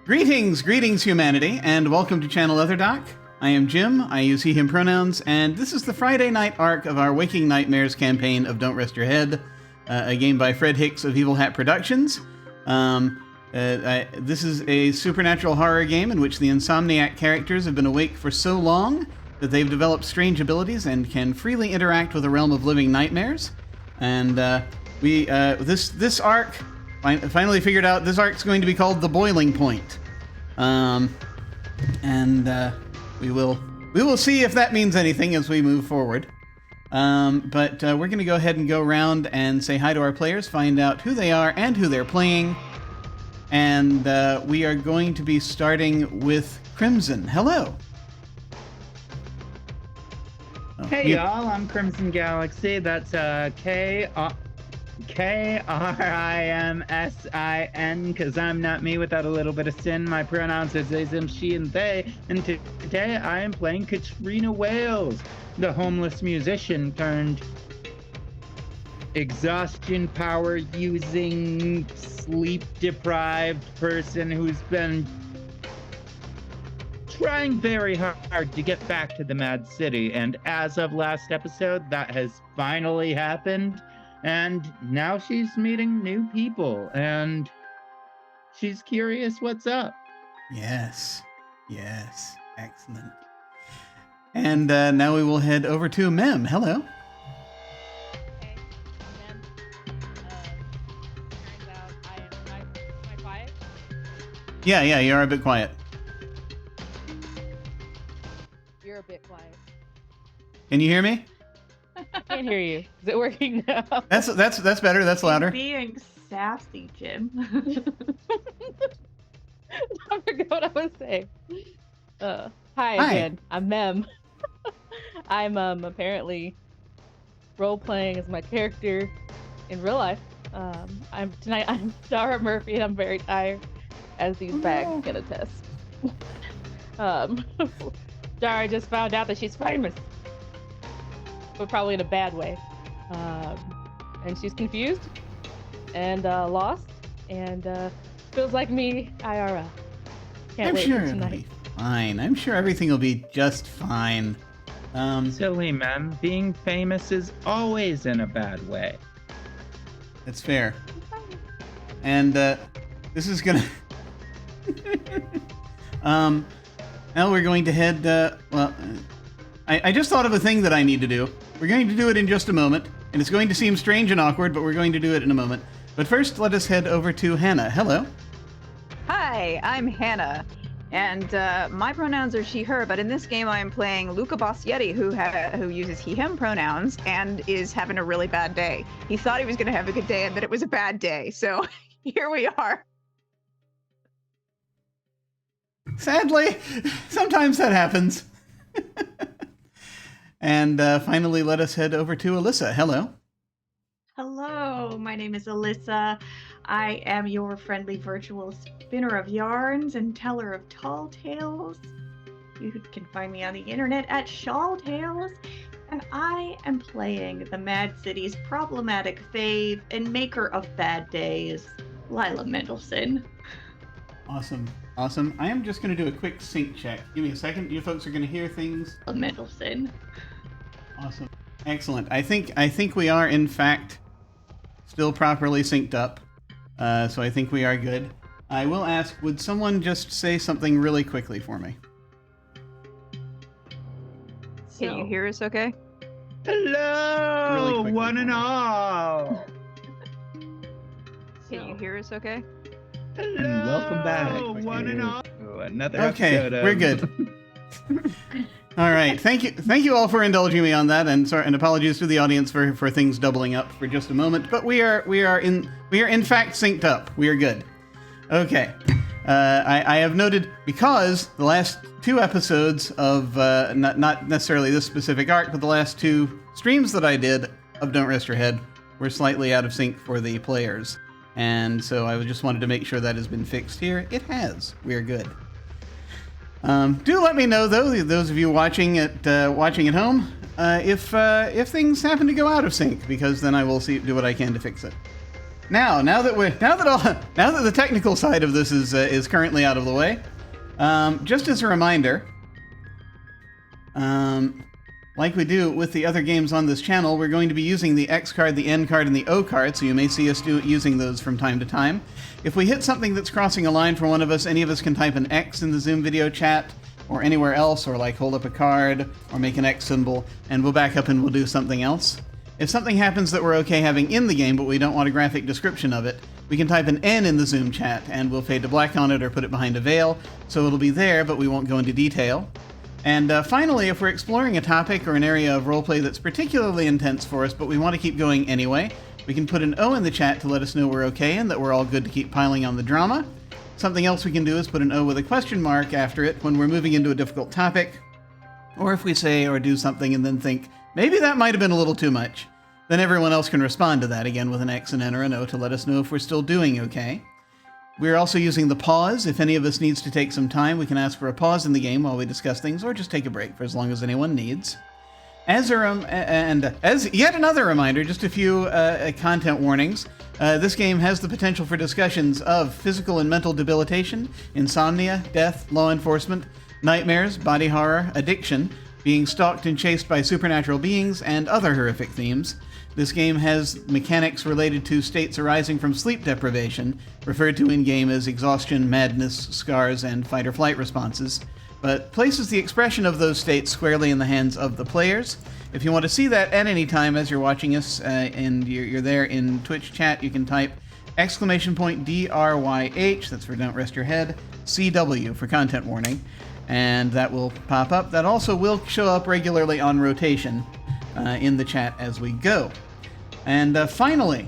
Greetings, humanity, and welcome to Channel Otherdoc. I am Jim, I use he, him pronouns, and this is the Friday night arc of our Waking Nightmares campaign of Don't Rest Your Head, a game by Fred Hicks of Evil Hat Productions. This is a supernatural horror game in which the Insomniac characters have been awake for so long that they've developed strange abilities and can freely interact with a realm of living nightmares. And this arc, finally figured out this arc's going to be called The Boiling Point. We will see if that means anything as we move forward. But we're going to go ahead and go around and say hi to our players, find out who they are and who they're playing. And we are going to be starting with Krimsin. Hello. Hey y'all, I'm Crimson Galaxy. That's K-R-I-M-S-I-N, because I'm not me without a little bit of sin. My pronouns are they, them, she, and they. And today I am playing Katrina Wales, the homeless musician turned exhaustion power using sleep deprived person who's been trying very hard to get back to the Mad City. And as of last episode, that has finally happened. And now she's meeting new people, and she's curious what's up. Yes, excellent. And now we will head over to Mem. Hello. Hey, Mem. Turns out am I quiet? Yeah, you are a bit quiet. You're a bit quiet. Can you hear me? I can't hear you. Is it working now? That's better. That's louder. Being sassy, Jim. I forgot what I was saying. Hi again. I'm Mem. I'm apparently role-playing as my character in real life. I'm Dara Murphy, and I'm very tired, as these bags can attest. Dara just found out that she's famous, but probably in a bad way. And she's confused and lost, and feels like me IRL. I'm sure it'll be fine. I'm sure everything will be just fine. Silly Mem, being famous is always in a bad way. That's fair. And this is gonna now we're going to head I just thought of a thing that I need to do. We're going to do it in just a moment, and it's going to seem strange and awkward, but we're going to do it in a moment. But first, let us head over to Hannah. Hello. Hi, I'm Hannah, and my pronouns are she, her, but in this game I am playing Luca Bossietti, who uses he, him pronouns and is having a really bad day. He thought he was going to have a good day, and then it was a bad day, so here we are. Sadly, sometimes that happens. And finally, let us head over to Alyssa. Hello. Hello, my name is Alyssa. I am your friendly virtual spinner of yarns and teller of tall tales. You can find me on the internet at Shawl Tales, and I am playing the Mad City's problematic fave and maker of bad days, Lila Mendelsohn. Awesome. I am just going to do a quick sync check. Give me a second. You folks are going to hear things. Mendelsohn. Awesome. Excellent. I think we are, in fact, still properly synced up. So I think we are good. I will ask, would someone just say something really quickly for me? Can you hear us okay? Hello, Really quickly, one and all. Can you hear us okay? Hello, and welcome back, one and all. Another episode of... we're good. All right, thank you all for indulging me on that, and apologies to the audience for things doubling up for just a moment. But we are in fact synced up. We are good. Okay, I have noted, because the last two episodes of not necessarily this specific arc, but the last two streams that I did of Don't Rest Your Head were slightly out of sync for the players, and so I just wanted to make sure that has been fixed here. It has. We are good. Do let me know, though, those of you watching at home, if things happen to go out of sync, because then I will do what I can to fix it. Now that the technical side of this is currently out of the way, just as a reminder, like we do with the other games on this channel, we're going to be using the X card, the N card, and the O card, so you may see us using those from time to time. If we hit something that's crossing a line for one of us, any of us can type an X in the Zoom video chat, or anywhere else, or like hold up a card, or make an X symbol, and we'll back up and we'll do something else. If something happens that we're okay having in the game, but we don't want a graphic description of it, we can type an N in the Zoom chat, and we'll fade to black on it or put it behind a veil, so it'll be there, but we won't go into detail. And finally, if we're exploring a topic or an area of roleplay that's particularly intense for us, but we want to keep going anyway, we can put an O in the chat to let us know we're okay and that we're all good to keep piling on the drama. Something else we can do is put an O with a question mark after it when we're moving into a difficult topic, or if we say or do something and then think, maybe that might have been a little too much, then everyone else can respond to that again with an X, an N, or an O to let us know if we're still doing okay. We're also using the pause. If any of us needs to take some time, we can ask for a pause in the game while we discuss things, or just take a break for as long as anyone needs. As yet another reminder, just a few content warnings. This game has the potential for discussions of physical and mental debilitation, insomnia, death, law enforcement, nightmares, body horror, addiction, being stalked and chased by supernatural beings, and other horrific themes. This game has mechanics related to states arising from sleep deprivation, referred to in-game as exhaustion, madness, scars, and fight-or-flight responses, but places the expression of those states squarely in the hands of the players. If you want to see that at any time as you're watching us and you're there in Twitch chat, you can type !DRYH, that's for Don't Rest Your Head, CW for content warning, and that will pop up. That also will show up regularly on rotation in the chat as we go. And finally,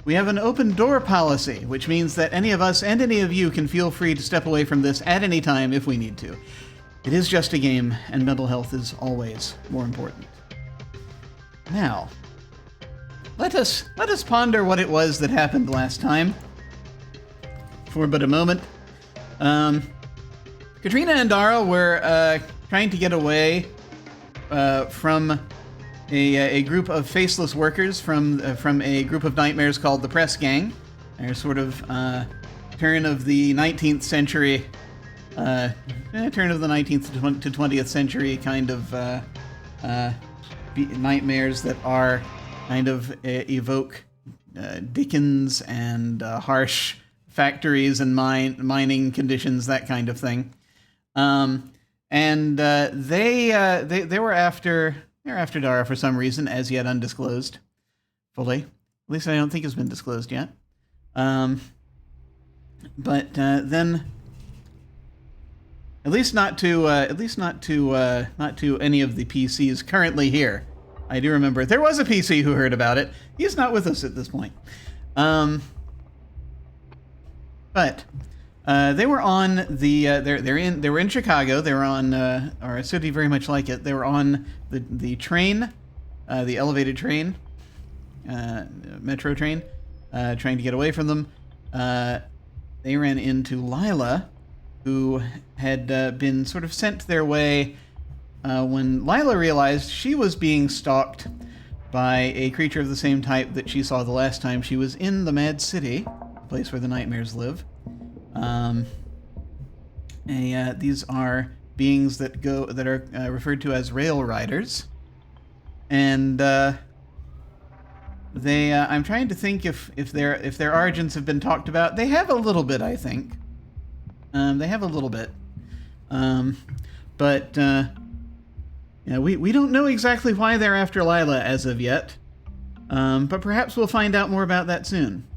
we have an open door policy, which means that any of us and any of you can feel free to step away from this at any time if we need to. It is just a game, and mental health is always more important. Now, let us ponder what it was that happened last time for but a moment. Katrina and Dara were trying to get away from a group of faceless workers from a group of nightmares called the Press Gang. They're sort of turn of the 19th century, turn of the 19th to 20th century kind of nightmares that are kind of evoke Dickens and harsh factories and mining conditions, that kind of thing. They were after Dara for some reason, as yet undisclosed, fully. At least I don't think it's been disclosed yet. Then, at least not to any of the PCs currently here. I do remember there was a PC who heard about it. He's not with us at this point. But they were on the they were in Chicago. They were on or a city very much like it. They were on the train, the elevated train, metro train, trying to get away from them. They ran into Lila, who had been sort of sent their way when Lila realized she was being stalked by a creature of the same type that she saw the last time she was in the Mad City, the place where the nightmares live. These are beings that are referred to as rail riders, and they. I'm trying to think if their origins have been talked about. They have a little bit, I think. They have a little bit, but we don't know exactly why they're after Lila as of yet. But perhaps we'll find out more about that soon.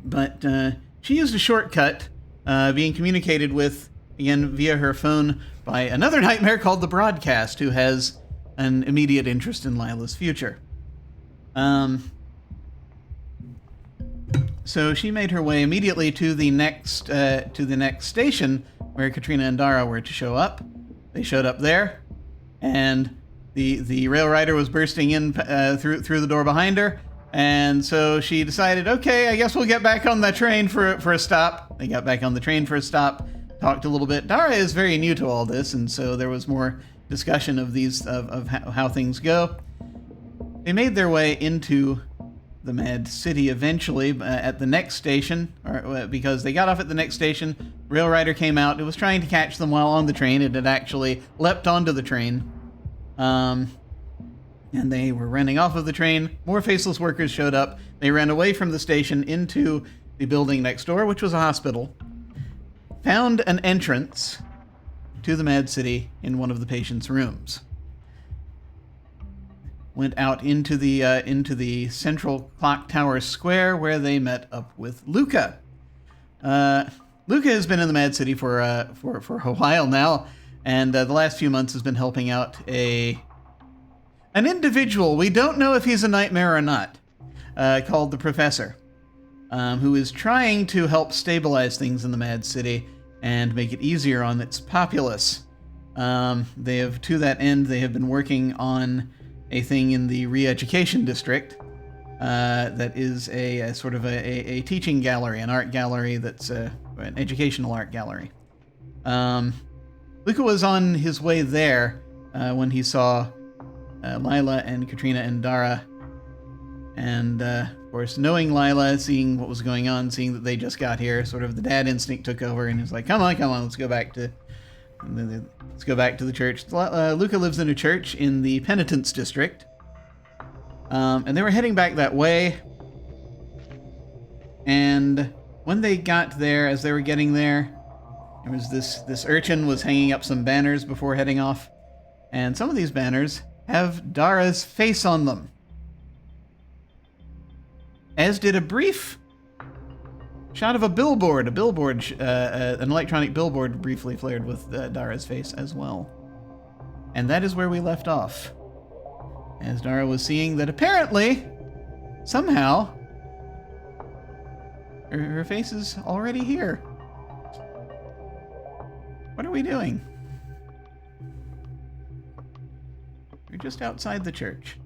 But she used a shortcut, being communicated with, again, via her phone by another nightmare called the Broadcast, who has an immediate interest in Lila's future. So she made her way immediately to the next station where Katrina and Dara were to show up. They showed up there, and the rail rider was bursting in through the door behind her. And so she decided, okay, I guess we'll get back on the train for a stop. They got back on the train for a stop, talked a little bit. Dara is very new to all this, and so there was more discussion of these of how things go. They made their way into the Mad City eventually at the next station, because they got off at the next station. Rail Rider came out. It was trying to catch them while on the train. It had actually leapt onto the train. And they were running off of the train. More faceless workers showed up. They ran away from the station into the building next door, which was a hospital. Found an entrance to the Mad City in one of the patient's rooms. Went out into the central clock tower square, where they met up with Luca. Luca has been in the Mad City for a while now, and the last few months has been helping out an individual. We don't know if he's a nightmare or not, called the Professor, who is trying to help stabilize things in the Mad City and make it easier on its populace. To that end, they have been working on a thing in the re-education district that is a sort of a teaching gallery, an art gallery that's an educational art gallery. Luca was on his way there when he saw Lila and Katrina and Dara. And, of course, knowing Lila, seeing what was going on, seeing that they just got here, sort of the dad instinct took over, and he was like, come on, let's go back to the church. Luca lives in a church in the Penitence District. And they were heading back that way. And when they got there, as they were getting there, there was this urchin was hanging up some banners before heading off. And some of these banners have Dara's face on them. As did a brief shot of a billboard. An electronic billboard briefly flared with Dara's face as well. And that is where we left off. As Dara was seeing that apparently, somehow, her face is already here. What are we doing? We're just outside the church.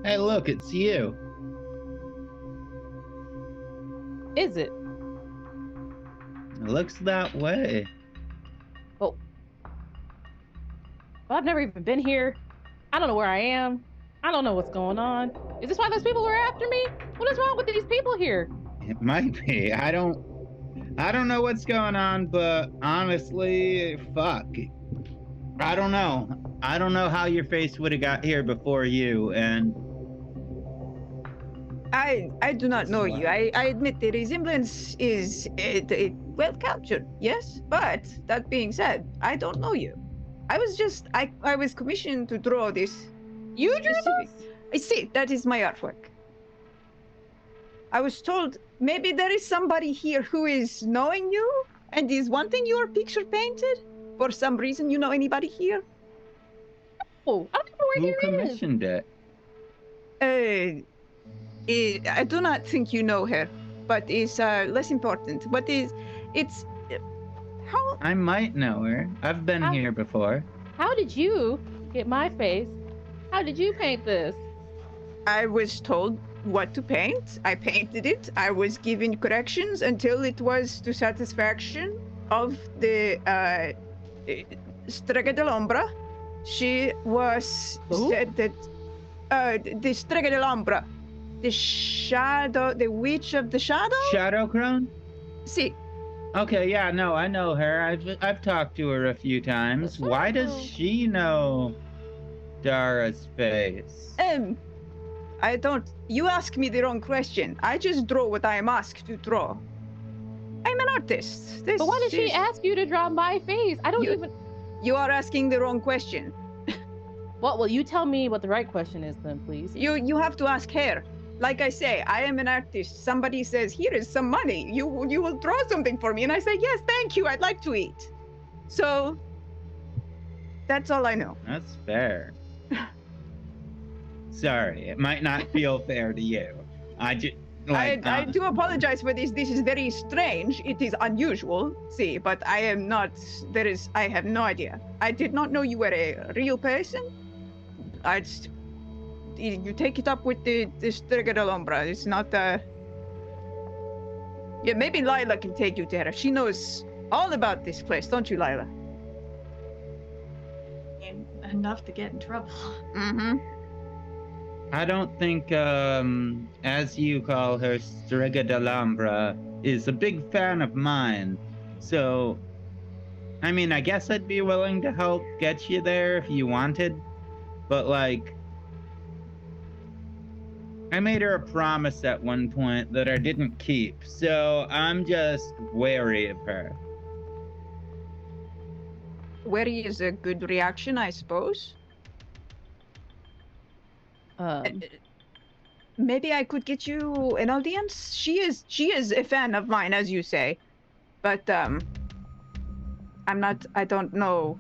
Hey, look, it's you. Is it? It looks that way. Oh. Well, I've never even been here. I don't know where I am. I don't know what's going on. Is this why those people were after me? What is wrong with these people here? It might be. I don't know what's going on, but honestly, fuck. I don't know. I don't know how your face would have got here before you, and I do not know you. I admit the resemblance is well captured, yes? But that being said, I don't know you. I was commissioned to draw this. You drew this? I see, that is my artwork. I was told maybe there is somebody here who is knowing you and is wanting your picture painted. For some reason, you know anybody here? Oh, I don't know where who he is. commissioned it? I do not think you know her, but it's less important. How? I might know her. I've been here before. How did you get my face? How did you paint this? I was told what to paint. I painted it. I was given corrections until it was to satisfaction of the Strega dell'Ombra. She was said that the Strega dell'Ombra, the shadow, the witch of the shadow. Shadow Crone? See. Okay, yeah, no, I know her. I've talked to her a few times. Why does she know Dara's face? I don't. You ask me the wrong question. I just draw what I am asked to draw. I'm an artist. But why did she ask you to draw my face? I don't even. You are asking the wrong question. What? Well, you tell me what the right question is, then, please. You have to ask her. Like I say, I am an artist. Somebody says, "Here is some money. You will draw something for me," and I say, "Yes, thank you. I'd like to eat." So that's all I know. That's fair. Sorry, it might not feel fair to you. I do apologize for this. This is very strange. It is unusual. See, but I am not. I have no idea. I did not know you were a real person. You take it up with the Strega dell'Ombra. It's not Yeah, maybe Lila can take you there. She knows all about this place, don't you, Lila? Enough to get in trouble. Mm-hmm. I don't think, as you call her, Strega d'Alhambra, is a big fan of mine. So, I mean, I guess I'd be willing to help get you there if you wanted. But, like, I made her a promise at one point that I didn't keep. So I'm just wary of her. Wary is a good reaction, I suppose. Maybe I could get you an audience. She is a fan of mine, as you say, but I don't know.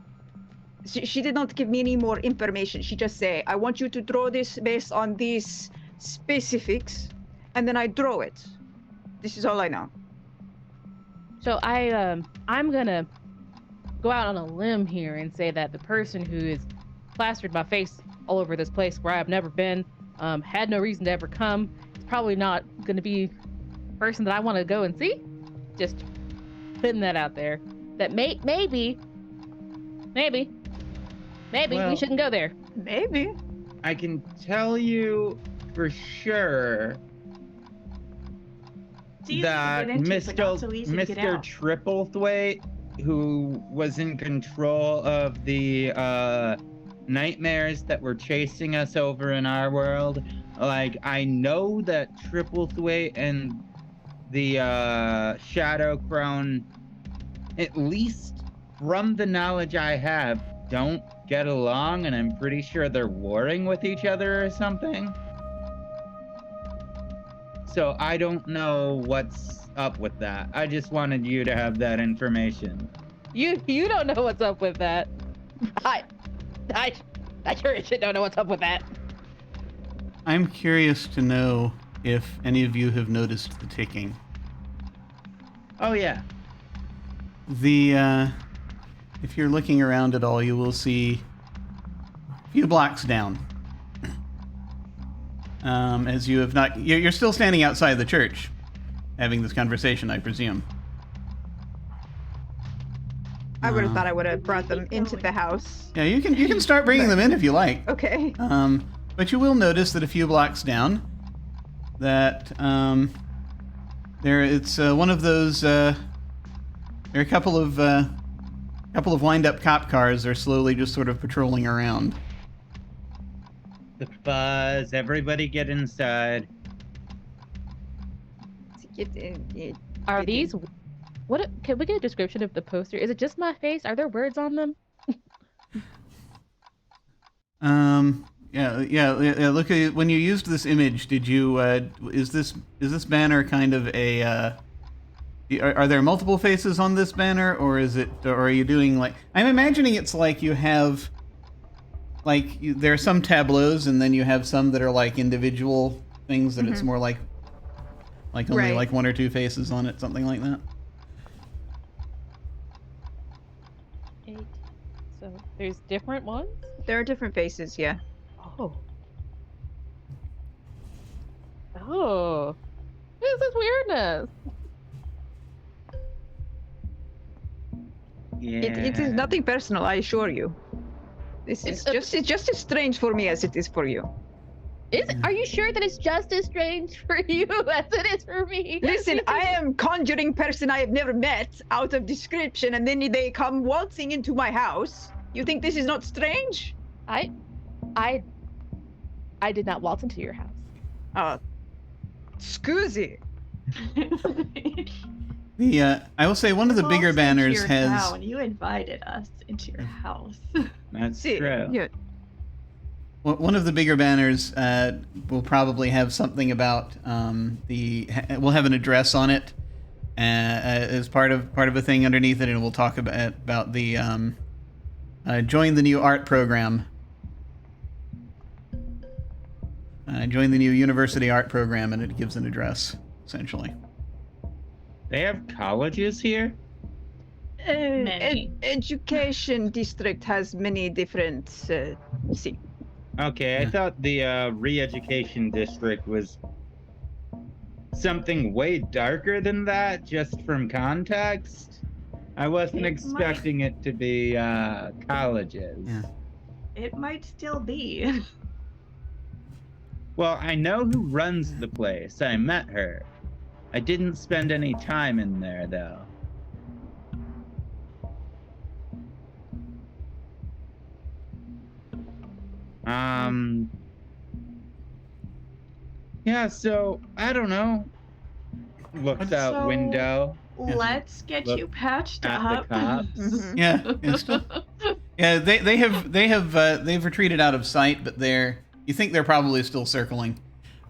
She did not give me any more information. She just say, I want you to draw this based on these specifics, and then I draw it. This is all I know. So I'm gonna go out on a limb here and say that the person who has plastered my face all over this place where I've never been, had no reason to ever come, is probably not gonna be the person that I want to go and see. Just putting that out there. That maybe Well, we shouldn't go there. Maybe. I can tell you for sure It's easy that to get into, but not so easy to get Mr. out. Triplethwaite, who was in control of the nightmares that were chasing us over in our world, like, I know that Triplethwaite and the Shadow Crown, at least from the knowledge I have, don't get along, and I'm pretty sure they're warring with each other or something. So I don't know what's up with that. I just wanted you to have that information. You don't know what's up with that. I sure as shit don't know what's up with that. I'm curious to know if any of you have noticed the ticking. Oh yeah. If you're looking around at all, you will see a few blocks down. As you have not, you're still standing outside the church, having this conversation, I presume. I would have thought I would have brought them into the house. Yeah, you can start bringing them in if you like. Okay. But you will notice that a few blocks down, that it's one of those. There are a couple of wind-up cop cars are slowly just sort of patrolling around. The fuzz. Everybody get inside. Are these? What? Can we get a description of the poster? Is it just my face? Are there words on them? Yeah. Look, when you used this image, did you? Is this banner kind of a? Are there multiple faces on this banner, or are you doing like? I'm imagining it's like you have. There are some tableaus, and then you have some that are like individual things that it's more like only Right. like one or two faces on it, something like that. 8. So there's different ones. There are different faces, yeah. Oh. Oh. This is weirdness. Yeah. It is nothing personal, I assure you. This is it's just as strange for me as it is for you. Are you sure that it's just as strange for you as it is for me? Listen, I am conjuring person I have never met out of description, and then they come waltzing into my house. You think this is not strange? I did not waltz into your house. Scusi. I will say one of the bigger banners has. You invited us into your house. That's See, true. yeah. One of the bigger banners will probably have something about we'll have an address on it as part of a thing underneath it, and we'll talk about the join the new art program. Join the new university art program, and it gives an address essentially. They have colleges here? Many. Education district has many different see. Okay, I thought the re-education district was something way darker than that, just from context. I wasn't expecting it to be colleges. Yeah. It might still be. Well, I know who runs the place. I met her. I didn't spend any time in there, though. Yeah, so, I don't know. Looks out So, window. Let's get Look you patched at up. the cops. Mhm. Yeah, they've retreated out of sight, but you think they're probably still circling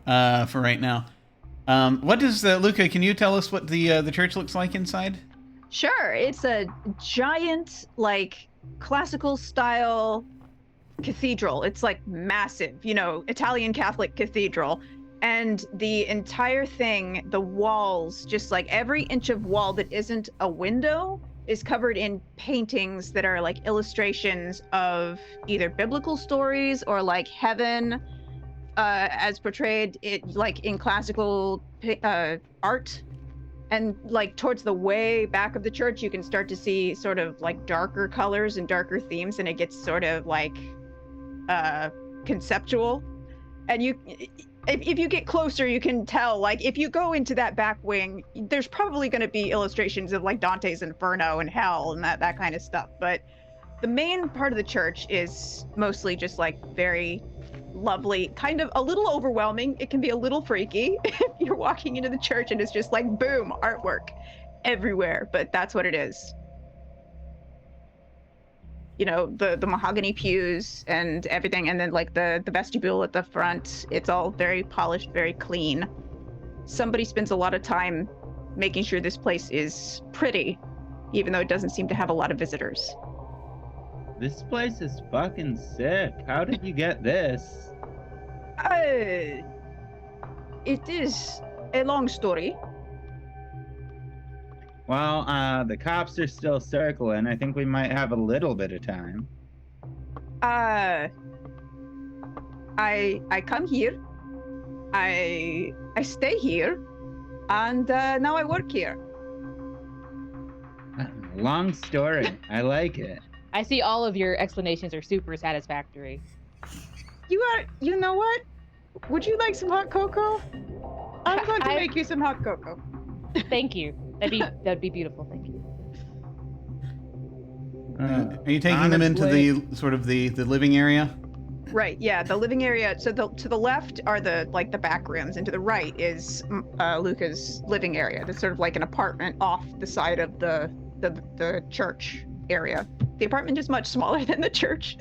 for right now. What does Luca? Can you tell us what the church looks like inside? Sure, it's a giant, like, classical style cathedral. It's like massive, Italian Catholic cathedral. And the entire thing, the walls, just like every inch of wall that isn't a window is covered in paintings that are like illustrations of either biblical stories or like heaven as portrayed like in classical art. And like towards the way back of the church, you can start to see sort of like darker colors and darker themes, and it gets sort of like conceptual. And if you get closer, you can tell, like, if you go into that back wing, there's probably going to be illustrations of like Dante's Inferno and hell and that kind of stuff. But the main part of the church is mostly just like very lovely, kind of a little overwhelming. It can be a little freaky if you're walking into the church and it's just like boom, artwork everywhere, but that's what it is. The mahogany pews and everything, and then like the vestibule at the front, it's all very polished, very clean. Somebody spends a lot of time making sure this place is pretty, even though it doesn't seem to have a lot of visitors. This place is fucking sick. How did you get this? It is a long story. Well, the cops are still circling. I think we might have a little bit of time. I come here. I stay here, and now I work here. Long story. I like it. I see all of your explanations are super satisfactory. You know what? Would you like some hot cocoa? I'm going to make you some hot cocoa. Thank you. That'd be beautiful. Thank you. Are you taking them into the sort of the living area? Right. Yeah, the living area. So to the left are the back rooms, and to the right is Luca's living area. That's sort of like an apartment off the side of the church area. The apartment is much smaller than the church.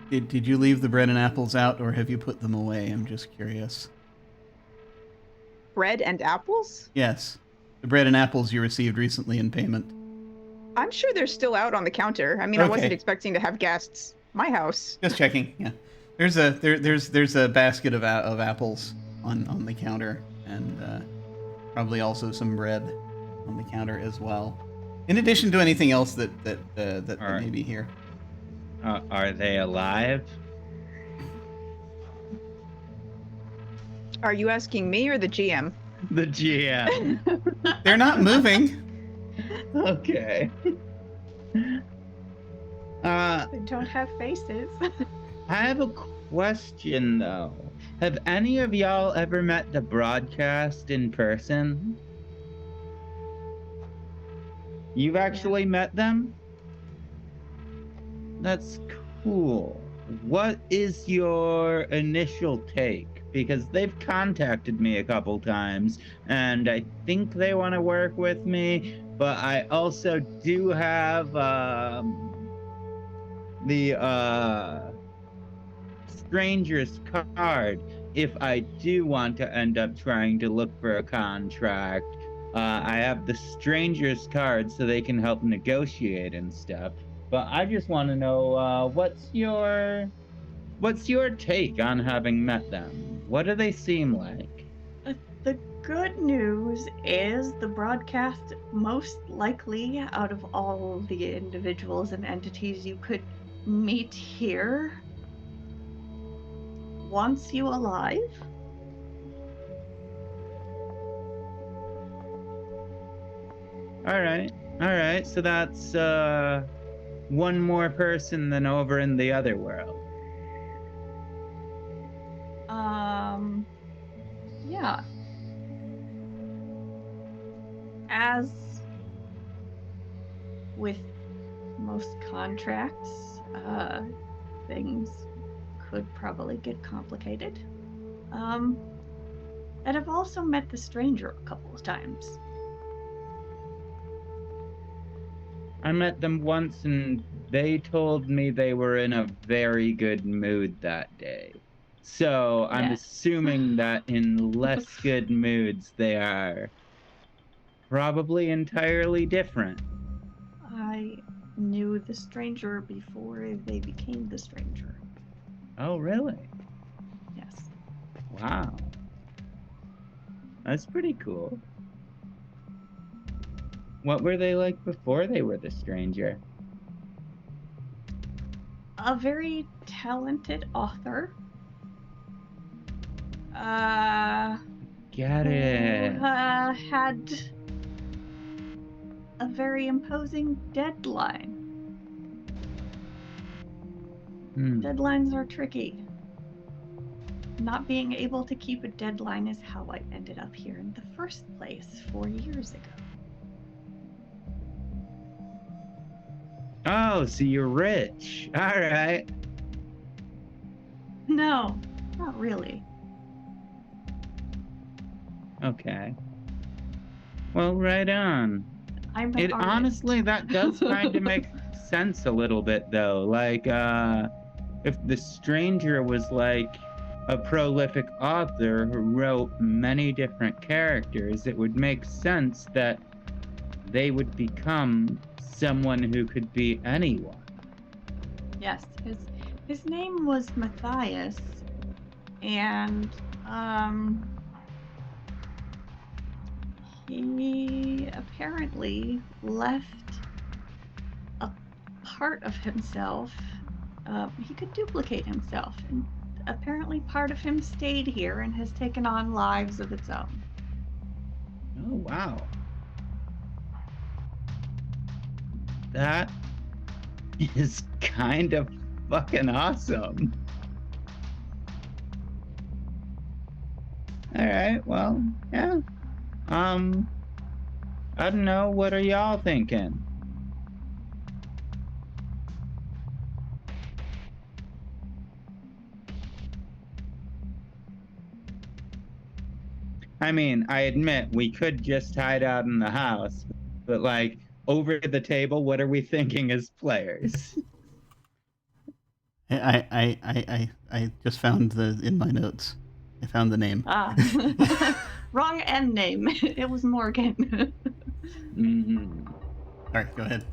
Did you leave the bread and apples out, or have you put them away? I'm just curious. Bread and apples? Yes. The bread and apples you received recently in payment. I'm sure they're still out on the counter. I mean, Okay. I wasn't expecting to have guests. My house. Just checking. Yeah. There's a basket of apples on the counter, and probably also some bread on the counter as well. In addition to anything else that may be here. Are they alive? Are you asking me or the GM? The GM. They're not moving. Okay. They don't have faces. I have a question, though. Have any of y'all ever met the broadcast in person? You've actually met them? That's cool. What is your initial take? Because they've contacted me a couple times, and I think they want to work with me, but I also do have the stranger's card if I do want to end up trying to look for a contract. I have the stranger's card so they can help negotiate and stuff. But I just want to know what's your take on having met them? What do they seem like? The good news is the broadcast, most likely out of all the individuals and entities you could meet here, wants you alive. All right. So that's one more person than over in the other world. Yeah. As with most contracts, things could probably get complicated. And I've also met the stranger a couple of times. I met them once and they told me they were in a very good mood that day. So I'm Yes. assuming that in less good moods they are probably entirely different. I knew the stranger before they became the stranger. Oh, really? Yes. Wow. That's pretty cool. What were they like before they were the stranger? A very talented author. Get it. Who had a very imposing deadline. Deadlines are tricky. Not being able to keep a deadline is how I ended up here in the first place 4 years ago. Oh, so you're rich. All right. No, not really. Okay. Well, right on. I'm an artist. Honestly, that does kind of make sense a little bit, though. Like, if the stranger was like a prolific author who wrote many different characters, it would make sense that they would become someone who could be anyone. Yes, his name was Matthias, and he apparently left a part of himself. He could duplicate himself, and apparently part of him stayed here and has taken on lives of its own. Oh, wow. That is kind of fucking awesome. All right, well, yeah. I don't know, what are y'all thinking? I mean, I admit we could just hide out in the house, but like over the table, what are we thinking as players? I just found in my notes. I found the name. Wrong end name. It was Morgan. Mm-hmm. All right, go ahead.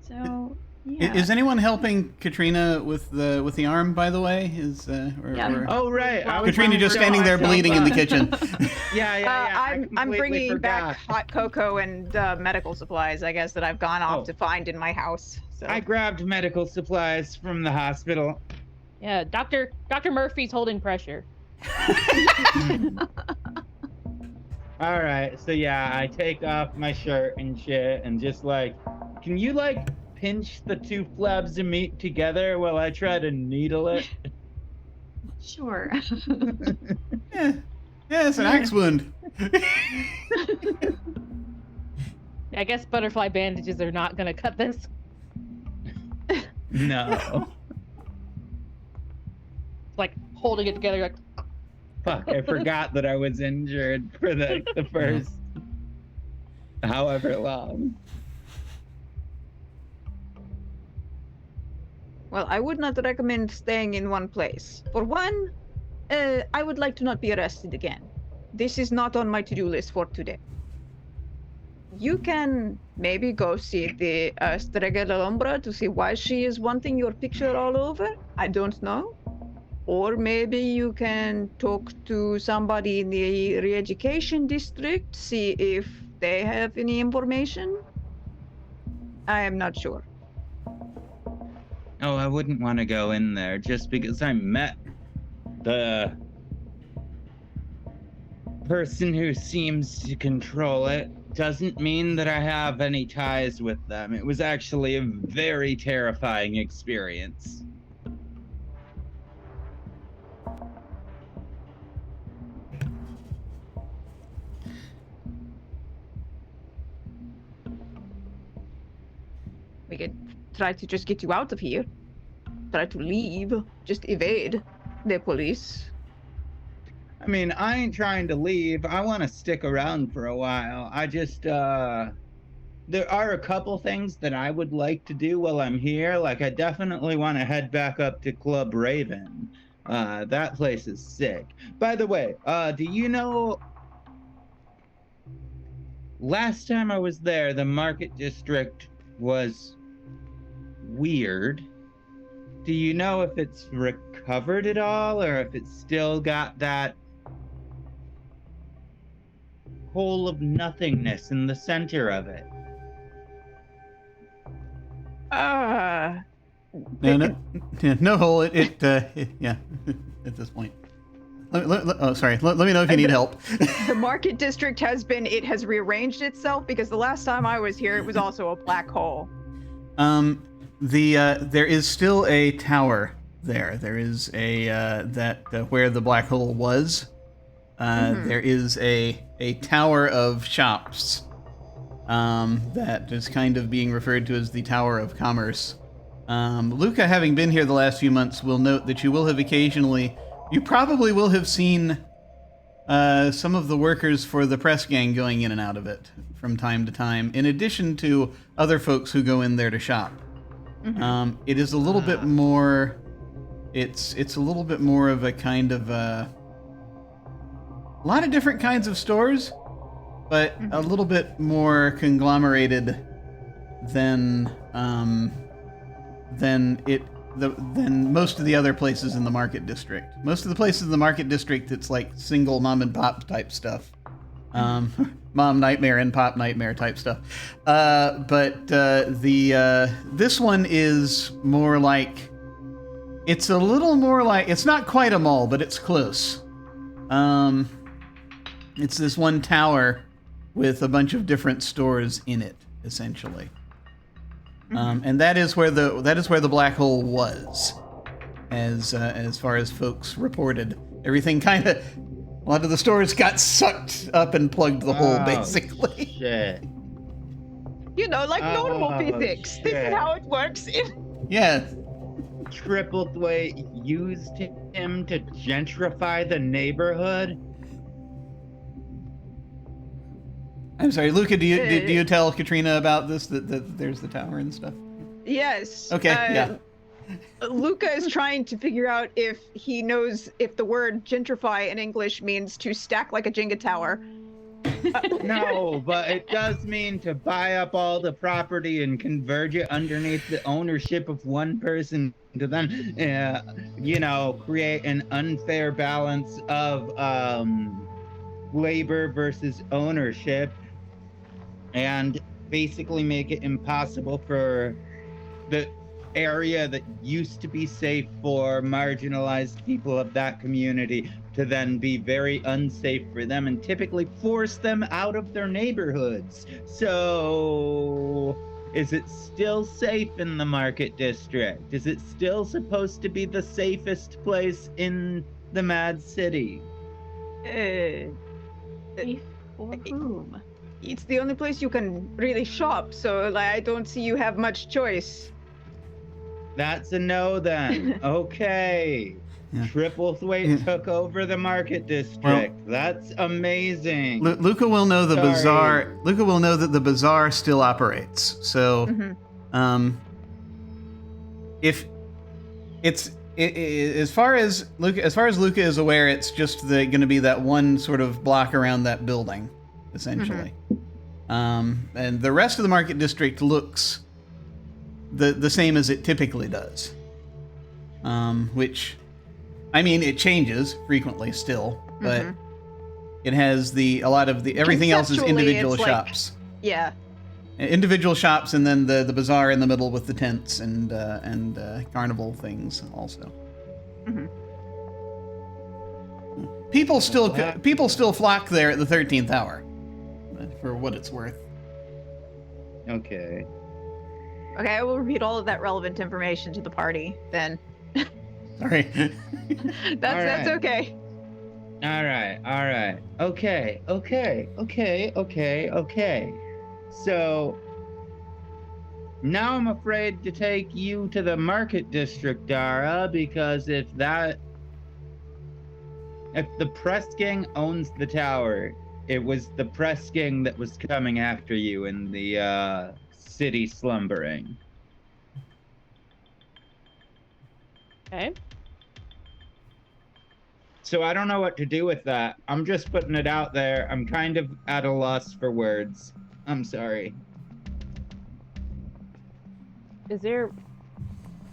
So yeah. Is anyone helping Katrina with the arm? By the way, Oh right, Katrina just standing there bleeding in the kitchen. Yeah. I'm bringing back hot cocoa and medical supplies, I guess, that I've gone off to find in my house. So. I grabbed medical supplies from the hospital. Yeah, Dr. Murphy's holding pressure. All right, so yeah, I take off my shirt and shit and just like, can you like pinch the two flabs of meat together while I try to needle it? Sure. Yeah, it's an axe wound. I guess butterfly bandages are not gonna cut this. No. Like holding it together like Fuck, I forgot that I was injured for the first however long. Well, I would not recommend staying in one place. For one, I would like to not be arrested again. This is not on my to-do list for today. You can maybe go see the Strega de l'Ombra to see why she is wanting your picture all over. I don't know. Or maybe you can talk to somebody in the re-education district, see if they have any information. I am not sure. Oh, I wouldn't want to go in there just because I met the person who seems to control it doesn't mean that I have any ties with them. It was actually a very terrifying experience. We could try to just get you out of here. Try to leave. Just evade the police. I mean, I ain't trying to leave. I want to stick around for a while. I just, there are a couple things that I would like to do while I'm here. Like, I definitely want to head back up to Club Raven. That place is sick. By the way, do you know... Last time I was there, the Market District was weird. Do you know if it's recovered at all, or if it's still got that hole of nothingness in the center of it? No hole. Yeah, at this point. Sorry. Let me know if you need help. The Market District has rearranged itself, because the last time I was here, it was also a black hole. There is still a tower there. There is where the black hole was. There is a tower of shops that is kind of being referred to as the Tower of Commerce. Luca, having been here the last few months, will note that you probably will have seen some of the workers for the press gang going in and out of it from time to time, in addition to other folks who go in there to shop. It is a little bit more. It's a little bit more of a kind of a lot of different kinds of stores, but a little bit more conglomerated than most of the other places in the Market District. Most of the places in the Market District, it's like single mom and pop type stuff. Mom nightmare and pop nightmare type stuff. But this one is more like, it's a little more like, it's not quite a mall, but it's close. It's this one tower with a bunch of different stores in it, essentially. And that is where the black hole was, as far as folks reported. Everything kind of, a lot of the stores got sucked up and plugged the hole, basically. Shit. You know, like normal physics. Shit. This is how it works. Yeah. Triplethwaite used him to gentrify the neighborhood. I'm sorry, Luca. Do you tell Katrina about this? That there's the tower and stuff. Yes. Okay. Yeah. Luca is trying to figure out if he knows if the word gentrify in English means to stack like a Jenga tower. No, but it does mean to buy up all the property and converge it underneath the ownership of one person to then, create an unfair balance of labor versus ownership, and basically make it impossible for the area that used to be safe for marginalized people of that community to then be very unsafe for them, and typically force them out of their neighborhoods. So, is it still safe in the Market District? Is it still supposed to be the safest place in the Mad City? Safe for whom? It's the only place you can really shop, so I don't see you have much choice. That's a no then. Okay. Yeah. Triplethwaite took over the Market District. Well, that's amazing. Luca will know the bazaar. Luca will know that the bazaar still operates. So, if it's as far as Luca is aware, it's just going to be that one sort of block around that building, essentially. And the rest of the Market District looks the same as it typically does. Which, I mean, it changes frequently still, but it has everything else is individual shops. Yeah. Individual shops, and then the bazaar in the middle with the tents and carnival things also. people still flock there at the 13th hour, for what it's worth. Okay. Okay, I will repeat all of that relevant information to the party then. Sorry. That's okay. All right. Okay. So now I'm afraid to take you to the market district, Dara, because if the press gang owns the tower, it was the press gang that was coming after you in the city slumbering. Okay. So I don't know what to do with that. I'm just putting it out there. I'm kind of at a loss for words. I'm sorry. Is there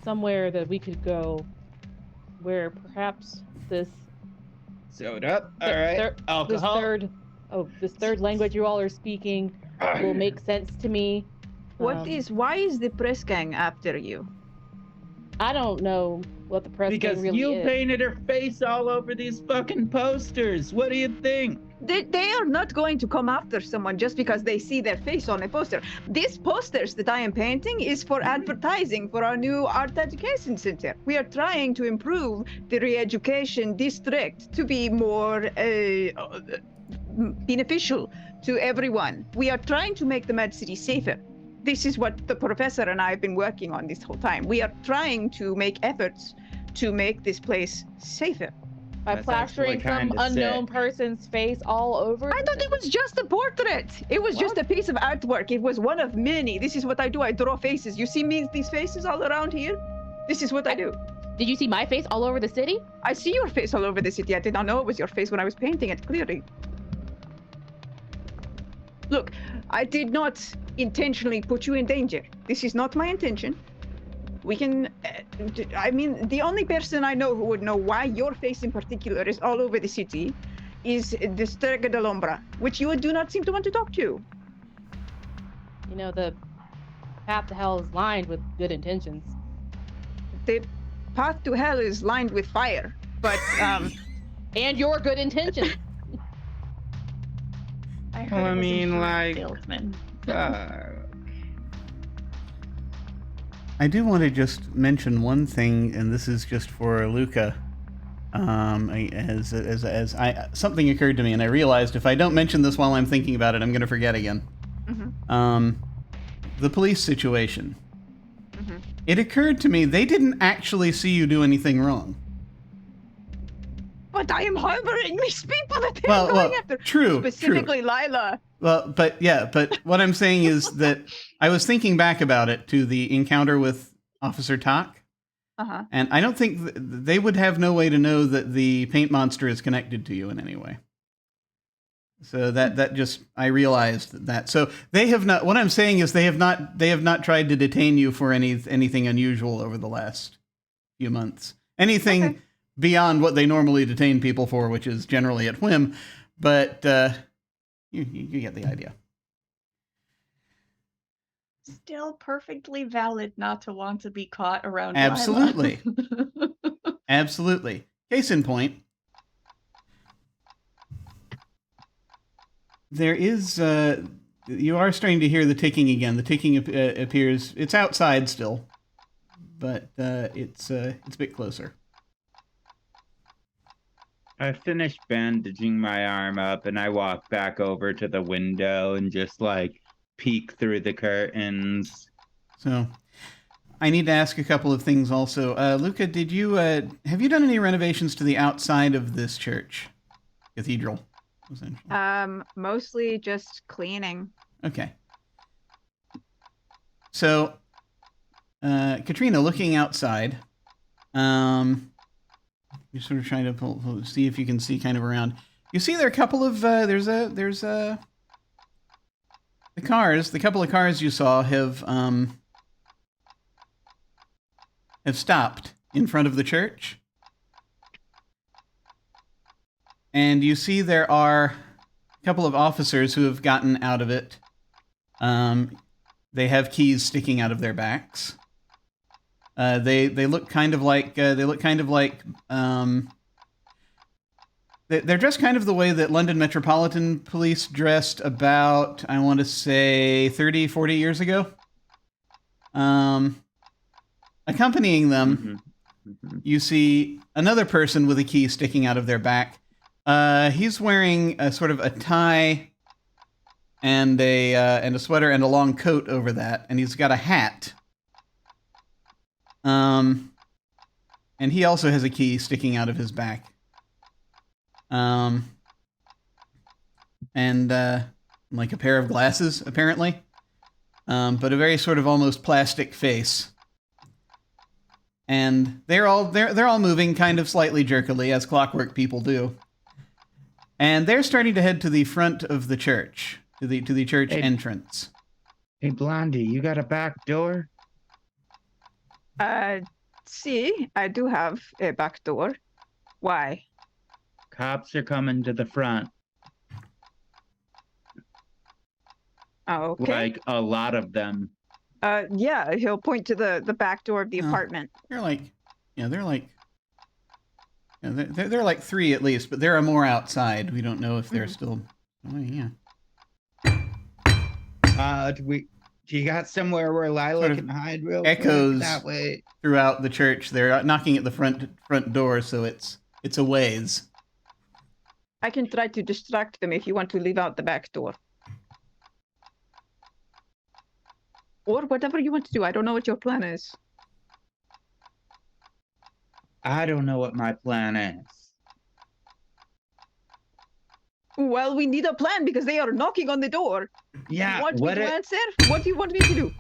somewhere that we could go where perhaps this Soda. All right. Alcohol. this third language you all are speaking will make sense to me? Why is the press gang after you? I don't know what the press gang Because really you is. painted her face all over these fucking posters. What do you think? They are not going to come after someone just because they see their face on a poster. These posters that I am painting is for advertising for our new art education center. We are trying to improve the re-education district to be more beneficial to everyone. We are trying to make the Mad City safer. This is what the professor and I have been working on this whole time. We are trying to make efforts to make this place safer. By That's plastering actually some kinda unknown sick. person's face all over? I thought it was just a portrait. It was just a piece of artwork. It was one of many. This is what I do. I draw faces. You see me, these faces all around here? This is what I do. Did you see my face all over the city? I see your face all over the city. I did not know it was your face when I was painting it, clearly. Look, I did not intentionally put you in danger. This is not my intention. We can, the only person I know who would know why your face in particular is all over the city is the Strega de l'Ombra, which you do not seem to want to talk to. You know, the path to hell is lined with good intentions. The path to hell is lined with fire, but, And your good intentions. I heard Well, I it was mean, insurance like, salesman. I do want to just mention one thing, and this is just for Luca. Something occurred to me, and I realized if I don't mention this while I'm thinking about it, I'm going to forget again. Mm-hmm. The police situation. Mm-hmm. It occurred to me they didn't actually see you do anything wrong. But I am harboring these people that they are going after. True. Specifically Lila. Well, but what I'm saying is that I was thinking back about it to the encounter with Officer Talk, and I don't think they would have no way to know that the paint monster is connected to you in any way. So that just, I realized that. So they have not. What I'm saying is they have not tried to detain you for anything unusual over the last few months. Anything beyond what they normally detain people for, which is generally at whim. But you get the idea. Still perfectly valid not to want to be caught around Absolutely. Lila. Absolutely. Case in point, there is, you are starting to hear the ticking again. The ticking appears, it's outside still, but it's a bit closer. I finished bandaging my arm up and I walk back over to the window and just like peek through the curtains. So I need to ask a couple of things also. Luca, did you have you done any renovations to the outside of this church cathedral? Essentially. Mostly just cleaning. Okay. So, Katrina, looking outside, you're sort of trying to see if you can see kind of around. You see there are a couple of the couple of cars you saw have stopped in front of the church. And you see there are a couple of officers who have gotten out of it. They have keys sticking out of their backs. They look kind of like they're dressed kind of the way that London Metropolitan Police dressed about, I want to say, 30, 40 years ago. Accompanying them, you see another person with a key sticking out of their back. He's wearing a sort of a tie and a sweater and a long coat over that, and he's got a hat. And he also has a key sticking out of his back. And like a pair of glasses, apparently. But a very sort of almost plastic face. And they're all moving kind of slightly jerkily, as clockwork people do. And they're starting to head to the front of the church, to the church entrance. Hey, Blondie, you got a back door? See, I do have a back door. Why? Cops are coming to the front. Oh, okay. Like a lot of them. Yeah, he'll point to the back door of the apartment. They're like 3 at least, but there are more outside. We don't know if they're still. Oh, yeah. Do you got somewhere where Lila Sort of can hide real echoes quick that way? Throughout the church. They're knocking at the front door, so it's a ways. I can try to distract them if you want to leave out the back door. Or whatever you want to do. I don't know what your plan is. I don't know what my plan is. Well, we need a plan because they are knocking on the door. Yeah, You want me to answer? What do you want me to do?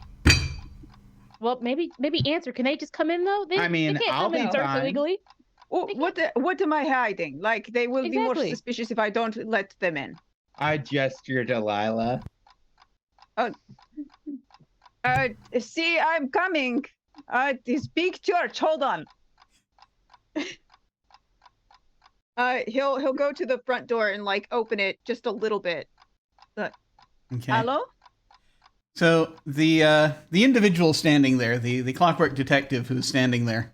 Well, maybe answer. Can they just come in though? They can't I'll come in be and search fine. illegally. Oh, what am I hiding? Like, they will be more Exactly. suspicious if I don't let them in. I gesture to Lila. See, I'm coming. This big church. Hold on. He'll go to the front door and like open it just a little bit. Okay. Hello? So the individual standing there, the clockwork detective who's standing there,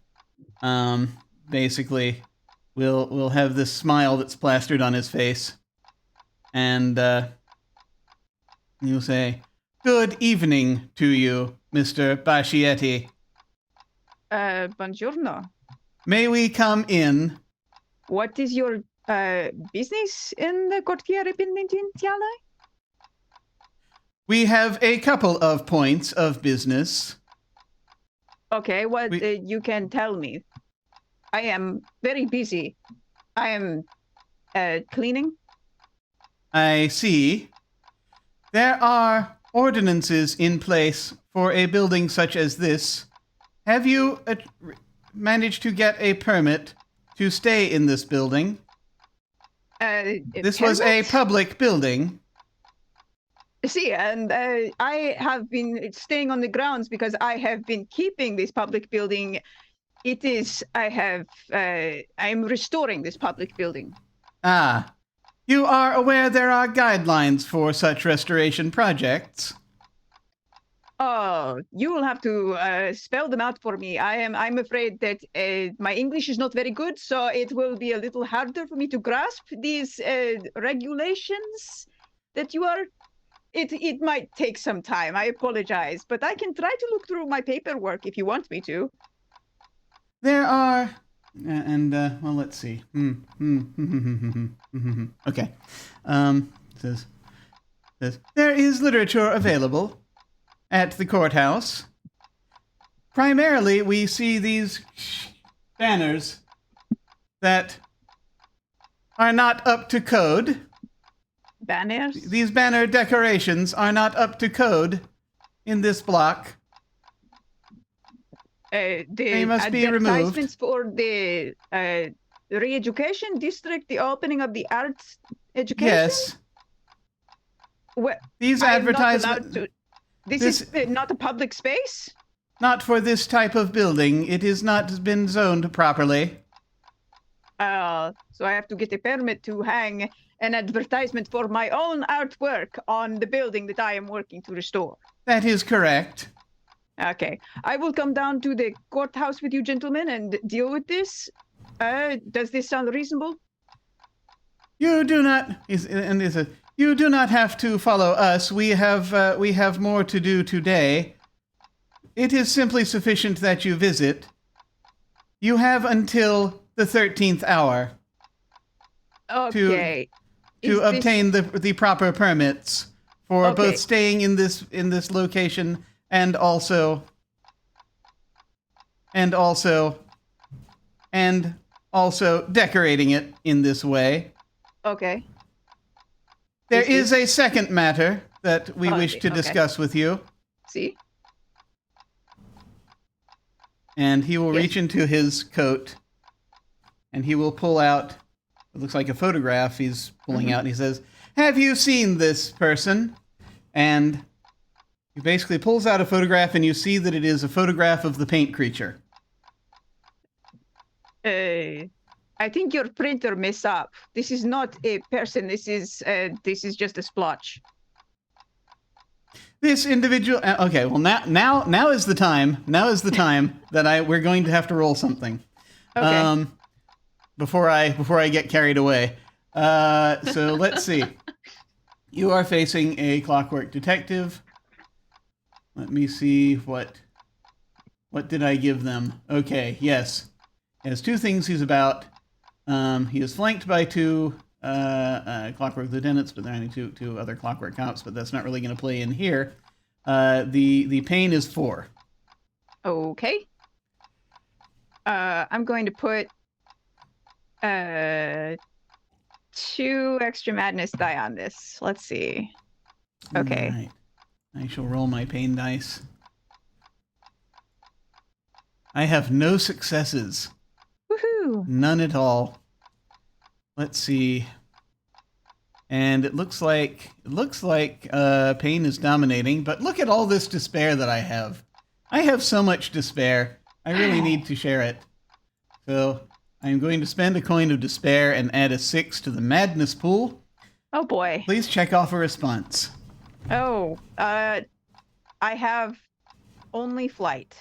basically will have this smile that's plastered on his face, and he'll say, "Good evening to you, Mr. Bascietti. Buongiorno. May we come in?" What is your business in the Quartiere Penitenziale? We have a couple of points of business. Okay, what you can tell me. I am very busy. I am cleaning. I see. There are ordinances in place for a building such as this. Have you managed to get a permit to stay in this building? This was a public building. See, and I have been staying on the grounds because I have been keeping this public building. I'm restoring this public building. Ah. You are aware there are guidelines for such restoration projects? Oh, you will have to spell them out for me. I'm afraid that my English is not very good, so it will be a little harder for me to grasp these regulations that you are. It might take some time. I apologize, but I can try to look through my paperwork if you want me to. There are, well, let's see. Okay. Says there is literature available at the courthouse. Primarily, we see these banners that are not up to code. Banners? These banner decorations are not up to code in this block. They must be removed. Advertisements for the re-education district, the opening of the arts education? Yes. Well, These advertisements. This is not a public space? Not for this type of building. It has not been zoned properly. So I have to get a permit to hang an advertisement for my own artwork on the building that I am working to restore. That is correct. Okay. I will come down to the courthouse with you gentlemen and deal with this. Does this sound reasonable? You do not, he says, you do not have to follow us. We have more to do today. It is simply sufficient that you visit. You have until the 13th hour Okay. to obtain the proper permits for both staying in this location and also decorating it in this way. Okay. There is a second matter that we wish to discuss with you. See? And he will reach into his coat and he will pull out, it looks like a photograph he's pulling out, and he says, have you seen this person? And he basically pulls out a photograph, and you see that it is a photograph of the paint creature. I think your printer messed up. This is not a person. This is just a splotch. This individual. Okay, well now is the time. Now is the time that we're going to have to roll something. Okay. Before I get carried away. So let's see. You are facing a clockwork detective. Let me see what did I give them? Okay, yes. He has two things he's about. He is flanked by two clockwork lieutenants, but there are only two other clockwork cops, but that's not really going to play in here. The pain is 4. Okay. I'm going to put 2 extra madness die on this. Let's see. Okay. All right. I shall roll my pain dice. I have no successes. Woohoo! None at all. Let's see. And it looks like pain is dominating, but look at all this despair that I have. I have so much despair. I really need to share it. So I'm going to spend a coin of despair and add a 6 to the madness pool. Oh boy. Please check off a response. Oh, I have only flight.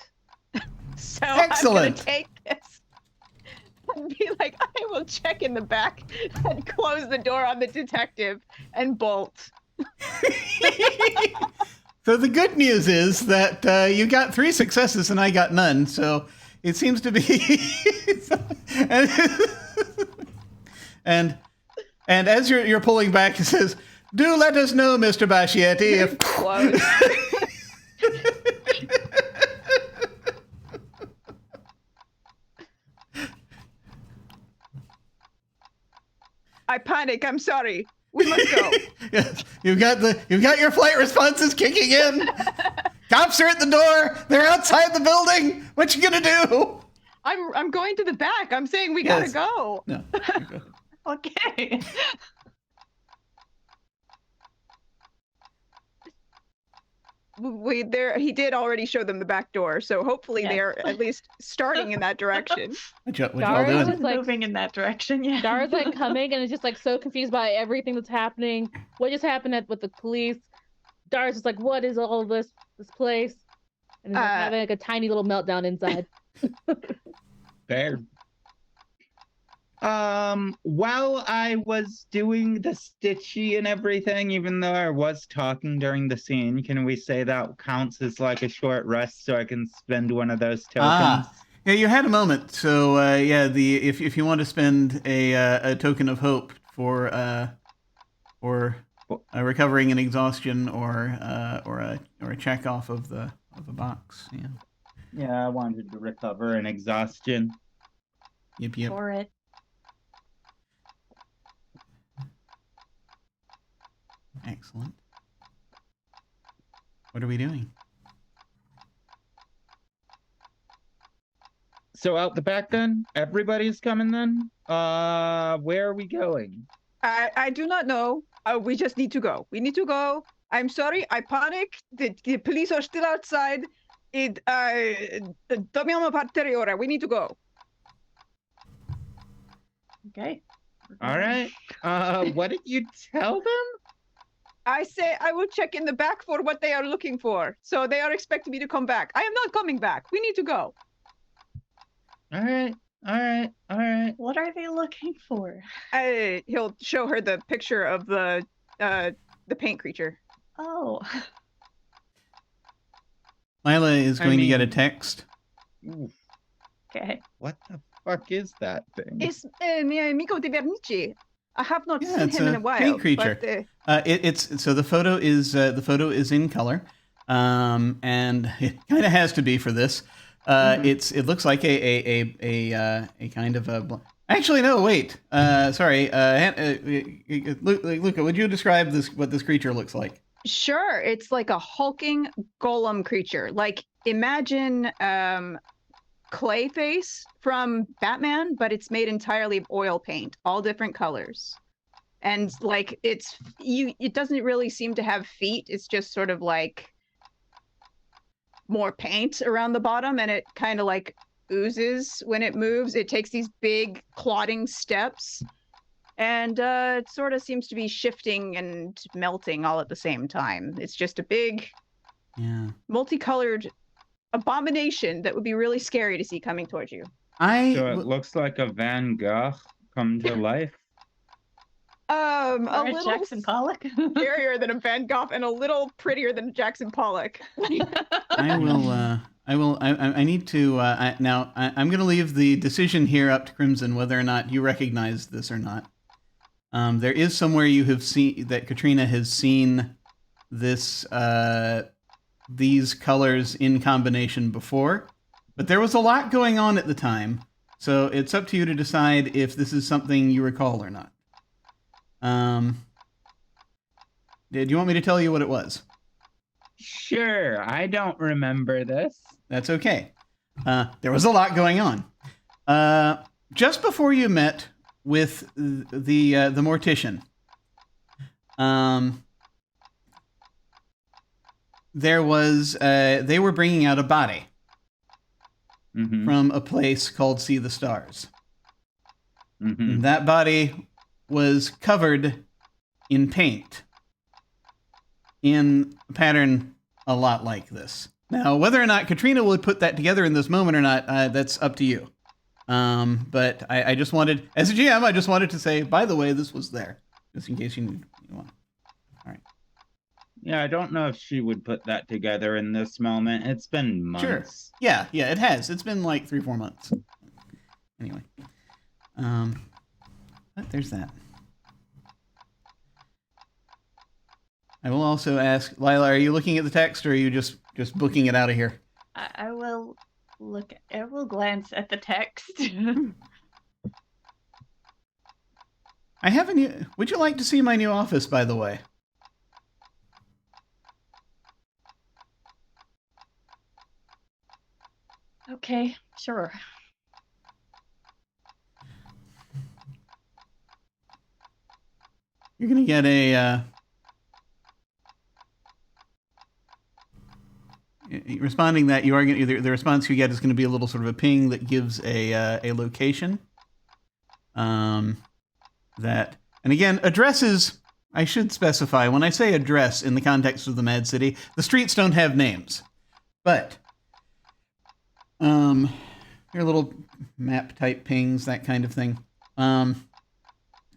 So Excellent. I'm going to take this and be like, I will check in the back and close the door on the detective and bolt. So the good news is that you got 3 successes and I got none. So it seems to be, and as you're pulling back, it says, "Do let us know, Mr. Bascietti, if." Close. I panic. I'm sorry. We must go. Yes, you've got your flight responses kicking in. Cops are at the door. They're outside the building. What you gonna do? I'm going to the back. I'm saying we gotta go. No. Okay. He did already show them the back door, so hopefully they're at least starting in that direction. What y'all Dara doing? was like moving in that direction, yeah. Dara's like coming and is just like so confused by everything that's happening. What just happened with the police? Dara's just like, what is all this place? And then having like a tiny little meltdown inside. Fair. While I was doing the stitchy and everything, even though I was talking during the scene, can we say that counts as like a short rest so I can spend one of those tokens? Yeah, you had a moment. So if you want to spend a token of hope for recovering an exhaustion or a check off of a box. Yeah. Yeah, I wanted to recover an exhaustion. Yep. For it. Excellent. What are we doing? So out the back then? Everybody's coming then? Where are we going? I do not know. We just need to go. We need to go. I'm sorry. I panicked. The police are still outside. Dobbiamo partire ora. We need to go. Okay. All right. What did you tell them? I say I will check in the back for what they are looking for. So they are expecting me to come back. I am not coming back. We need to go. All right. All right. What are they looking for? He'll show her the picture of the paint creature. Oh. Lila is going to get a text. Oof, Okay. what the fuck is that thing? It's mi amico di Vernici. I have not Yeah, seen it's him in a a while. paint creature. But, It's so the photo is in color, and it kind of has to be for this. It looks like a kind of a. Actually, no. Wait. Sorry. Luca, would you describe what this creature looks like? Sure, it's like a hulking golem creature. Like imagine Clayface from Batman, but it's made entirely of oil paint, all different colors. And like it doesn't really seem to have feet. It's just sort of like more paint around the bottom, and it kind of like oozes when it moves. It takes these big clotting steps, and it sort of seems to be shifting and melting all at the same time. It's just a big, multicolored abomination that would be really scary to see coming towards you. So it looks like a Van Gogh come to life. A little Jackson Pollock. scarier than a Van Gogh and a little prettier than Jackson Pollock. I need to now. I'm going to leave the decision here up to Krimsin whether or not you recognize this or not. There is somewhere you have seen that Katrina has seen this these colors in combination before, but there was a lot going on at the time, so it's up to you to decide if this is something you recall or not. Did you want me to tell you what it was? Sure, I don't remember this. That's okay. There was a lot going on. Just before you met with the mortician, there was they were bringing out a body from a place called See the Stars. And that body was covered in paint in a pattern a lot like this. Now, whether or not Katrina would put that together in this moment or not, that's up to you. But I just wanted, as a GM, I just wanted to say, by the way, this was there, just in case you want. All right. Yeah, I don't know if she would put that together in this moment. It's been months. Sure. Yeah, it has. It's been like 3-4 months. Anyway. But there's that. I will also ask, Lila, are you looking at the text or are you just booking it out of here? I will I will glance at the text. I have a new. Would you like to see my new office, by the way? Okay, sure. You're gonna get a responding that you are going to the response you get is going to be a little sort of a ping that gives a location. That, and again, addresses, I should specify when I say address in the context of the Mad City, the streets don't have names, but they're little map type pings, that kind of thing.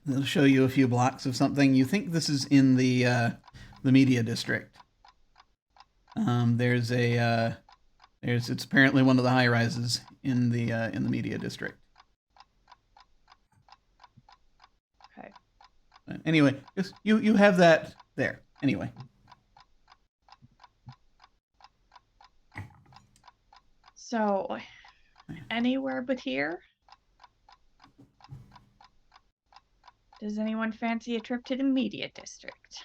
They'll show you a few blocks of something. You think this is in the media district. It's apparently one of the high rises in the media district. Okay. Anyway, just you have that there. Anyway. So, anywhere but here? Does anyone fancy a trip to the media district?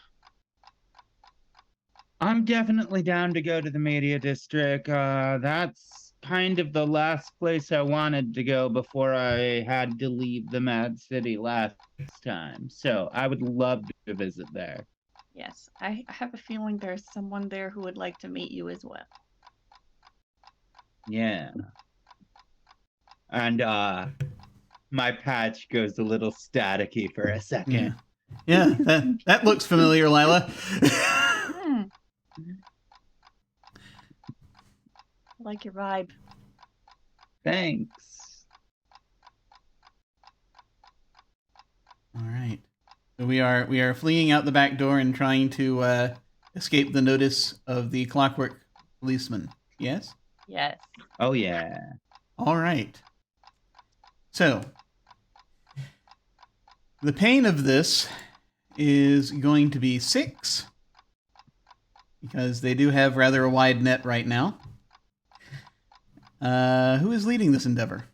I'm definitely down to go to the media district. That's kind of the last place I wanted to go before I had to leave the Mad City last time. So I would love to visit there. Yes, I have a feeling there's someone there who would like to meet you as well. Yeah. And my patch goes a little staticky for a second. Yeah, that looks familiar, Lila. I like your vibe. Thanks. All right. So we are fleeing out the back door and trying to escape the notice of the clockwork policeman. Yes? Yes. Oh yeah. All right. So the pain of this is going to be 6, because they do have rather a wide net right now. Who is leading this endeavor?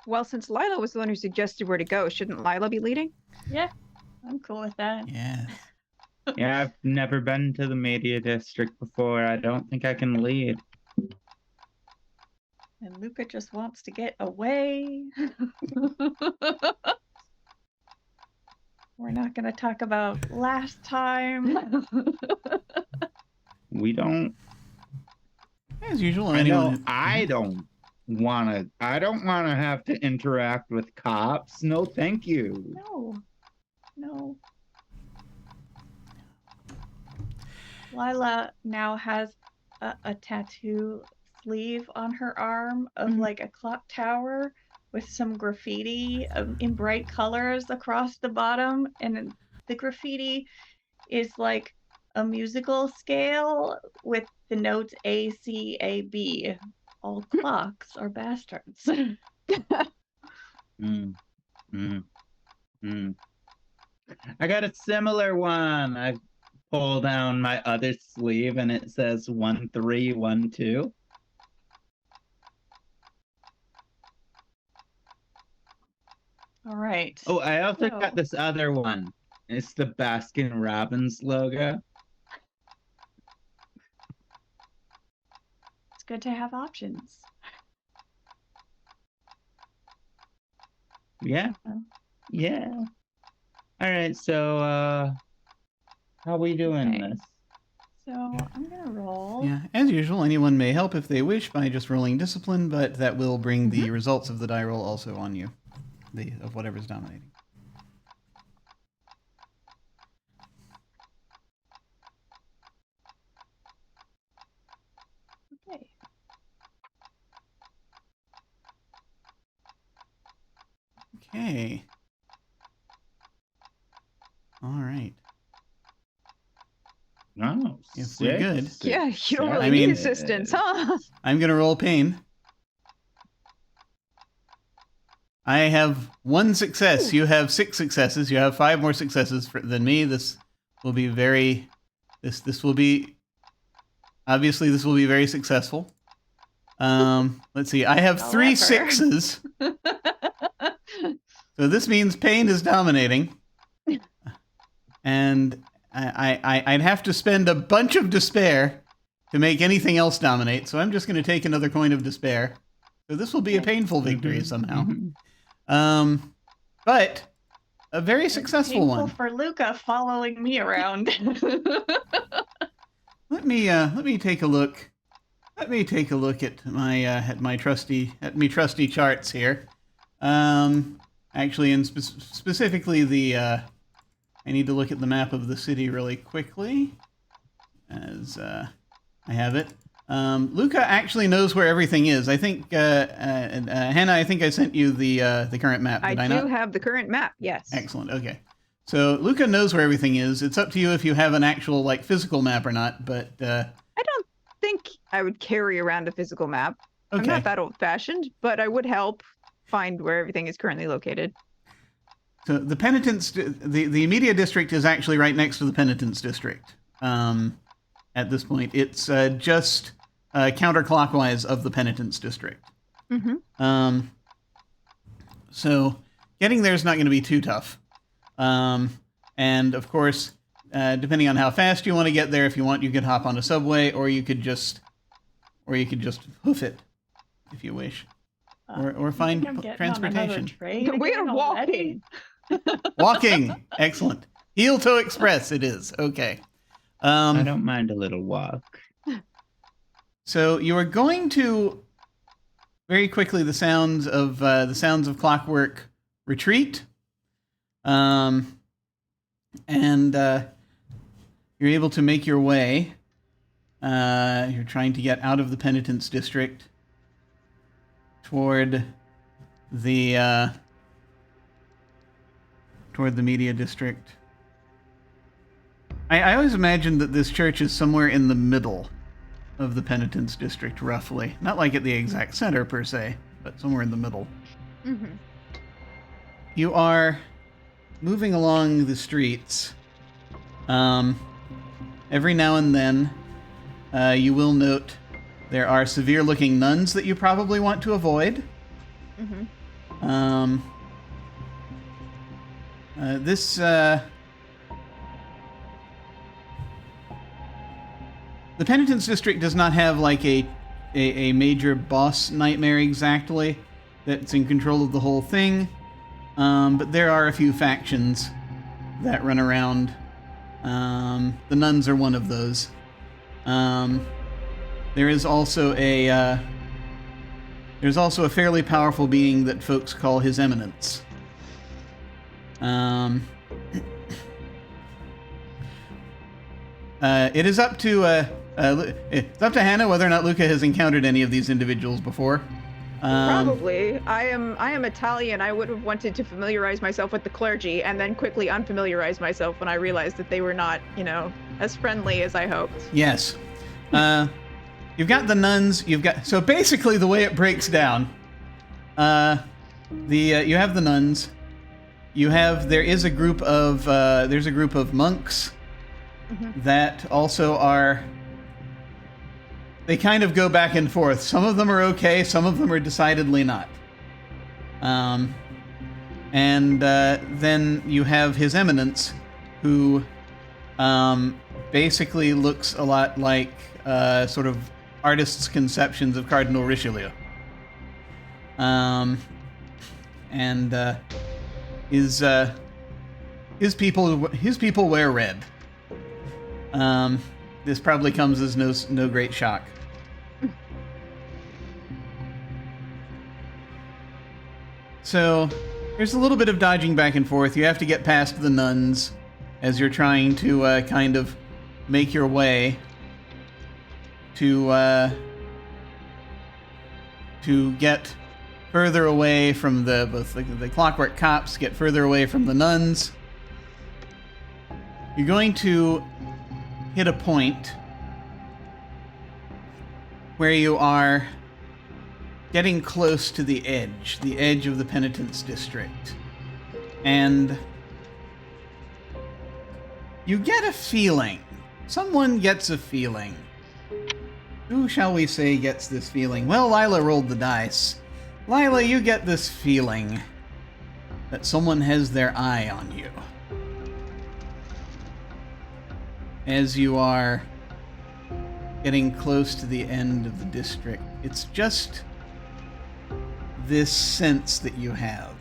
Well, since Lila was the one who suggested where to go, shouldn't Lila be leading? Yeah, I'm cool with that. Yes. Yeah, I've never been to the media district before. I don't think I can lead. And Luca just wants to get away. We're not going to talk about last time. We don't. As usual, I anyone. know I don't wanna have to interact with cops. No, thank you. No. Lila now has a tattoo sleeve on her arm of like a clock tower with some graffiti in bright colors across the bottom, and the graffiti is like a musical scale with the notes A, C, A, B. All clocks are bastards. Mm, mm, mm. I got a similar one. I pull down my other sleeve and it says 1312. All right. Oh, I also got this other one. It's the Baskin Robbins logo. It's good to have options. Yeah. All right, so how we doing this? So I'm gonna roll. Yeah, as usual, anyone may help if they wish by just rolling discipline, but that will bring the results of the die roll also on you, of whatever's dominating. Okay. Okay. All right. Oh, If we're good. Yeah, you don't really I mean- need assistance, huh? I'm going to roll pain. I have 1 success. You have 6 successes. You have 5 more successes than me. This will be very... This will be... Obviously, this will be very successful. Let's see. I have 3 However. 6s. So this means pain is dominating. And I'd have to spend a bunch of despair to make anything else dominate. So I'm just going to take another coin of despair. So this will be a painful victory somehow. But a very successful Painful one. for Luca following me around. Let me take a look. Let me take a look at my trusty charts here. Actually, and specifically I need to look at the map of the city really quickly, as I have it. Luca actually knows where everything is. I think Hannah, I think I sent you the current map. Did I do not? have the current map. Yes. Excellent. Okay. So Luca knows where everything is. It's up to you if you have an actual physical map or not. But I don't think I would carry around a physical map. okay. I'm not that old-fashioned, but I would help find where everything is currently located. So the penitence, the media district is actually right next to the penitence district. At this point, it's just counterclockwise of the penitence district. Mm-hmm. So getting there is not going to be too tough. And of course, depending on how fast you want to get there, if you want, you could hop on a subway, or you could just hoof it, if you wish, or find transportation. We are walking. Walking, excellent. Heel toe express, it is. Okay. I don't mind a little walk. So you are going to very quickly the sounds of clockwork retreat, and you're able to make your way. You're trying to get out of the penitence district. toward the media district. I always imagined that this church is somewhere in the middle of the penitence district, roughly. Not like at the exact center, per se, but somewhere in the middle. Mm-hmm. You are moving along the streets. Every now and then, you will note there are severe-looking nuns that you probably want to avoid. Mm-hmm. The penitence district does not have like a major boss nightmare exactly that's in control of the whole thing, but there are a few factions that run around. The nuns are one of those. There is also a fairly powerful being that folks call His Eminence. It is up to it's up to Hannah whether or not Luca has encountered any of these individuals before. Probably. I am Italian. I would have wanted to familiarize myself with the clergy and then quickly unfamiliarize myself when I realized that they were not, as friendly as I hoped. Yes. You've got the nuns. So basically the way it breaks down, you have the nuns. There's a group of monks that also are. They kind of go back and forth. Some of them are okay. Some of them are decidedly not. And then you have His Eminence, who basically looks a lot like sort of artists' conceptions of Cardinal Richelieu. His people wear red. This probably comes as no great shock. So there's a little bit of dodging back and forth. You have to get past the nuns as you're trying to kind of make your way to get further away from both the clockwork cops, get further away from the nuns. You're going to hit a point where you are getting close to the edge of the penitence district. And you get a feeling. Someone gets a feeling. Who shall we say gets this feeling? Well, Lila rolled the dice. Lila, you get this feeling that someone has their eye on you. As you are getting close to the end of the district, it's just this sense that you have.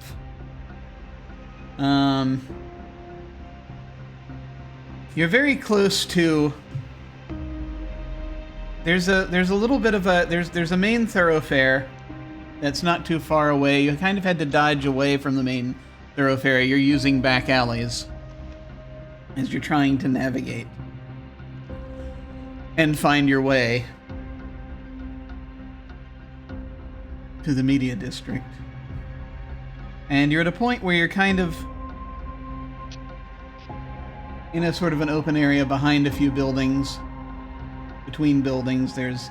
You're very close to. There's a little bit of there's a main thoroughfare that's not too far away. You kind of had to dodge away from the main thoroughfare. You're using back alleys as you're trying to navigate and find your way to the media district. And you're at a point where you're kind of in a sort of an open area behind a few buildings. Between buildings, there's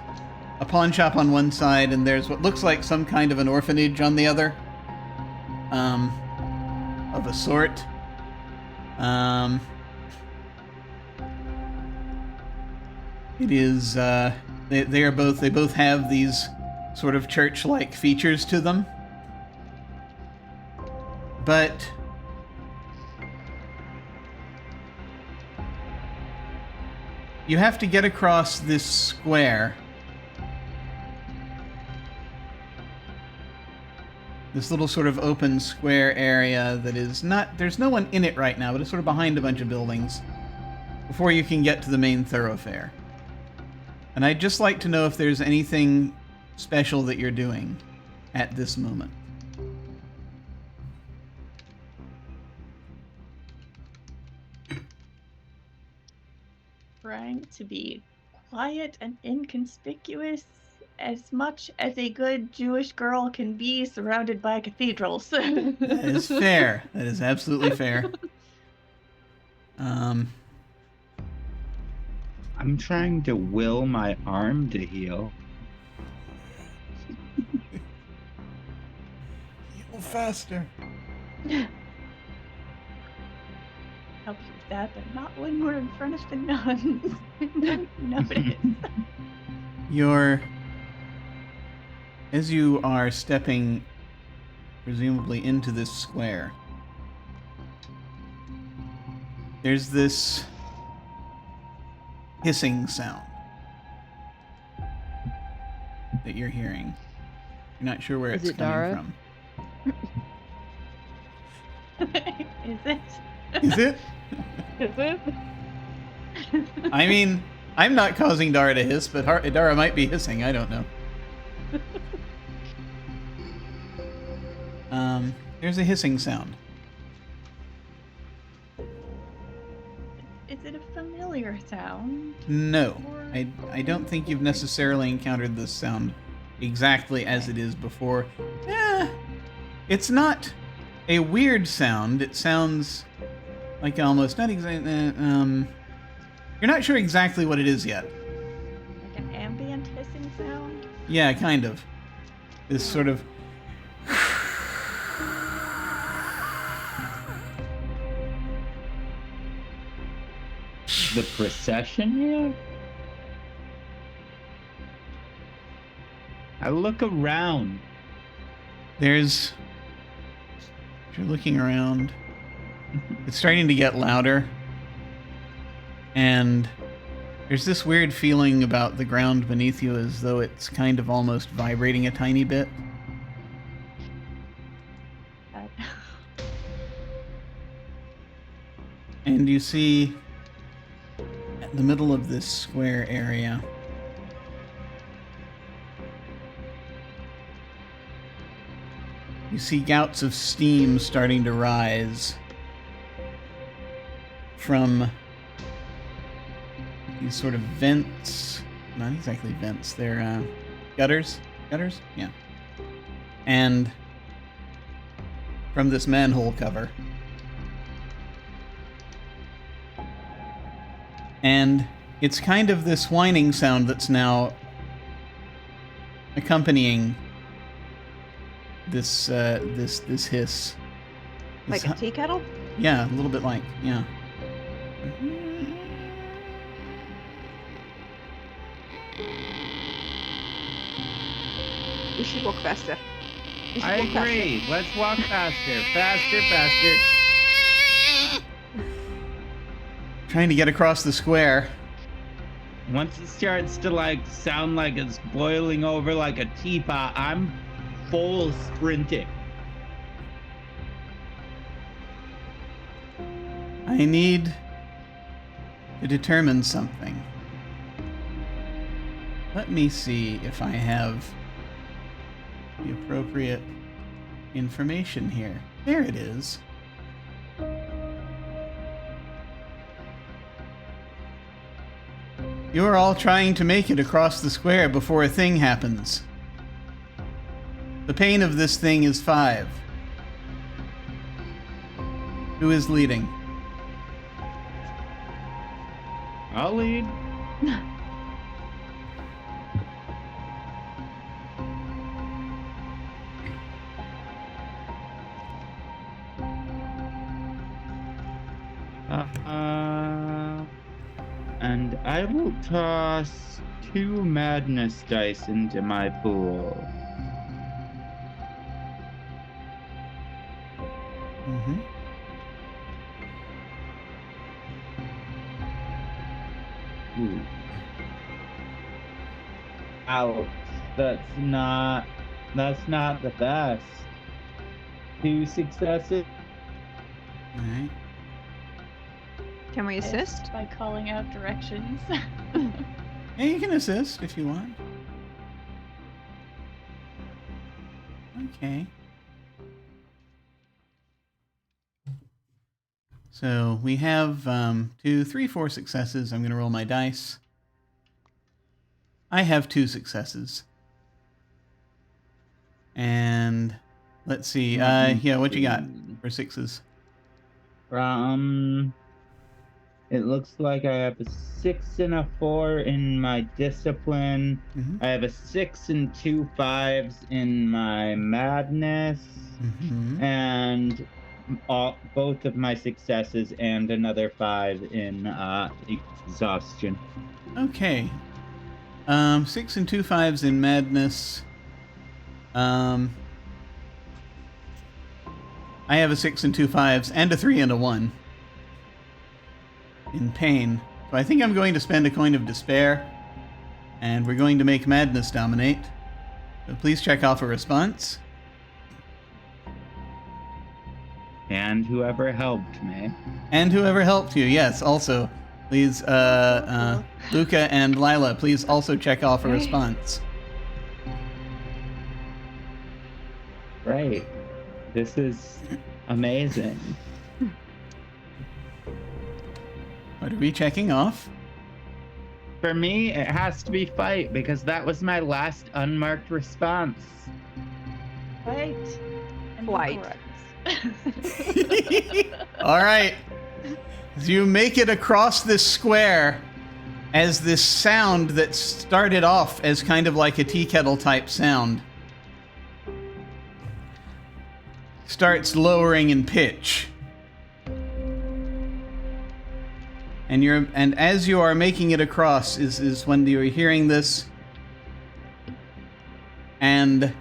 a pawn shop on one side, and there's what looks like some kind of an orphanage on the other. Of a sort. It is, they both have these sort of church-like features to them. But you have to get across this square. This little sort of open square area that is not, there's no one in it right now, but it's sort of behind a bunch of buildings before you can get to the main thoroughfare. And I'd just like to know if there's anything special that you're doing at this moment. Trying to be quiet and inconspicuous as much as a good Jewish girl can be surrounded by cathedrals. That is fair. That is absolutely fair. I'm trying to will my arm to heal. Heal faster. Help you with that, but not when we're in front of the nuns. Notice. As you are stepping, presumably into this square, there's this hissing sound that you're hearing. You're not sure where Is it's it coming Dara? from. Is it? Is it? Is it? I mean, I'm not causing Dara to hiss, but Dara might be hissing. I don't know. There's a hissing sound. Is it a familiar sound? No, Or- I don't think you've necessarily encountered this sound exactly as it is before. It's not a weird sound. It sounds like almost not exactly. You're not sure exactly what it is yet. Like an ambient hissing sound? Yeah, kind of. This sort of. The procession here? I look around. There's. If you're looking around, it's starting to get louder. And there's this weird feeling about the ground beneath you as though it's kind of almost vibrating a tiny bit. And you see at the middle of this square area, you see gouts of steam starting to rise from these sort of vents. Not exactly vents, they're gutters. Gutters? Yeah. And from this manhole cover. And it's kind of this whining sound that's now accompanying this this hiss. Like a tea kettle? Yeah, a little bit like, yeah. We should walk faster. We should I walk faster. agree. Let's walk faster. Faster, faster. Trying to get across the square. Once it starts to like sound like it's boiling over like a teapot, I'm full sprinting. I need to determine something. Let me see if I have the appropriate information here. There it is. You're all trying to make it across the square before a thing happens. The pain of this thing is 5. Who is leading? I'll lead. And I will toss 2 madness dice into my pool. Mm-hmm. Ooh. Ouch. That's not the best. 2 successes. All right. Can we assist? By calling out directions. Yeah, you can assist if you want. Okay. So we have 2, 3, 4 successes. I'm going to roll my dice. I have 2 successes. And let's see. Yeah, what you got for 6s? It looks like I have a 6 and a 4 in my discipline. Mm-hmm. I have a 6 and 2 5s in my madness. Mm-hmm. And both of my successes and another 5 in exhaustion. Okay. 6 and 2 5s in madness. I have a 6 and 2 5s and a 3 and a 1 in pain. So I think I'm going to spend a coin of despair, and we're going to make madness dominate. So please check off a response. And whoever helped me. And whoever helped you, yes, also. Please, Luca and Lila, please also check off a response. Right. This is amazing. What are we checking off? For me, it has to be fight, because that was my last unmarked response. Fight. And Flight. All right. As you make it across this square, as this sound that started off as kind of like a tea kettle type sound starts lowering in pitch. And as you are making it across is when you're hearing this, and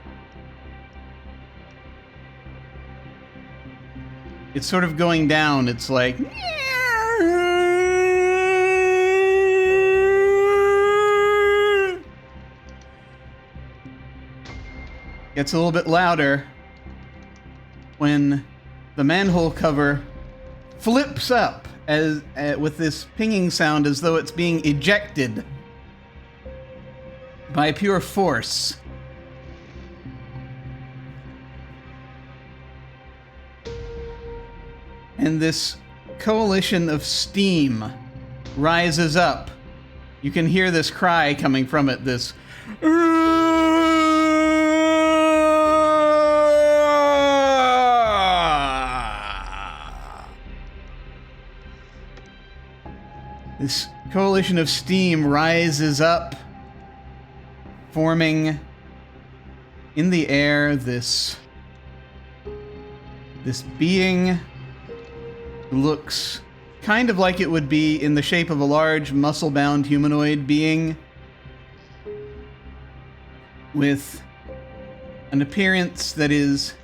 it's sort of going down. It's like gets a little bit louder when the manhole cover flips up as with this pinging sound, as though it's being ejected by pure force. And this coalition of steam rises up. You can hear this cry coming from it, this This coalition of steam rises up, forming in the air this being who looks kind of like it would be in the shape of a large muscle-bound humanoid being with an appearance that is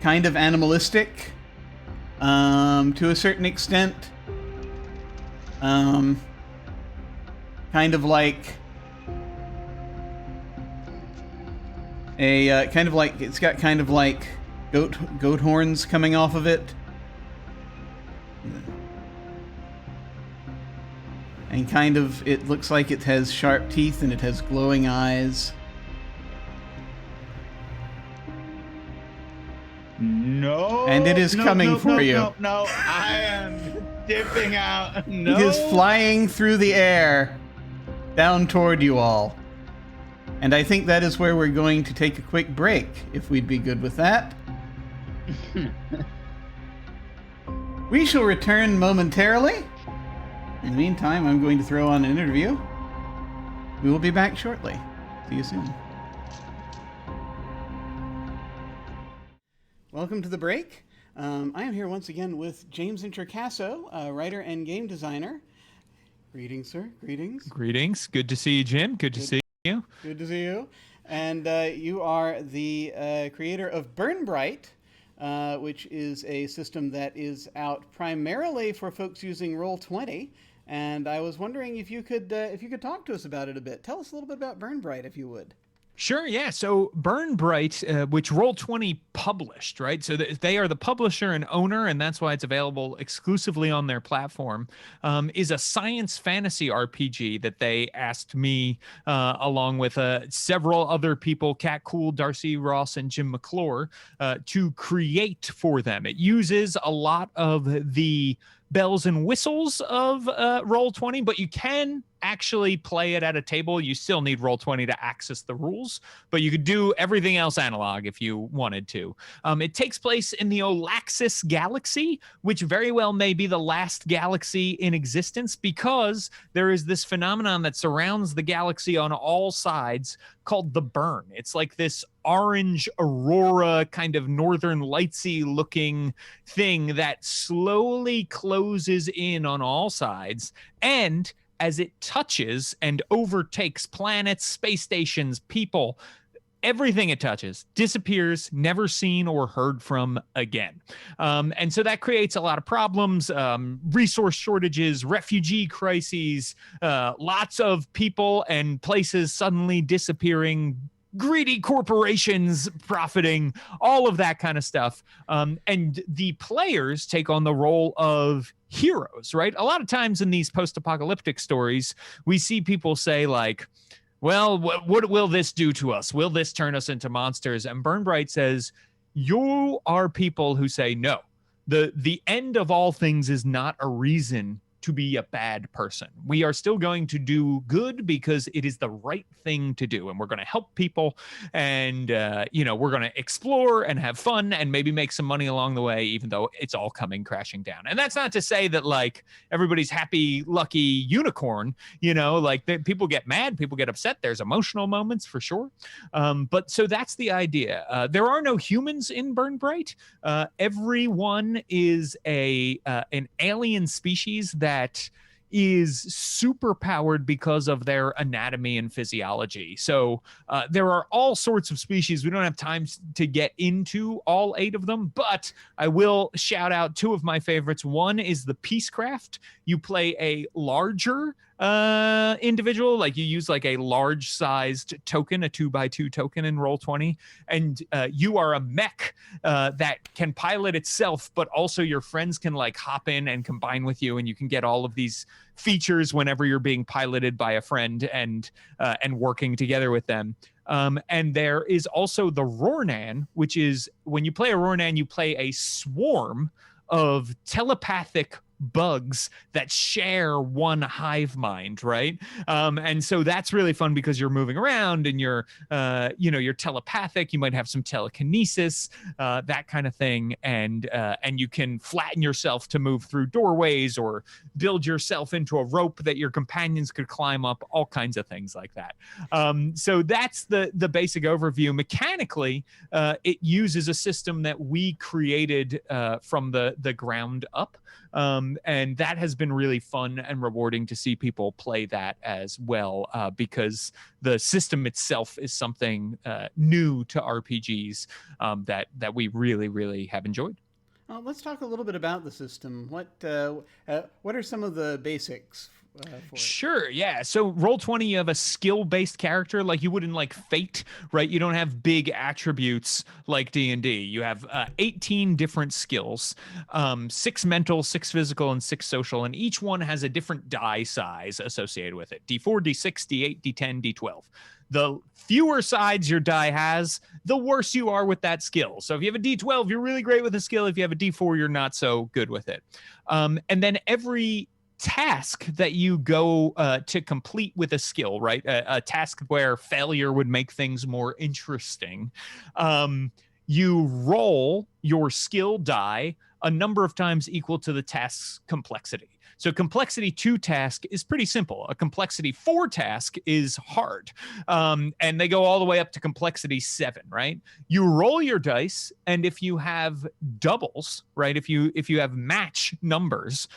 kind of animalistic to a certain extent. Kind of like a it's got kind of like goat horns coming off of it, and kind of it looks like it has sharp teeth and it has glowing eyes. No. And it is coming for you. No, I am dipping out. No. It is flying through the air down toward you all. And I think that is where we're going to take a quick break, if we'd be good with that. We shall return momentarily. In the meantime, I'm going to throw on an interview. We will be back shortly. See you soon. Welcome to the break. I am here once again with James Introcaso, writer and game designer. Greetings, sir. Greetings. Greetings. Good to see you, Jim. Good to see you. Good to see you. And you are the creator of Burn Bright, which is a system that is out primarily for folks using Roll20. And I was wondering if you could talk to us about it a bit. Tell us a little bit about Burn Bright, if you would. Sure, yeah. So Burn Bright, which Roll20 published, right? So they are the publisher and owner, and that's why it's available exclusively on their platform, is a science fantasy RPG that they asked me, along with several other people, Kat Cool, Darcy Ross, and Jim McClure, to create for them. It uses a lot of the bells and whistles of Roll20, but you can actually play it at a table. You still need Roll20 to access the rules, but you could do everything else analog if you wanted to. It takes place in the Olaxis galaxy, which very well may be the last galaxy in existence, because there is this phenomenon that surrounds the galaxy on all sides called the burn. It's like this orange aurora, kind of northern lightsy looking thing that slowly closes in on all sides, and as it touches and overtakes planets, space stations, people, everything it touches disappears, never seen or heard from again. And so that creates a lot of problems, resource shortages, refugee crises, lots of people and places suddenly disappearing, greedy corporations profiting, all of that kind of stuff. And the players take on the role of heroes, right? A lot of times in these post-apocalyptic stories, we see people say like, well, what will this do to us? Will this turn us into monsters? And Burnbright says, you are people who say, no, the end of all things is not a reason to be a bad person. We are still going to do good because it is the right thing to do. And we're going to help people, and, we're going to explore and have fun and maybe make some money along the way, even though it's all coming crashing down. And that's not to say that like everybody's happy, lucky unicorn, people get mad, people get upset. There's emotional moments for sure. But so that's the idea. There are no humans in Burnbright. Everyone is an alien species that is super powered because of their anatomy and physiology. So there are all sorts of species. We don't have time to get into all 8 of them, but I will shout out 2 of my favorites. One is the Peacecraft. You play a larger individual, like you use like a large sized token, a 2x2 token in Roll20, and you are a mech that can pilot itself, but also your friends can like hop in and combine with you, and you can get all of these features whenever you're being piloted by a friend and working together with them. And there is also the Rornan, which is when you play a Rornan, you play a swarm of telepathic bugs that share one hive mind, right? And so that's really fun because you're moving around and you're telepathic. You might have some telekinesis, that kind of thing, and you can flatten yourself to move through doorways or build yourself into a rope that your companions could climb up. All kinds of things like that. So that's the basic overview. Mechanically, it uses a system that we created from the ground up. And that has been really fun and rewarding to see people play that as well, because the system itself is something new to RPGs that we really, really have enjoyed. Let's talk a little bit about the system. What are some of the basics for it? Sure, yeah. So Roll20, you have a skill-based character like you would in like Fate, right? You don't have big attributes like D&D. You have 18 different skills, 6 mental, 6 physical, and 6 social, and each one has a different die size associated with it. D4, D6, D8, D10, D12. The fewer sides your die has, the worse you are with that skill. So if you have a D12, you're really great with a skill. If you have a D4, you're not so good with it. And then every task that you go to complete with a skill, right? A task where failure would make things more interesting. You roll your skill die a number of times equal to the task's complexity. So complexity 2 task is pretty simple. A complexity 4 task is hard. And they go all the way up to complexity 7, right? You roll your dice, and if you have doubles, right? If you have match numbers,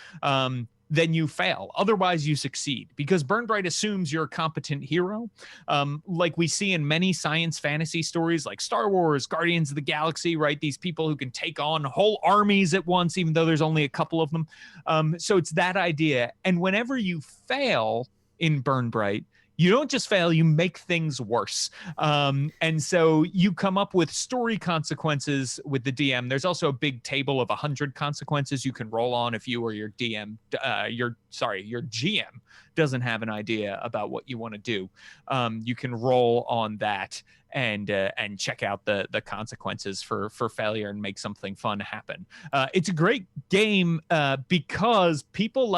then you fail. Otherwise, you succeed, because Burnbright assumes you're a competent hero. Like we see in many science fantasy stories like Star Wars, Guardians of the Galaxy, right? These people who can take on whole armies at once, even though there's only a couple of them. So it's that idea. And whenever you fail in Burnbright, you don't just fail, you make things worse. And so you come up with story consequences with the DM. There's also a big table of 100 consequences you can roll on if you or your your GM doesn't have an idea about what you want to do. You can roll on that and check out the consequences for failure and make something fun happen. It's a great game because people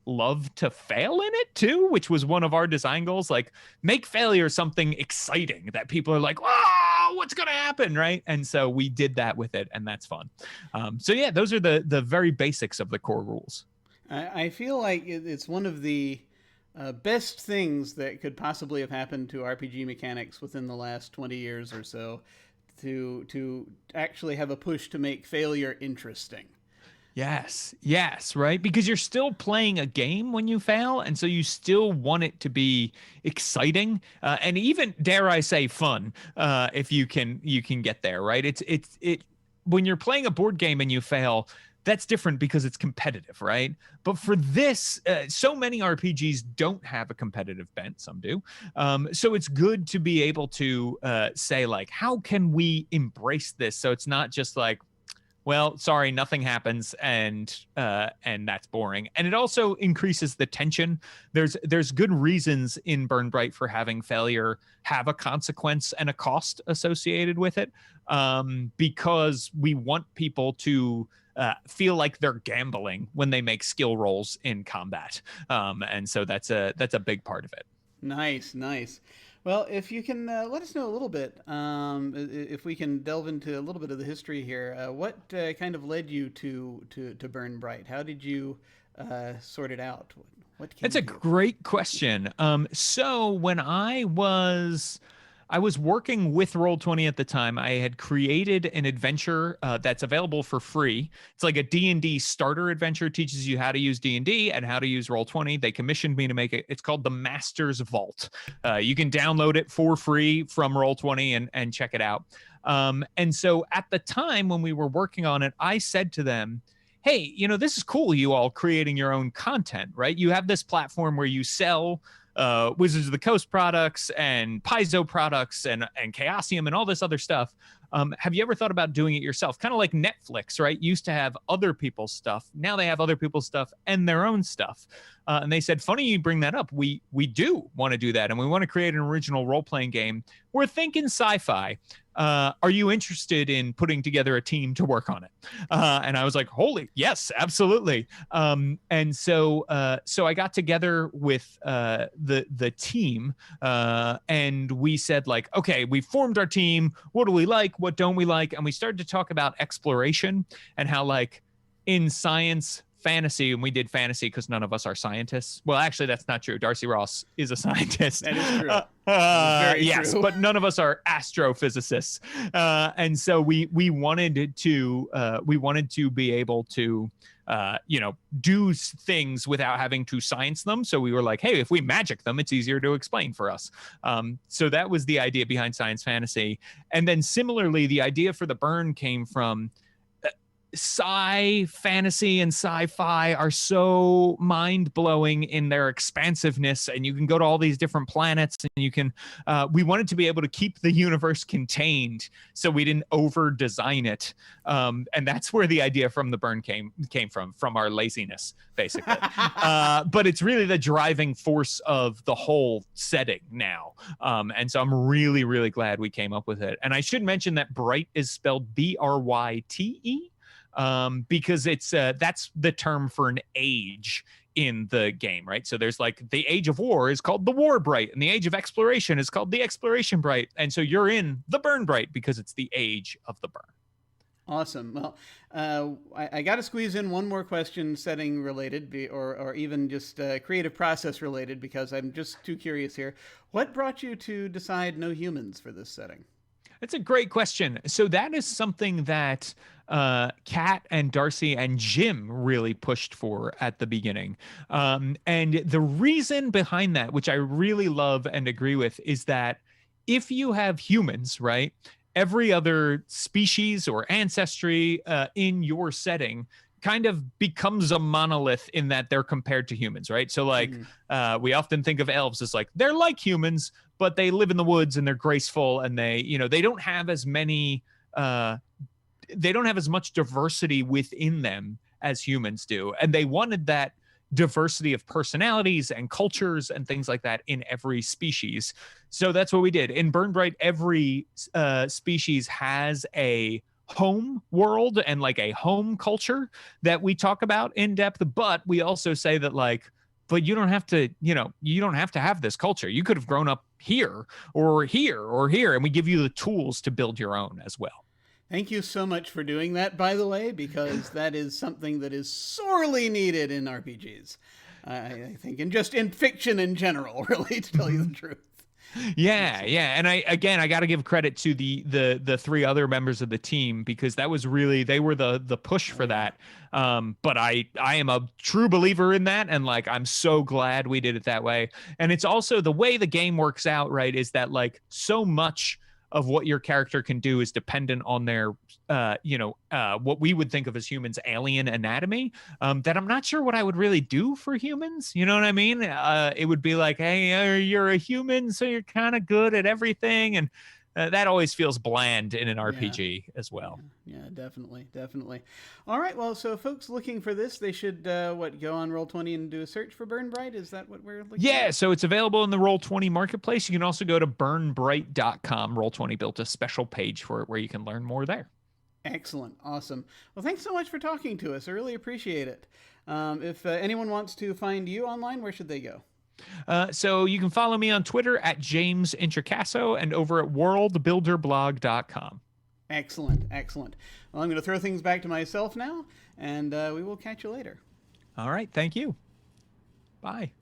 love to fail in it too, which was one of our design goals. Like, make failure something exciting that people are like, "Oh, what's gonna happen?" Right? And so we did that with it, and that's fun. So yeah, those are the very basics of the core rules. I feel like it's one of the best things that could possibly have happened to RPG mechanics within the last 20 years or so, to actually have a push to make failure interesting. Yes, right? Because you're still playing a game when you fail, and so you still want it to be exciting, and even, dare I say, fun, if you can get there, right? It's when you're playing a board game and you fail, that's different because it's competitive, right? But for this, so many RPGs don't have a competitive bent. Some do. So it's good to be able to say, like, how can we embrace this? So it's not just like, well, sorry, nothing happens, and that's boring. And it also increases the tension. There's good reasons in Burn Bright for having failure have a consequence and a cost associated with it, because we want people to feel like they're gambling when they make skill rolls in combat, and so that's a big part of it. Nice. Well, if you can let us know a little bit, if we can delve into a little bit of the history here, what kind of led you to Burn Bright? How did you sort it out? That's a great question. So when I was working with Roll20 at the time, I had created an adventure that's available for free. It's like a D&D starter adventure, teaches you how to use D&D and how to use Roll20. They commissioned me to make it. It's called the Master's Vault. You can download it for free from Roll20 and check it out. And so at the time when we were working on it, I said to them, hey, this is cool, you all creating your own content, right? You have this platform where you sell Wizards of the Coast products and Paizo products and Chaosium and all this other stuff. Have you ever thought about doing it yourself? Kind of like Netflix, right? Used to have other people's stuff. Now they have other people's stuff and their own stuff. And they said, funny you bring that up. We do want to do that. And we want to create an original role-playing game. We're thinking sci-fi. Are you interested in putting together a team to work on it? And I was like, holy, yes, absolutely. And so I got together with the team, and we said, like, okay, we formed our team. What do we like? What don't we like? And we started to talk about exploration and how, like, in science, fantasy, and we did fantasy because none of us are scientists. Well, actually, that's not true. Darcy Ross is a scientist. That is true. Very yes, true. but none of us are astrophysicists. And so we wanted to be able to do things without having to science them. So we were like, hey, if we magic them, it's easier to explain for us. So that was the idea behind science fantasy. And then similarly, the idea for the Burn came from fantasy and sci-fi are so mind-blowing in their expansiveness, and you can go to all these different planets, and you can we wanted to be able to keep the universe contained, so we didn't over-design it, and that's where the idea from the Burn came from our laziness, basically. But it's really the driving force of the whole setting now, and so I'm really, really glad we came up with it. And I should mention that Bright is spelled B-R-Y-T-E, because it's that's the term for an age in the game, right? So there's, like, the Age of War is called the War Bright, and the Age of Exploration is called the Exploration Bright, and so you're in the Burn Bright because it's the age of the burn. Awesome. Well, I got to squeeze in one more question, setting related, or even just creative process related, because I'm just too curious here. What brought you to decide no humans for this setting? That's a great question. So that is something that Kat and Darcy and Jim really pushed for at the beginning. And the reason behind that, which I really love and agree with, is that if you have humans, right, every other species or ancestry in your setting kind of becomes a monolith in that they're compared to humans, right? So like we often think of elves as like they're like humans, but they live in the woods and they're graceful and they, you know, they don't have as many they don't have as much diversity within them as humans do. And they wanted that diversity of personalities and cultures and things like that in every species. So that's what we did. In Burn Bright, every species has a home world and like a home culture that we talk about in depth, but we also say that like, but you don't have to, you know, you don't have to have this culture. You could have grown up here or here or here, and we give you the tools to build your own as well. Thank you so much for doing that, by the way, because that is something that is sorely needed in RPGs, I think, and just in fiction in general, really, to tell you the truth. Yeah. And I got to give credit to the three other members of the team, because that was really, they were the push for that. But I am a true believer in that, and like I'm so glad we did it that way. And it's also the way the game works out, right? Is that like so much of what your character can do is dependent on their, what we would think of as humans' alien anatomy, that I'm not sure what I would really do for humans. You know what I mean? It would be like, hey, you're a human, so you're kind of good at everything. And that always feels bland in an RPG as well. Yeah, definitely. All right, well, so folks looking for this, they should, go on Roll20 and do a search for Burn Bright? Is that what we're looking at? So it's available in the Roll20 marketplace. You can also go to burnbright.com. Roll20 built a special page for it where you can learn more there. Excellent. Awesome. Well, thanks so much for talking to us. I really appreciate it. If anyone wants to find you online, where should they go? So you can follow me on Twitter at James Introcaso and over at worldbuilderblog.com. Excellent. Well, I'm going to throw things back to myself now, and we will catch you later. All right. Thank you. Bye.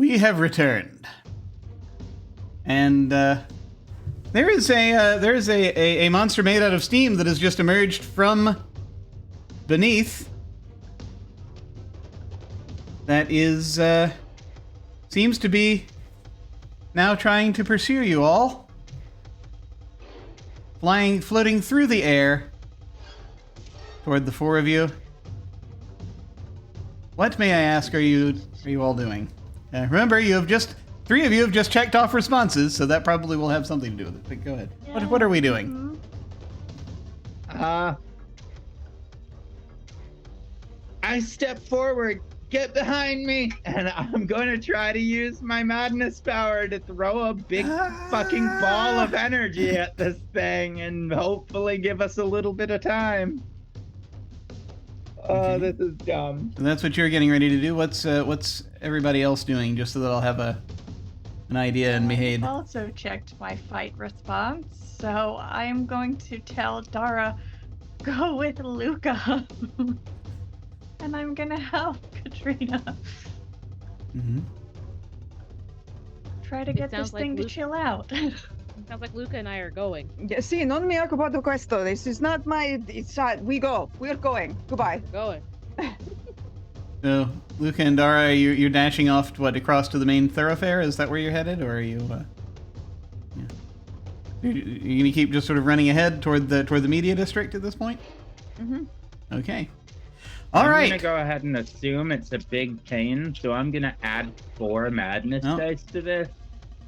We have returned. And there is a monster made out of steam that has just emerged from beneath. That is seems to be now trying to pursue you all. Floating through the air toward the four of you. What, may I ask, are you all doing? Remember, three of you have just checked off responses, so that probably will have something to do with it. But go ahead. Yeah. What are we doing? I step forward, get behind me, and I'm going to try to use my madness power to throw a big fucking ball of energy at this thing and hopefully give us a little bit of time. Oh, Okay. this is dumb. So that's what you're getting ready to do. What's everybody else doing, just so that I'll have an idea in my head? I've also checked my fight response, so I'm going to tell Dara, go with Luca. And I'm gonna help Katrina. Mm-hmm. Try to get this thing to chill out. Sounds like Luca and I are going. Yeah, sì, non mi occupo di questo. This is not my. It's we go. We're going. Goodbye. We're going. So, Luca and Dara, you're dashing off across to the main thoroughfare? Is that where you're headed, or are you? Yeah. You're gonna keep just sort of running ahead toward the media district at this point? Mm-hmm. Okay. All right. I'm gonna go ahead and assume it's a big pain, so I'm gonna add 4 madness dice to this.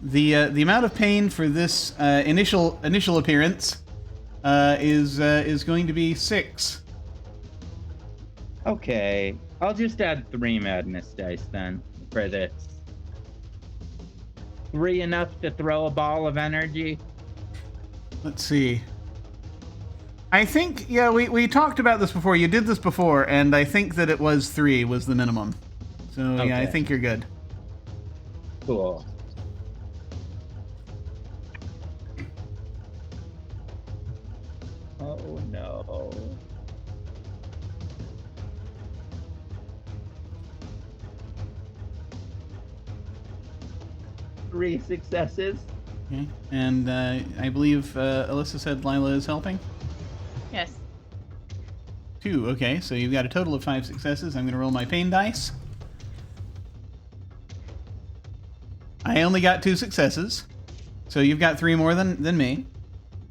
The amount of pain for this initial appearance is going to be 6. Okay, I'll just add 3 madness dice then for this. 3 enough to throw a ball of energy? Let's see. I think, yeah, we talked about this before. You did this before, and I think that it was 3 was the minimum. So yeah, I Okay. think you're good. Cool. Oh no. Three successes. Okay. And I believe Alyssa said Lila is helping. Yes. 2. Okay, so you've got a total of 5 successes. I'm going to roll my pain dice. I only got 2 successes, so you've got 3 more than me.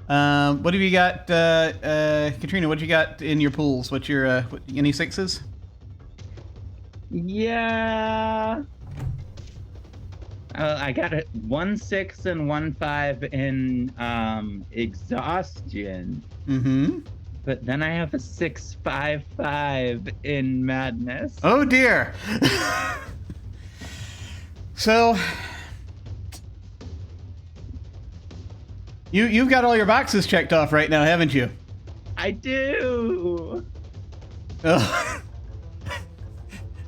What have you got, Katrina? What you got in your pools? What's your any 6s? Yeah. I got 1 6 and 1 5 in exhaustion. Mm-hmm. But then I have a 6 5 5 in madness. Oh dear. So you've got all your boxes checked off right now, haven't you? I do. Oh.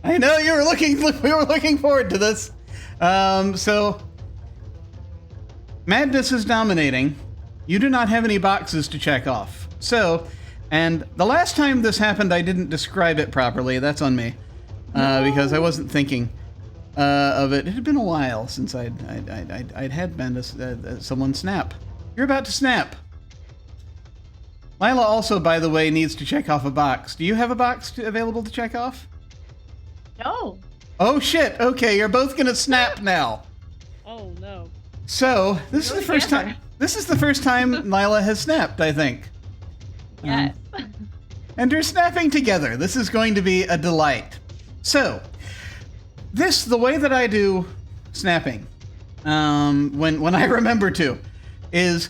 I know we were looking forward to this. So madness is dominating. You do not have any boxes to check off. So, and the last time this happened, I didn't describe it properly. That's on me, because I wasn't thinking of it. It had been a while since I'd had madness. Someone snap. You're about to snap. Lila also, by the way, needs to check off a box. Do you have a box available to check off? No. Oh shit! Okay, you're both gonna snap now. Oh no. So this is the first together. time. This is the first time Lila has snapped, I think. Yes. And you're snapping together. This is going to be a delight. So, the way that I do snapping, when I remember to, is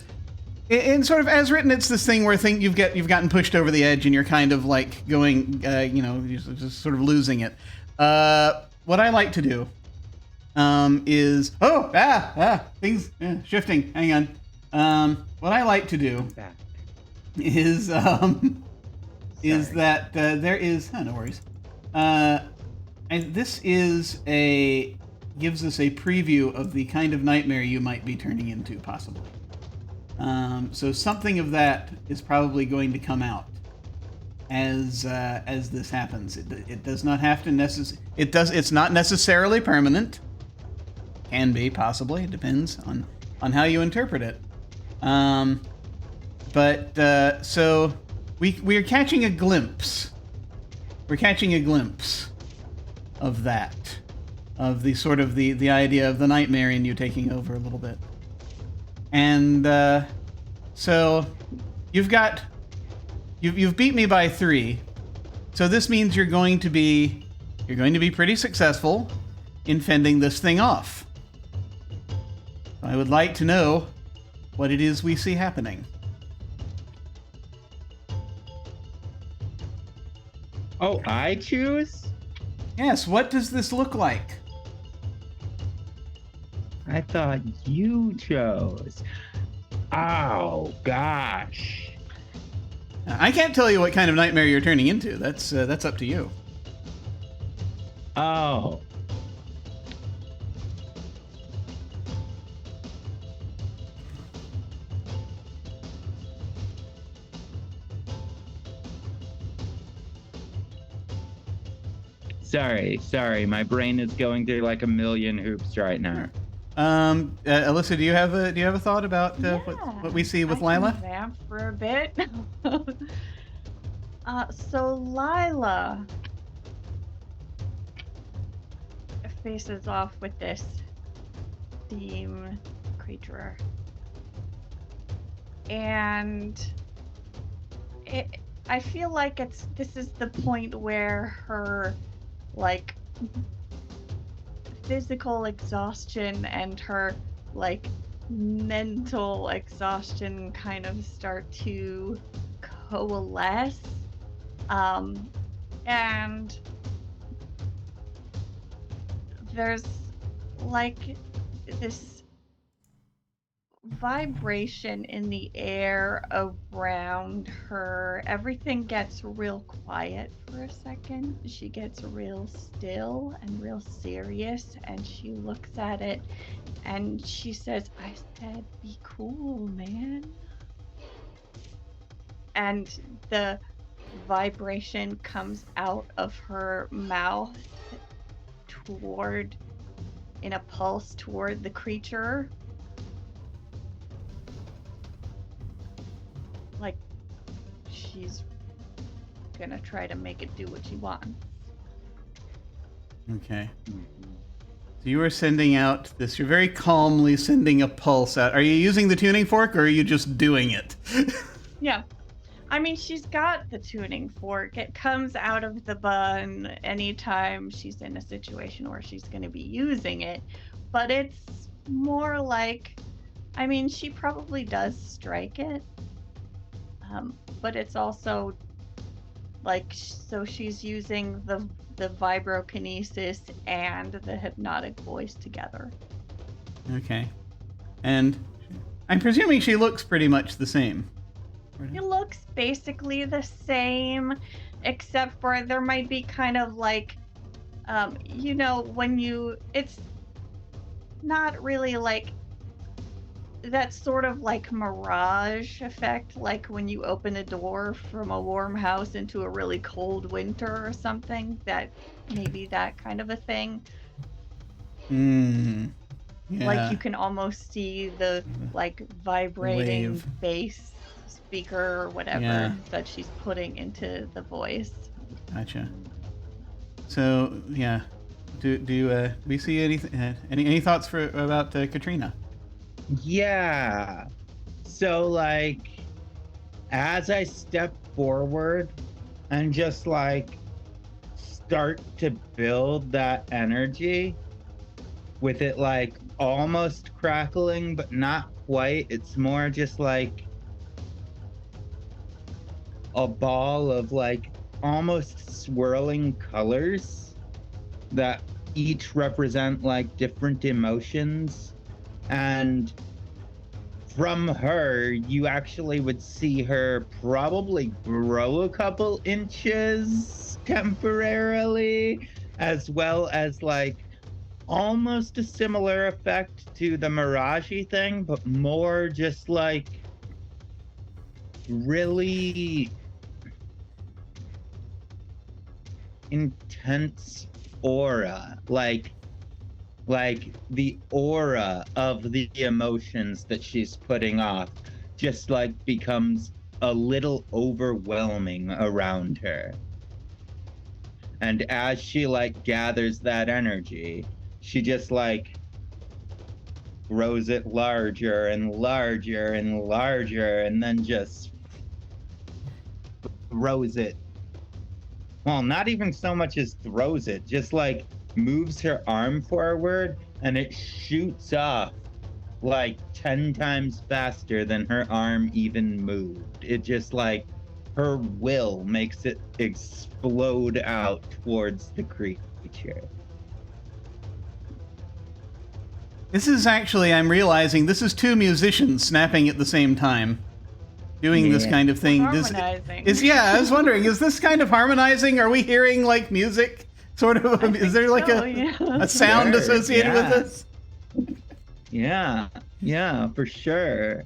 in sort of as written. It's this thing where you've gotten pushed over the edge and you're kind of like going, just sort of losing it. What I like to do is things shifting. Hang on. What I like to do is that there is no worries. And this gives us a preview of the kind of nightmare you might be turning into, possibly. So something of that is probably going to come out as this happens. It does not have to it's not necessarily permanent. Can be, possibly. It depends on how you interpret it. So we're catching a glimpse. We're catching a glimpse of that. Of the sort of the idea of the nightmare in you taking over a little bit. And so you've beat me by 3. So this means you're going to be pretty successful in fending this thing off. I would like to know what it is we see happening. Oh, I choose? Yes, what does this look like? I thought you chose. Oh, gosh. I can't tell you what kind of nightmare you're turning into. That's up to you. Oh. Sorry. My brain is going through like a million hoops right now. Alyssa, do you have a thought about what we see with Lila? I can vamp for a bit. So Lila faces off with this steam creature, and I feel like this is the point where her like physical exhaustion and her like mental exhaustion kind of start to coalesce, and there's like this vibration in the air around her. Everything gets real quiet for a second. She gets real still and real serious, and she looks at it and she says, "I said be cool, man." And the vibration comes out of her mouth in a pulse toward the creature. Like she's gonna try to make it do what she wants. Okay. So you are sending out this. You're very calmly sending a pulse out. Are you using the tuning fork, or are you just doing it? Yeah. I mean, she's got the tuning fork. It comes out of the bun anytime she's in a situation where she's going to be using it. But it's more like, I mean, she probably does strike it. But it's also like, so she's using the vibrokinesis and the hypnotic voice together. Okay. And I'm presuming she looks pretty much the same. It looks basically the same, except for there might be kind of like, it's not really like that sort of like mirage effect, like when you open a door from a warm house into a really cold winter or something, that maybe that kind of a thing. Yeah. Like you can almost see the like vibrating bass speaker or whatever that she's putting into the voice. Gotcha. So yeah, do we see anything? Any thoughts about Katrina? Yeah. So like, as I step forward and just like start to build that energy with it like almost crackling, but not quite. It's more just like a ball of like almost swirling colors that each represent like different emotions. And from her, you actually would see her probably grow a couple inches temporarily, as well as like almost a similar effect to the Mirage thing, but more just like really intense aura, like like the aura of the emotions that she's putting off just like becomes a little overwhelming around her. And as she like gathers that energy, she just like grows it larger and larger and larger, and then just throws it. Well, not even so much as throws it, just like moves her arm forward and it shoots off like 10 times faster than her arm even moved. It just like her will makes it explode out towards the creature. This is actually, I'm realizing, this is two musicians snapping at the same time, doing this kind of thing. Harmonizing. I was wondering, is this kind of harmonizing? Are we hearing like music? Sort of, is there like a sound associated with this? Yeah, for sure.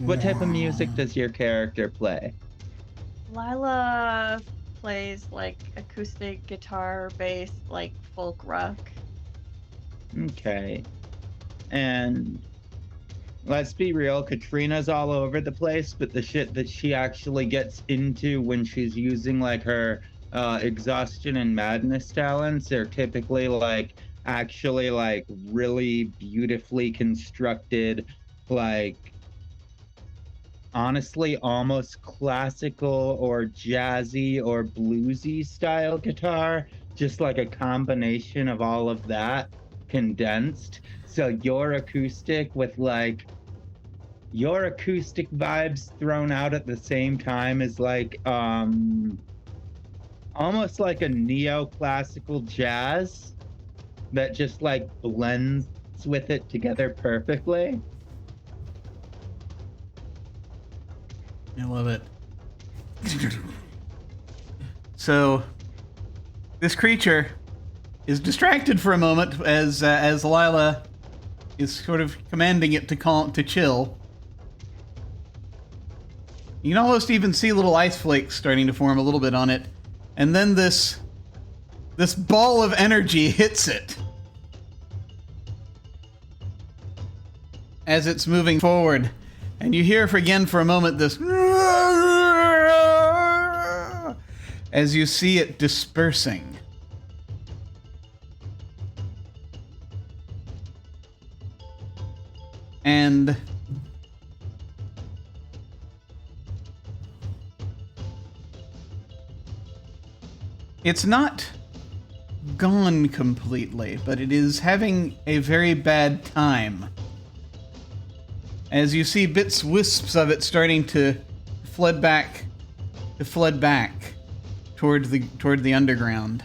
What type of music does your character play? Lila plays like acoustic guitar, bass, like folk rock. Okay. And let's be real, Katrina's all over the place, but the shit that she actually gets into when she's using like her exhaustion and madness talents are typically like actually like really beautifully constructed, like honestly almost classical or jazzy or bluesy style guitar, just like a combination of all of that condensed. So your acoustic with like your acoustic vibes thrown out at the same time is like almost like a neoclassical jazz that just like blends with it together perfectly. I love it. So, this creature is distracted for a moment as Lila is sort of commanding it to chill. You can almost even see little ice flakes starting to form a little bit on it, and then this ball of energy hits it as it's moving forward. And you hear again for a moment this as you see it dispersing. And it's not gone completely, but it is having a very bad time. As you see wisps of it starting to flood back toward the underground.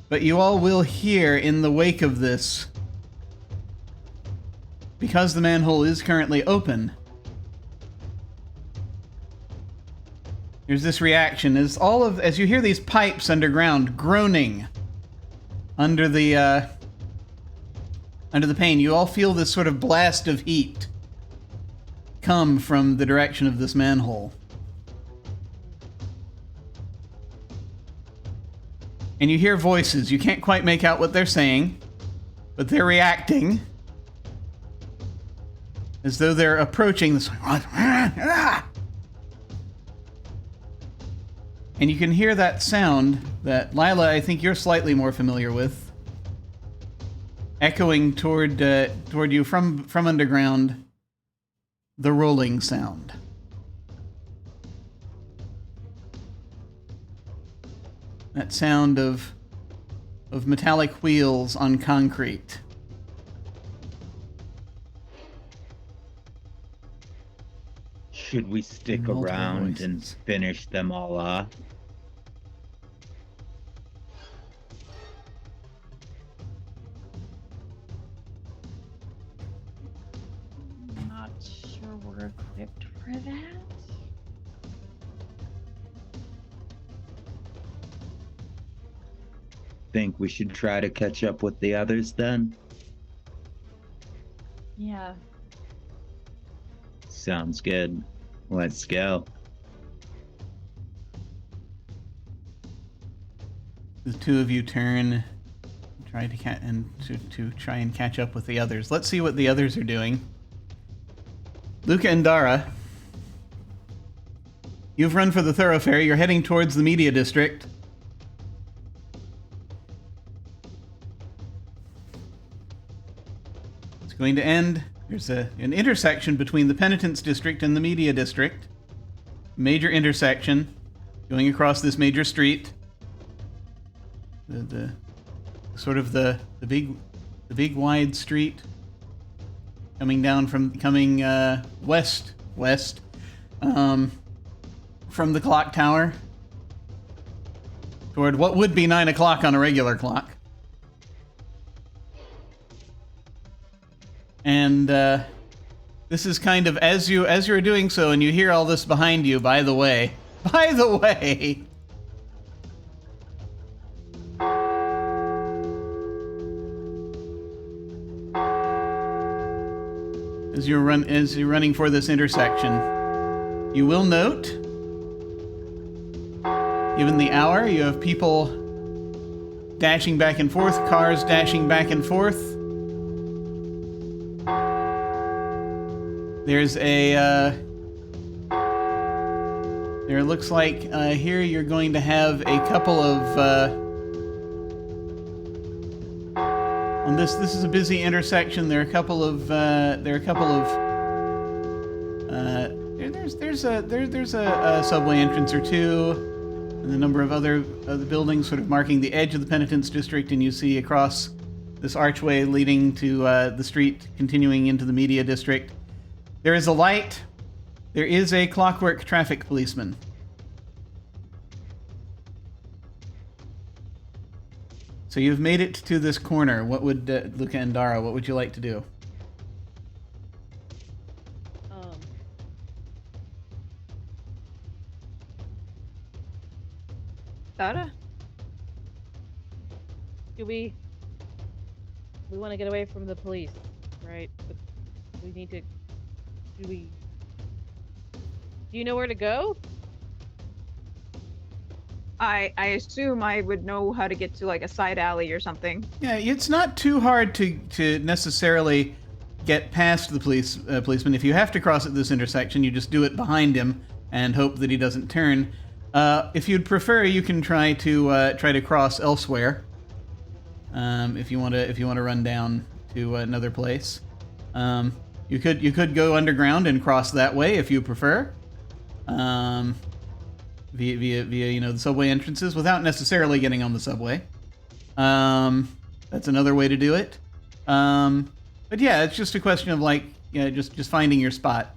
But you all will hear in the wake of this, because the manhole is currently open, there's this reaction as you hear these pipes underground groaning under the pain. You all feel this sort of blast of heat come from the direction of this manhole. And you hear voices. You can't quite make out what they're saying, but they're reacting as though they're approaching this. And you can hear that sound that, Lila, I think you're slightly more familiar with, echoing toward you from underground, the rolling sound. That sound of metallic wheels on concrete. Should we stick Multiple around voices. and finish them all off? I'm not sure we're equipped for that. Think we should try to catch up with the others then? Yeah. Sounds good. Let's go. the two of you turn, try to try and catch up with the others. Let's see what the others are doing. Luca and Dara, you've run for the thoroughfare. You're heading towards the media district. It's going to end. There's an intersection between the Penitence District and the Media District. Major intersection going across this major street. The sort of the big wide street coming west from the clock tower toward what would be 9 o'clock on a regular clock. And this is kind of as you're doing so, and you hear all this behind you. By the way, as you're running for this intersection, you will note, given the hour, you have people dashing back and forth, cars dashing back and forth. There's there looks like here you're going to have a couple of on this is a busy intersection. There's a subway entrance or two, and a number of other buildings sort of marking the edge of the Penitence District, and you see across this archway leading to the street continuing into the Media District. There is a light. There is a clockwork traffic policeman. So you've made it to this corner. What would Luca and Dara? What would you like to do? Dara? We want to get away from the police, right? But we need to. Do you know where to go? I assume I would know how to get to like a side alley or something. Yeah, it's not too hard to necessarily get past the policeman. If you have to cross at this intersection, you just do it behind him and hope that he doesn't turn. If you'd prefer, you can try to cross elsewhere. If you want to run down to another place. You could go underground and cross that way if you prefer, via the subway entrances without necessarily getting on the subway. That's another way to do it. But yeah, it's just a question of just finding your spot.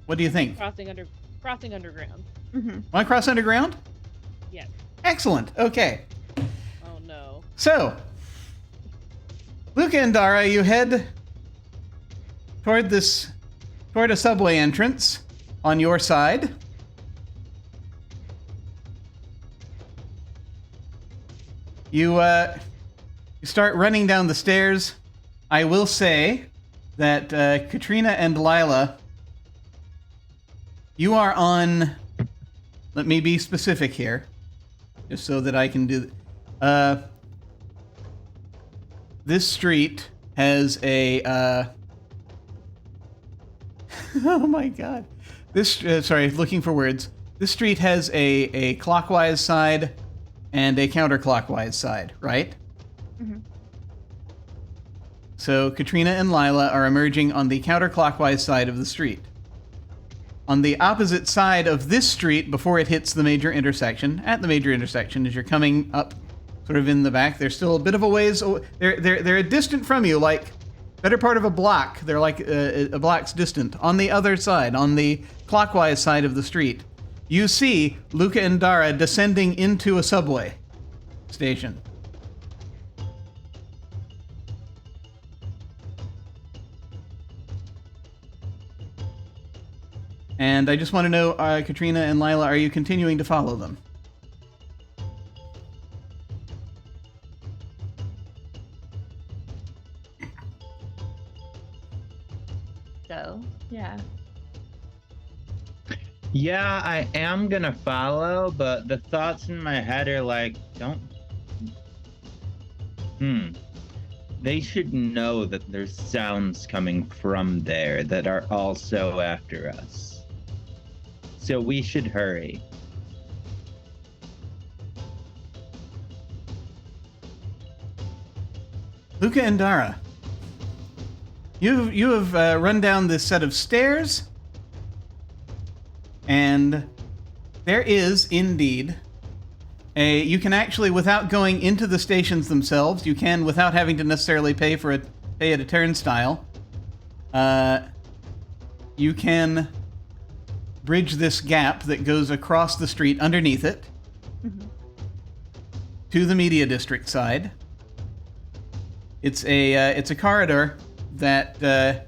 What do you think? Crossing underground. Mm-hmm. Want to cross underground? Yes. Excellent. Okay. Oh no. So, Luca and Dara, you head toward a subway entrance on your side. You start running down the stairs. I will say that Katrina and Lila, you are on. Let me be specific here, just so that I can do. This street has a. Oh my God! Looking for words. This street has a clockwise side and a counterclockwise side, right? Mm-hmm. So Katrina and Lila are emerging on the counterclockwise side of the street. On the opposite side of this street, before it hits the major intersection, as you're coming up, sort of in the back, they're still a bit of a ways. They're a distant from you, like better part of a block. They're like a block's distant. On the other side, on the clockwise side of the street, you see Luca and Dara descending into a subway station. And I just want to know, Katrina and Lila, are you continuing to follow them? So, yeah. Yeah, I am gonna follow, but the thoughts in my head are like, don't. They should know that there's sounds coming from there that are also after us. So we should hurry. Luca and Dara, you have run down this set of stairs, and there is indeed you can actually, without going into the stations themselves, you can, without having to necessarily pay at a turnstile, you can bridge this gap that goes across the street underneath it to the media district side. It's a corridor that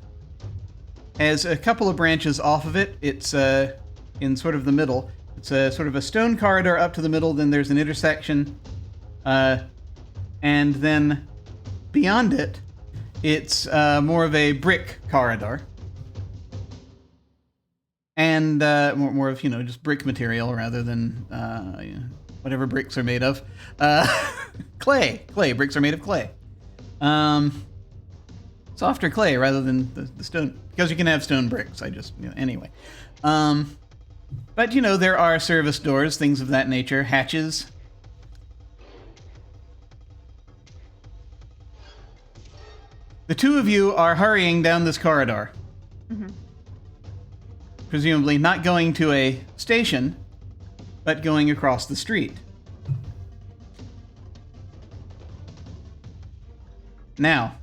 has a couple of branches off of it. It's in sort of the middle. It's a sort of a stone corridor up to the middle. Then there's an intersection, and then beyond it, it's more of a brick corridor, and more of just brick material rather than whatever bricks are made of. Clay bricks are made of clay. Softer clay rather than the stone, because you can have stone bricks. Anyway. But there are service doors, things of that nature, hatches. The two of you are hurrying down this corridor. Presumably not going to a station, but going across the street. Now,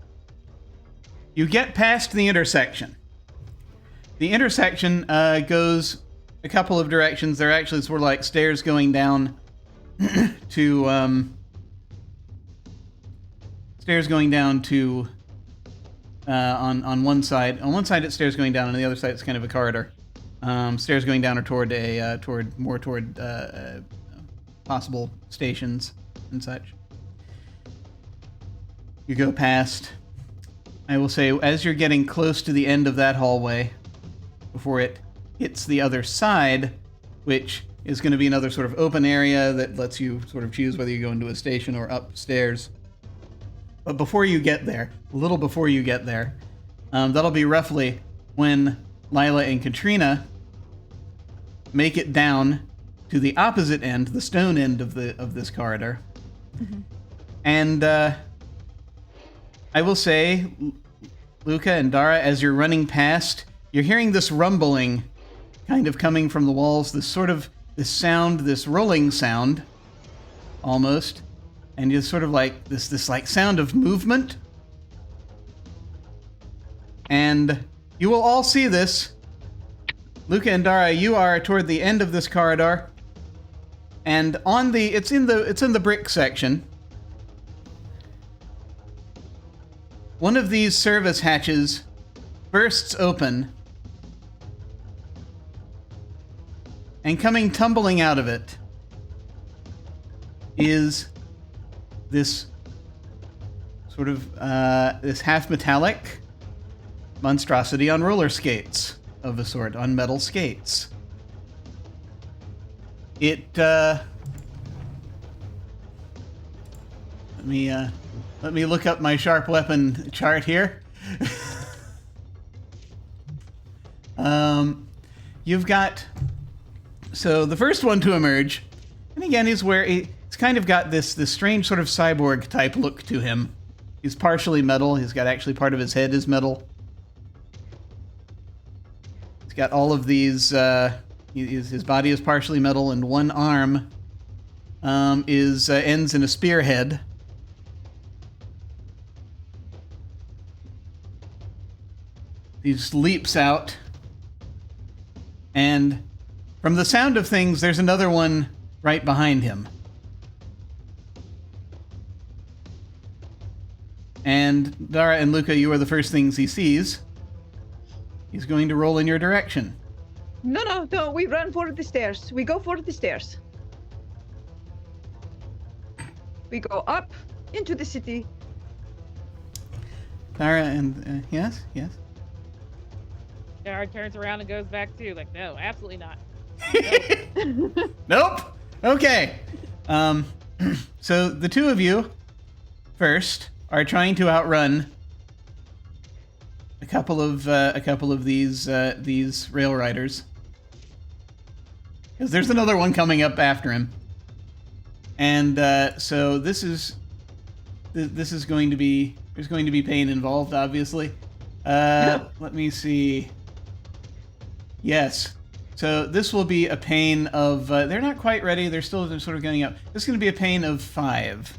you get past the intersection. The intersection goes a couple of directions. There are actually sort of like stairs going down to on one side. On one side, it's stairs going down, and on the other side, it's kind of a corridor. Stairs going down are toward possible stations and such. You go past. I will say, as you're getting close to the end of that hallway, before it hits the other side, which is going to be another sort of open area that lets you sort of choose whether you go into a station or upstairs. But before you get there, a little before you get there, that'll be roughly when Lila and Katrina make it down to the opposite end, the stone end of this corridor. And I will say, Luca and Dara, as you're running past, you're hearing this rumbling kind of coming from the walls, this sound, this rolling sound, almost, and it's sort of like this like sound of movement. And you will all see this. Luca and Dara, you are toward the end of this corridor, and it's in the brick section. One of these service hatches bursts open, and coming tumbling out of it is this sort of this half-metallic monstrosity on roller skates of a sort, on metal skates. Let me look up my sharp weapon chart here. You've got... So the first one to emerge, and again, he's kind of got this strange sort of cyborg type look to him. He's partially metal. He's got actually part of his head is metal. He's got all of these. His body is partially metal, and one arm ends in a spearhead. He just leaps out, and from the sound of things, there's another one right behind him. And Dara and Luca, you are the first things he sees. He's going to roll in your direction. No, we run for the stairs. We go for the stairs. We go up into the city. Dara and yes. Dara turns around and goes back too. Like, no, absolutely not. Nope. Okay. So the two of you first are trying to outrun a couple of these rail riders, because there's another one coming up after him, and so this is going to be, there's going to be pain involved, obviously. Let me see. Yes. So this will be a pain of, they're not quite ready. They're sort of going up. This is going to be a pain of 5.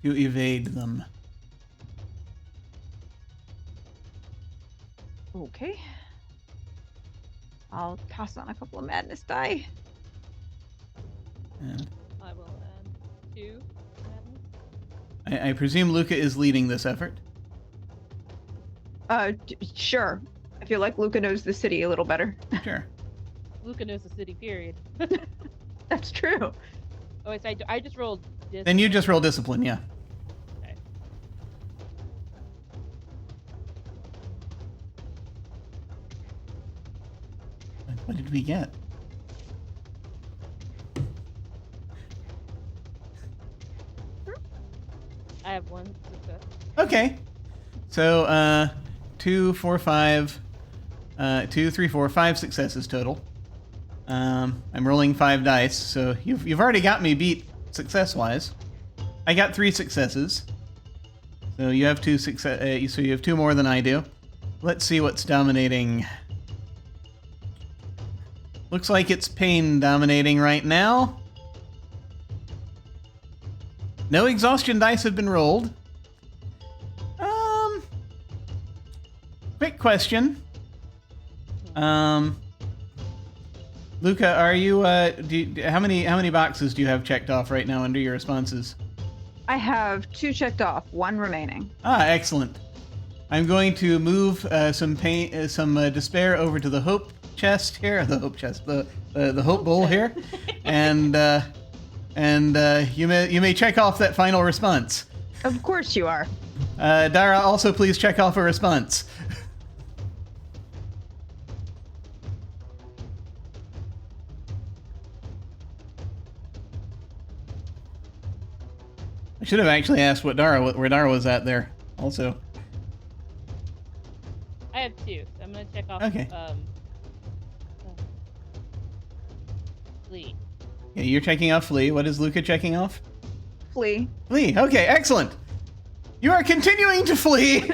To evade them. Okay. I'll pass on a couple of madness die. And I will add 2 madness. I presume Luca is leading this effort. Sure. I feel like Luca knows the city a little better. Sure. Luca knows the city, period. That's true. Oh, wait, so I just rolled this. Then you just roll discipline, yeah. Okay. What did we get? I have 1 success. Okay. So, 2, 4, 5, 2, 3, 4, 5 successes total. I'm rolling 5 dice, so you've already got me beat success-wise. I got 3 successes, so you have 2 success. So you have 2 more than I do. Let's see what's dominating. Looks like it's pain dominating right now. No exhaustion dice have been rolled. Quick question. Luca, are you, how many boxes do you have checked off right now under your responses? I have 2 checked off, 1 remaining. Ah, excellent. I'm going to move some despair over to the hope chest here, the hope bowl here, and you may check off that final response. Of course you are. Dara, also please check off a response. I should have actually asked where Dara was at there, also. I have 2, so I'm gonna check off. Okay. Flee. Yeah, you're checking off Flee. What is Luca checking off? Flee. Flee. Okay, excellent. You are continuing to flee.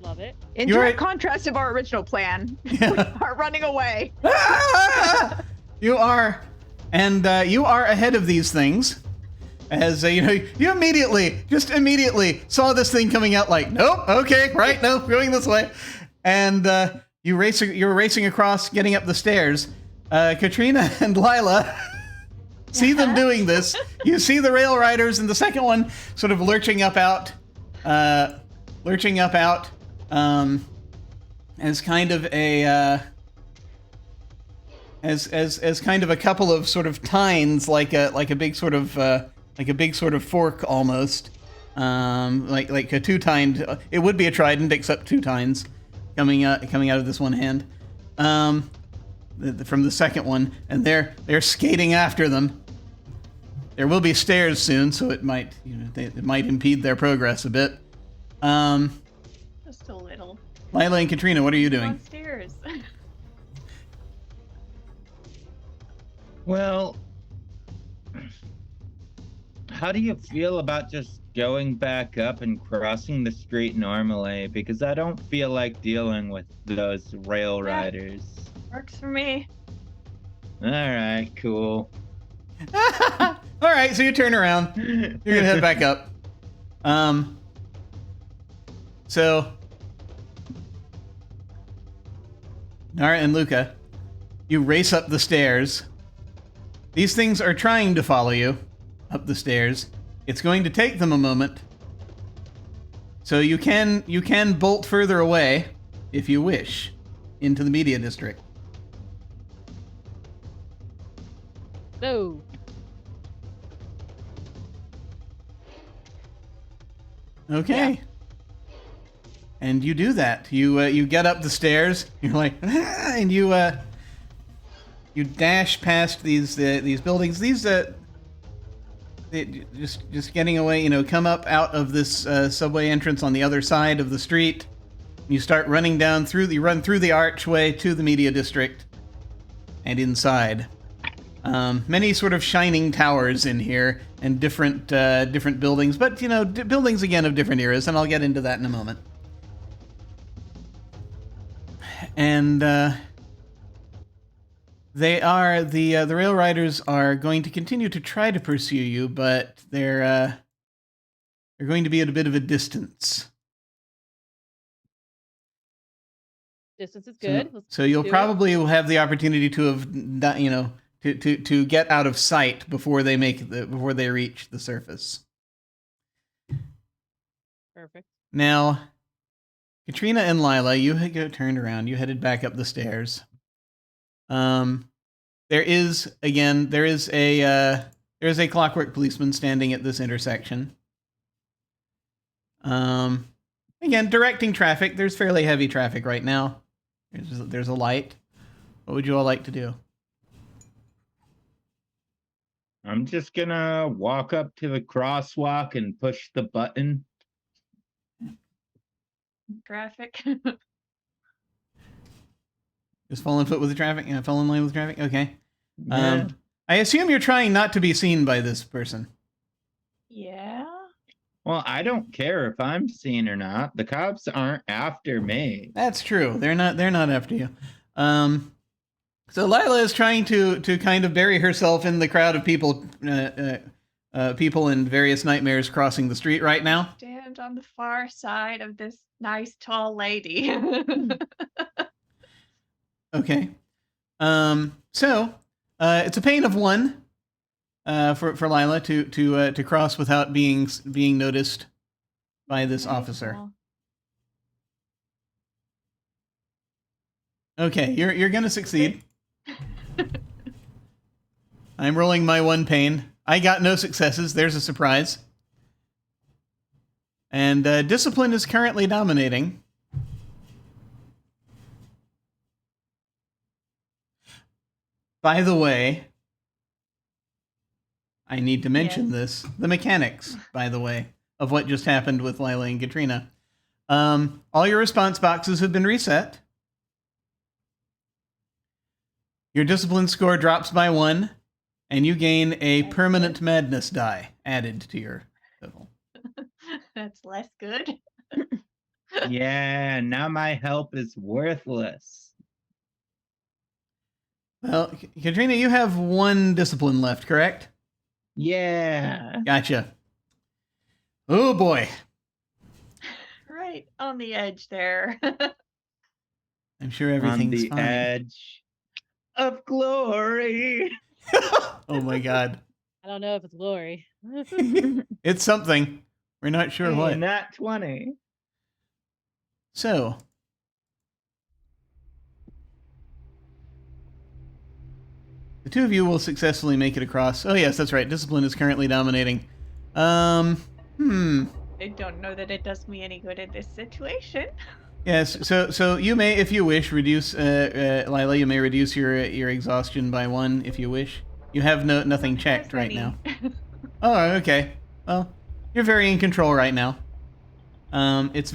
Love it. In direct contrast of our original plan, Yeah. we are running away. You are, and you are ahead of these things. As you know, you immediately saw this thing coming out. Like, nope, okay, right, no, going this way, and you're racing across, getting up the stairs. Katrina and Lila see them doing this. You see the rail riders, and the second one sort of lurching up out, as kind of a as kind of a couple of sort of tines, like a big sort of fork almost, like a two-tined. It would be a trident, except 2 tines coming out of this one hand. From the second one, and they're skating after them. There will be stairs soon, so it might it might impede their progress a bit. Just a little. Lila and Katrina, what are you doing? Downstairs. Well, how do you feel about just going back up and crossing the street normally? Because I don't feel like dealing with those rail riders. Works for me. All right, cool. All right, so you turn around. You're gonna head back up. So Nara and Luca, you race up the stairs. These things are trying to follow you up the stairs. It's going to take them a moment. So you can bolt further away if you wish into the media district. No. Okay. And you do that. You get up the stairs. You're like, and you dash past these buildings. Just getting away. Come up out of this subway entrance on the other side of the street. You start running down you run through the archway to the media district, and inside. Many sort of shining towers in here, and different buildings, but buildings again of different eras, and I'll get into that in a moment. And the rail riders are going to continue to try to pursue you, but they're going to be at a bit of a distance. Distance is good. So you'll probably have the opportunity to have, to get out of sight before they reach the surface. Perfect. Now, Katrina and Lila, you turned around. You headed back up the stairs. There is a clockwork policeman standing at this intersection. Again, directing traffic. There's fairly heavy traffic right now. There's a light. What would you all like to do? I'm just gonna walk up to the crosswalk and push the button. Traffic. Just fall in foot with the traffic? Fall in line with traffic? Okay. Yeah. I assume you're trying not to be seen by this person. Yeah. Well, I don't care if I'm seen or not. The cops aren't after me. That's true. They're not after you. So Lila is trying to kind of bury herself in the crowd of people in various nightmares crossing the street right now. Stand on the far side of this nice tall lady. Okay. So it's a pain of 1 for Lila to cross without being noticed by this officer. Okay, you're gonna succeed. I'm rolling my 1 pain. I got no successes. There's a surprise. And discipline is currently dominating. By the way, I need to mention this. The mechanics, by the way, of what just happened with Lila and Katrina. All your response boxes have been reset. Your discipline score drops by 1, and you gain a permanent madness die added to your level. That's less good. Yeah, now my help is worthless. Well, Katrina, you have 1 discipline left, correct? Yeah. Gotcha. Oh boy. Right on the edge there. I'm sure everything's on the fine. edge of glory. Oh my god. I don't know if it's glory. It's something. We're not sure what. Nat 20. So, the 2 of you will successfully make it across. Oh yes, that's right. Discipline is currently dominating. I don't know that it does me any good in this situation. Yes. So you may, if you wish, reduce Lila. You may reduce your exhaustion by 1 if you wish. You have nothing checked right now. Oh, okay. Well, you're very in control right now. It's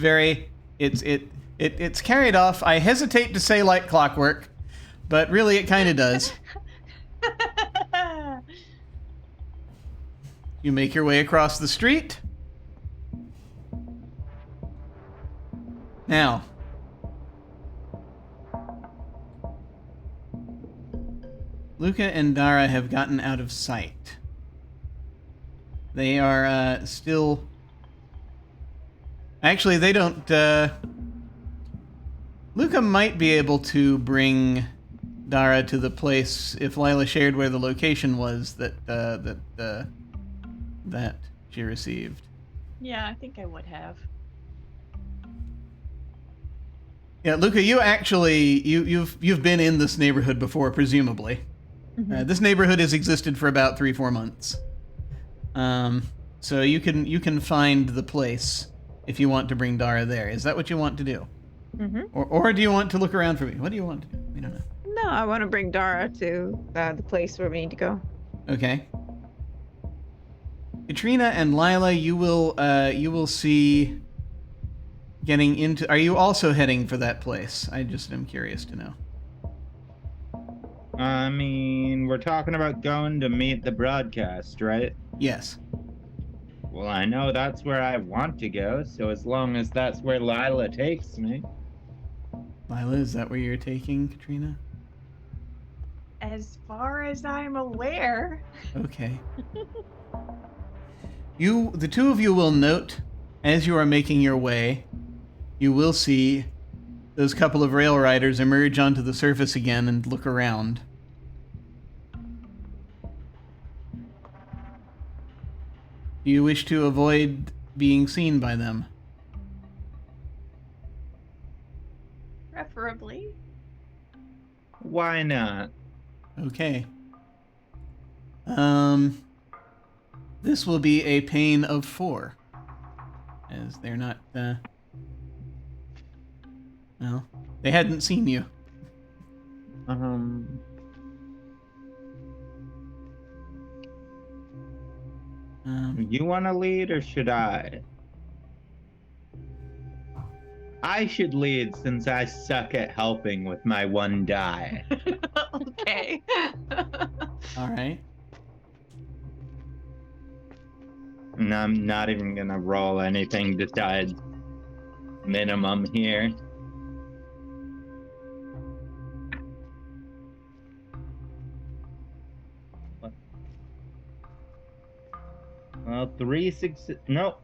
carried off. I hesitate to say like clockwork, but really it kind of does. You make your way across the street. Now, Luca and Dara have gotten out of sight. They are still... Actually, they don't... Luca might be able to bring Dara to the place if Lila shared where the location was that she received. Yeah, I think I would have. Yeah, Luca, you actually you've been in this neighborhood before, presumably. Mhm. This neighborhood has existed for about 3-4 months. So you can find the place. if you want to bring Dara there. Is that what you want to do? Mm-hmm. Or do you want to look around for me? What do you want to do? We don't know. No, I want to bring Dara to the place where we need to go. Okay. Katrina and Lila, you will see getting into... Are you also heading for that place? I just am curious to know. I mean, we're talking about going to meet the broadcast, right? Yes. Well, I know that's where I want to go, so as long as that's where Lila takes me. Lila, is that where you're taking Katrina? As far as I'm aware. Okay. The two of you will note, as you are making your way, you will see those couple of rail riders emerge onto the surface again and look around. Do you wish to avoid being seen by them? Preferably. Why not? Okay. This will be a pain of 4. As they're not, well, they hadn't seen you. You want to lead or should I? I should lead since I suck at helping with my 1 die. Okay. All right. And I'm not even gonna roll anything besides minimum here. Well,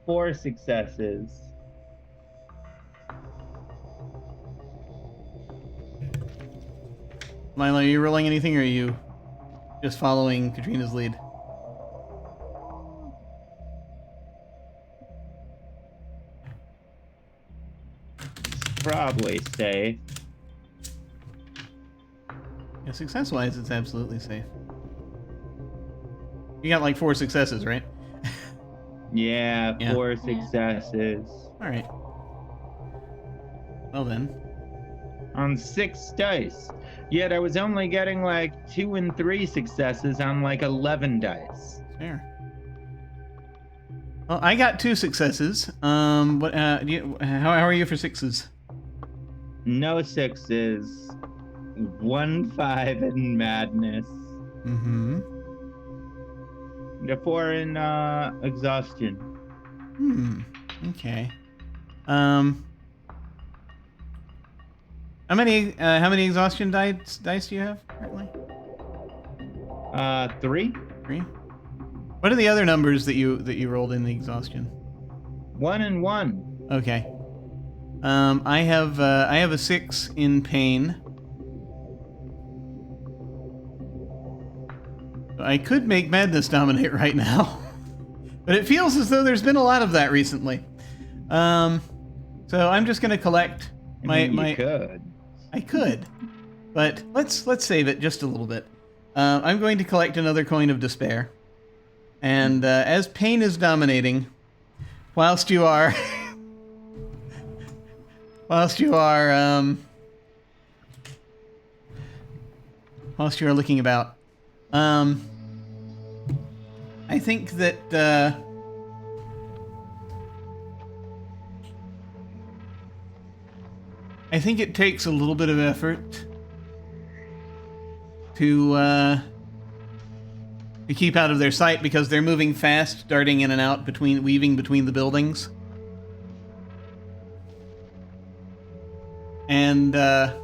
4 successes. Milo, are you rolling anything, or are you just following Katrina's lead? Probably safe. Yeah, success-wise, it's absolutely safe. You got like 4 successes, right? Yeah, Yeah. 4 successes. All right. Well then. On 6 dice. Yet I was only getting like 2 and 3 successes on like 11 dice. Fair. Well, I got 2 successes. What? How are you for 6s? No 6s. 1 5 in madness. Mm-hmm. The 4 in exhaustion. Okay. How many exhaustion dice do you have currently? 3. 3. What are the other numbers that you rolled in the exhaustion? 1 and 1. Okay. I have a 6 in pain. I could make madness dominate right now, but it feels as though there's been a lot of that recently. So I'm just gonna collect my. You could. I could, but let's save it just a little bit. I'm going to collect another coin of despair, and as pain is dominating, whilst you are looking about, I think that I think it takes a little bit of effort to keep out of their sight, because they're moving fast, darting in and out, weaving between the buildings. And I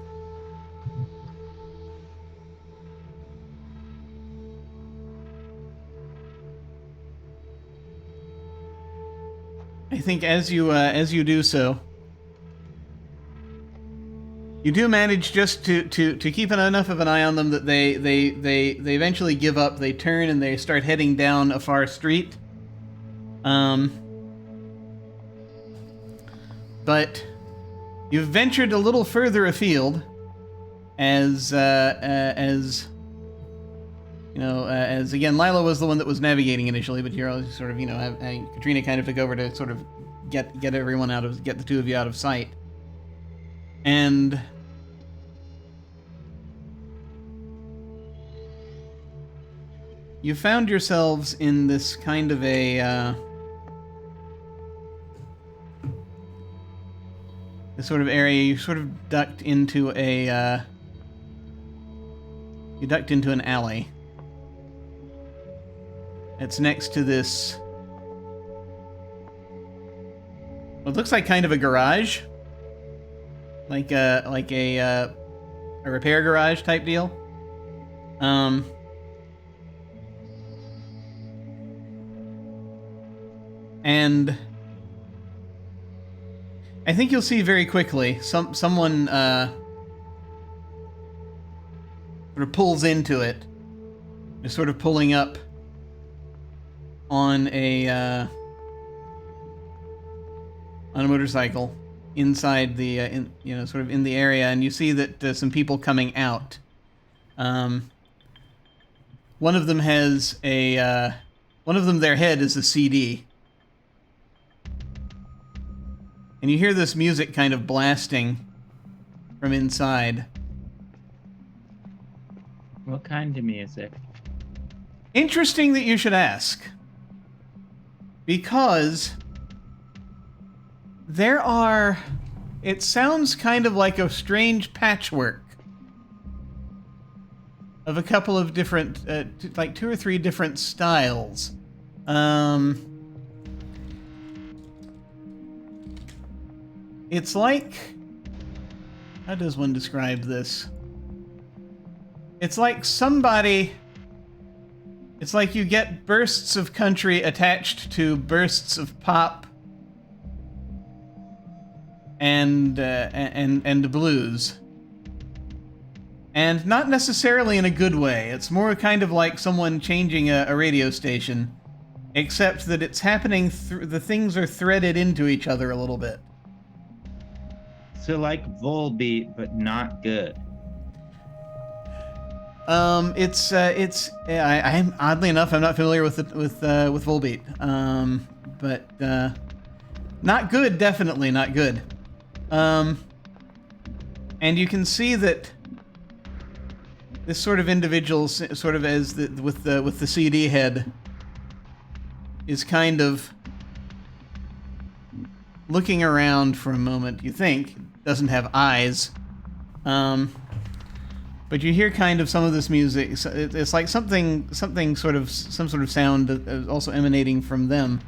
think as you do so, you do manage just to keep enough of an eye on them that they eventually give up. They turn and they start heading down a far street. But you've ventured a little further afield, as you know, as again, Lila was the one that was navigating initially, but you're always sort of, you know, Katrina kind of took over to sort of get the two of you out of sight. And you found yourselves in this kind of a this sort of area. You sort of ducked into an alley. It's next to this, what looks like kind of a garage, like a repair garage type deal. And I think you'll see very quickly someone sort of pulls into it. They're sort of pulling up on a motorcycle inside the sort of in the area, and you see that some people coming out. One of them has their head is a CD. And you hear this music kind of blasting from inside. What kind of music? Interesting that you should ask. Because it sounds kind of like a strange patchwork of a couple of different, like 2 or 3 different styles. It's like, how does one describe this? It's like it's like you get bursts of country attached to bursts of pop and blues. And not necessarily in a good way. It's more kind of like someone changing a radio station, except that it's happening the things are threaded into each other a little bit. So like Volbeat, but not good. I'm oddly enough, I'm not familiar with Volbeat. But not good, definitely not good. And you can see that this sort of individual, sort of with the CD head, is kind of looking around for a moment. You think doesn't have eyes, but you hear kind of some of this music. It's like some sort of sound also emanating from them,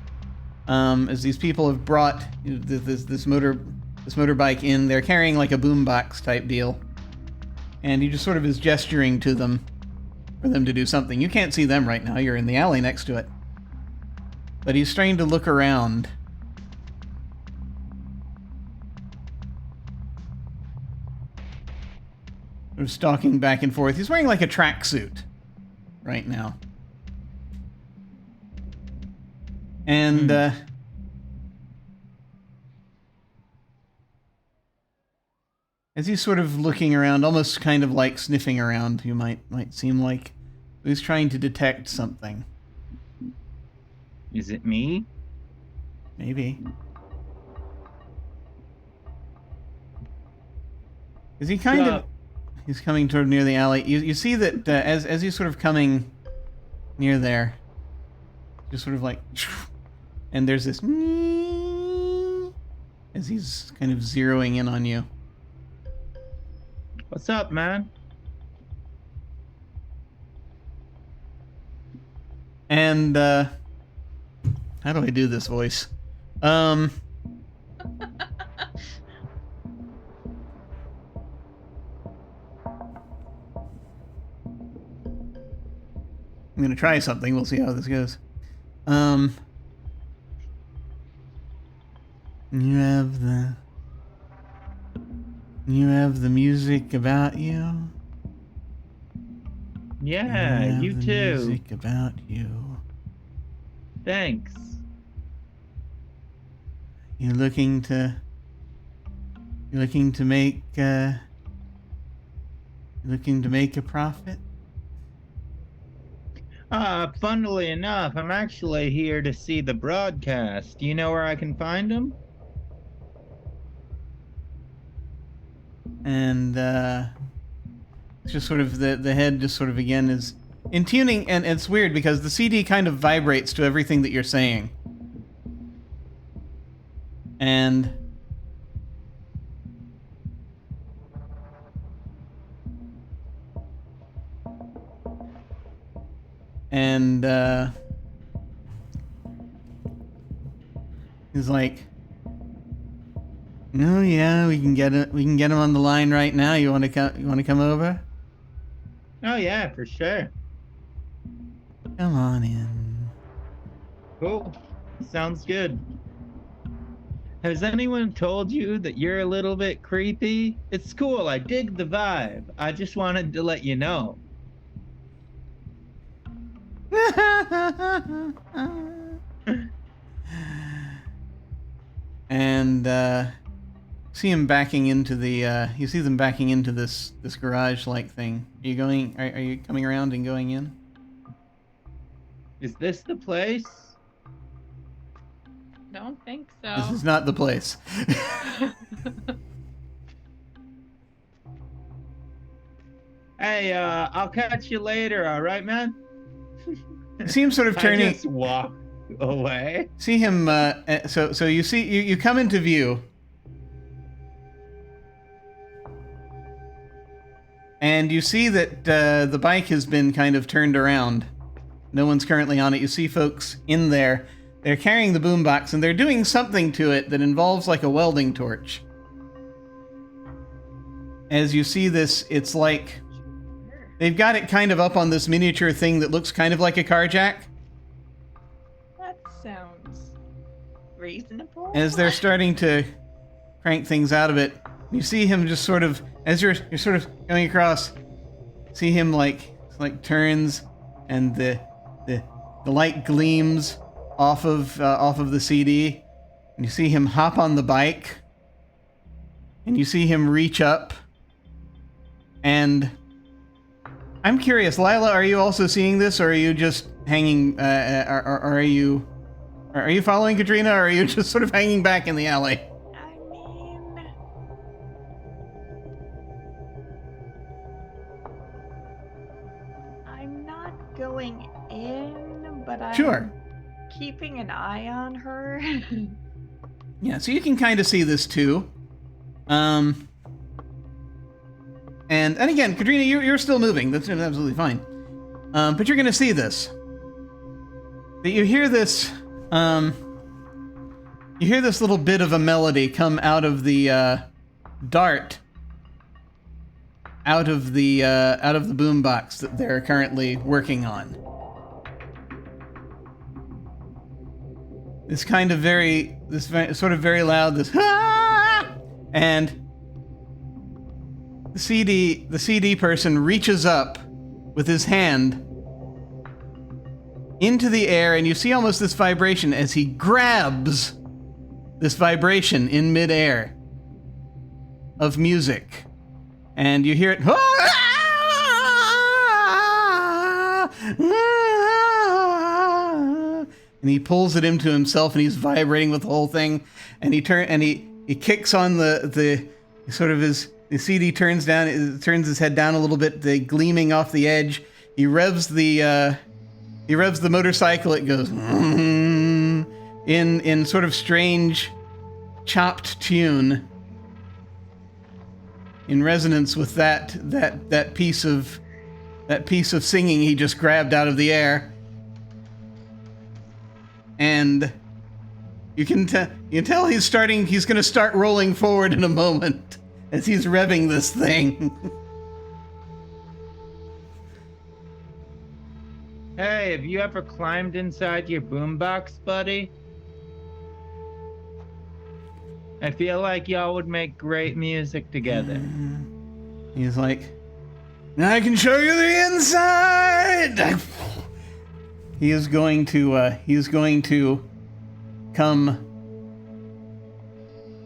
as these people have brought this motorbike in. They're carrying like a boombox type deal, and he just sort of is gesturing to them for them to do something. You can't see them right now. You're in the alley next to it, but he's starting to look around. Sort of stalking back and forth. He's wearing like a tracksuit right now. And as he's sort of looking around, almost kind of like sniffing around, you might seem like he's trying to detect something. Is it me? Maybe. Is he kind of... He's coming toward near the alley. You see that as he's sort of coming near there, just sort of like, and there's this as he's kind of zeroing in on you. What's up, man? And how do I do this voice? I'm gonna try something. We'll see how this goes. You have the music about you. Yeah, you too. Music about you. Thanks. You're looking to make a profit? Funnily enough, I'm actually here to see the broadcast. Do you know where I can find them? And it's just sort of the head just sort of again is in tuning, and it's weird because the CD kind of vibrates to everything that you're saying. And he's like, "Oh yeah, we can get it. We can get him on the line right now. You want to come? You want to come over? Oh, yeah, for sure. Come on in." Cool. Sounds good. Has anyone told you that you're a little bit creepy? It's cool. I dig the vibe. I just wanted to let you know. And see him backing into the. You see them backing into this garage-like thing. Are you going? Are you coming around and going in? Is this the place? Don't think so. This is not the place. Hey, I'll catch you later, all right, man? You see him sort of turning. I just walk away. See him. So you see you come into view, and you see that the bike has been kind of turned around. No one's currently on it. You see folks in there. They're carrying the boombox, and they're doing something to it that involves like a welding torch. As you see this, it's like they've got it kind of up on this miniature thing that looks kind of like a car jack. That sounds reasonable. As they're starting to crank things out of it, you see him just sort of, as you're sort of going across, see him like turns, and the light gleams off of the CD, and you see him hop on the bike, and you see him reach up, and I'm curious, Lila, are you also seeing this, or are you just hanging? Are you following Katrina, or are you just sort of hanging back in the alley? I mean, I'm not going in, but I'm Sure. keeping an eye on her. Yeah, so you can kind of see this too. And again, Katrina, you're still moving. That's absolutely fine. But you're going to see this. That you hear this. You hear this little bit of a melody come out of the dart. Out of the boombox that they're currently working on. This kind of sort of very loud, this and the CD person reaches up with his hand into the air, and you see almost this vibration as he grabs this vibration in midair of music, and you hear it. And he pulls it into himself, and he's vibrating with the whole thing. And he kicks on the sort of the CD turns his head down a little bit, gleaming off the edge. He revs the motorcycle. It goes in sort of strange, chopped tune, in resonance with that piece of singing he just grabbed out of the air. And you can tell he's going to start rolling forward in a moment as he's revving this thing. Hey, have you ever climbed inside your boombox, buddy? I feel like y'all would make great music together. He's like, I can show you the inside. He is going to come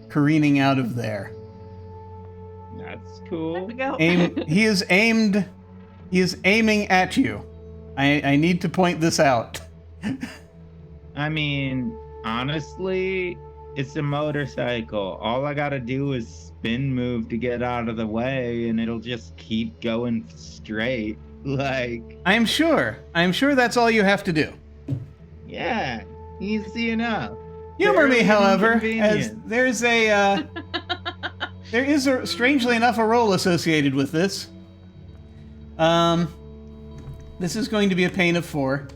careening out of there. That's cool. There we go. He is aiming at you. I need to point this out. I mean, honestly, it's a motorcycle. All I gotta do is spin move to get out of the way, and it'll just keep going straight. Like, I'm sure that's all you have to do. yeah, easy enough. Humor me, Very however, as inconvenient. there is strangely enough a role associated with this. This is going to be a pain of 4.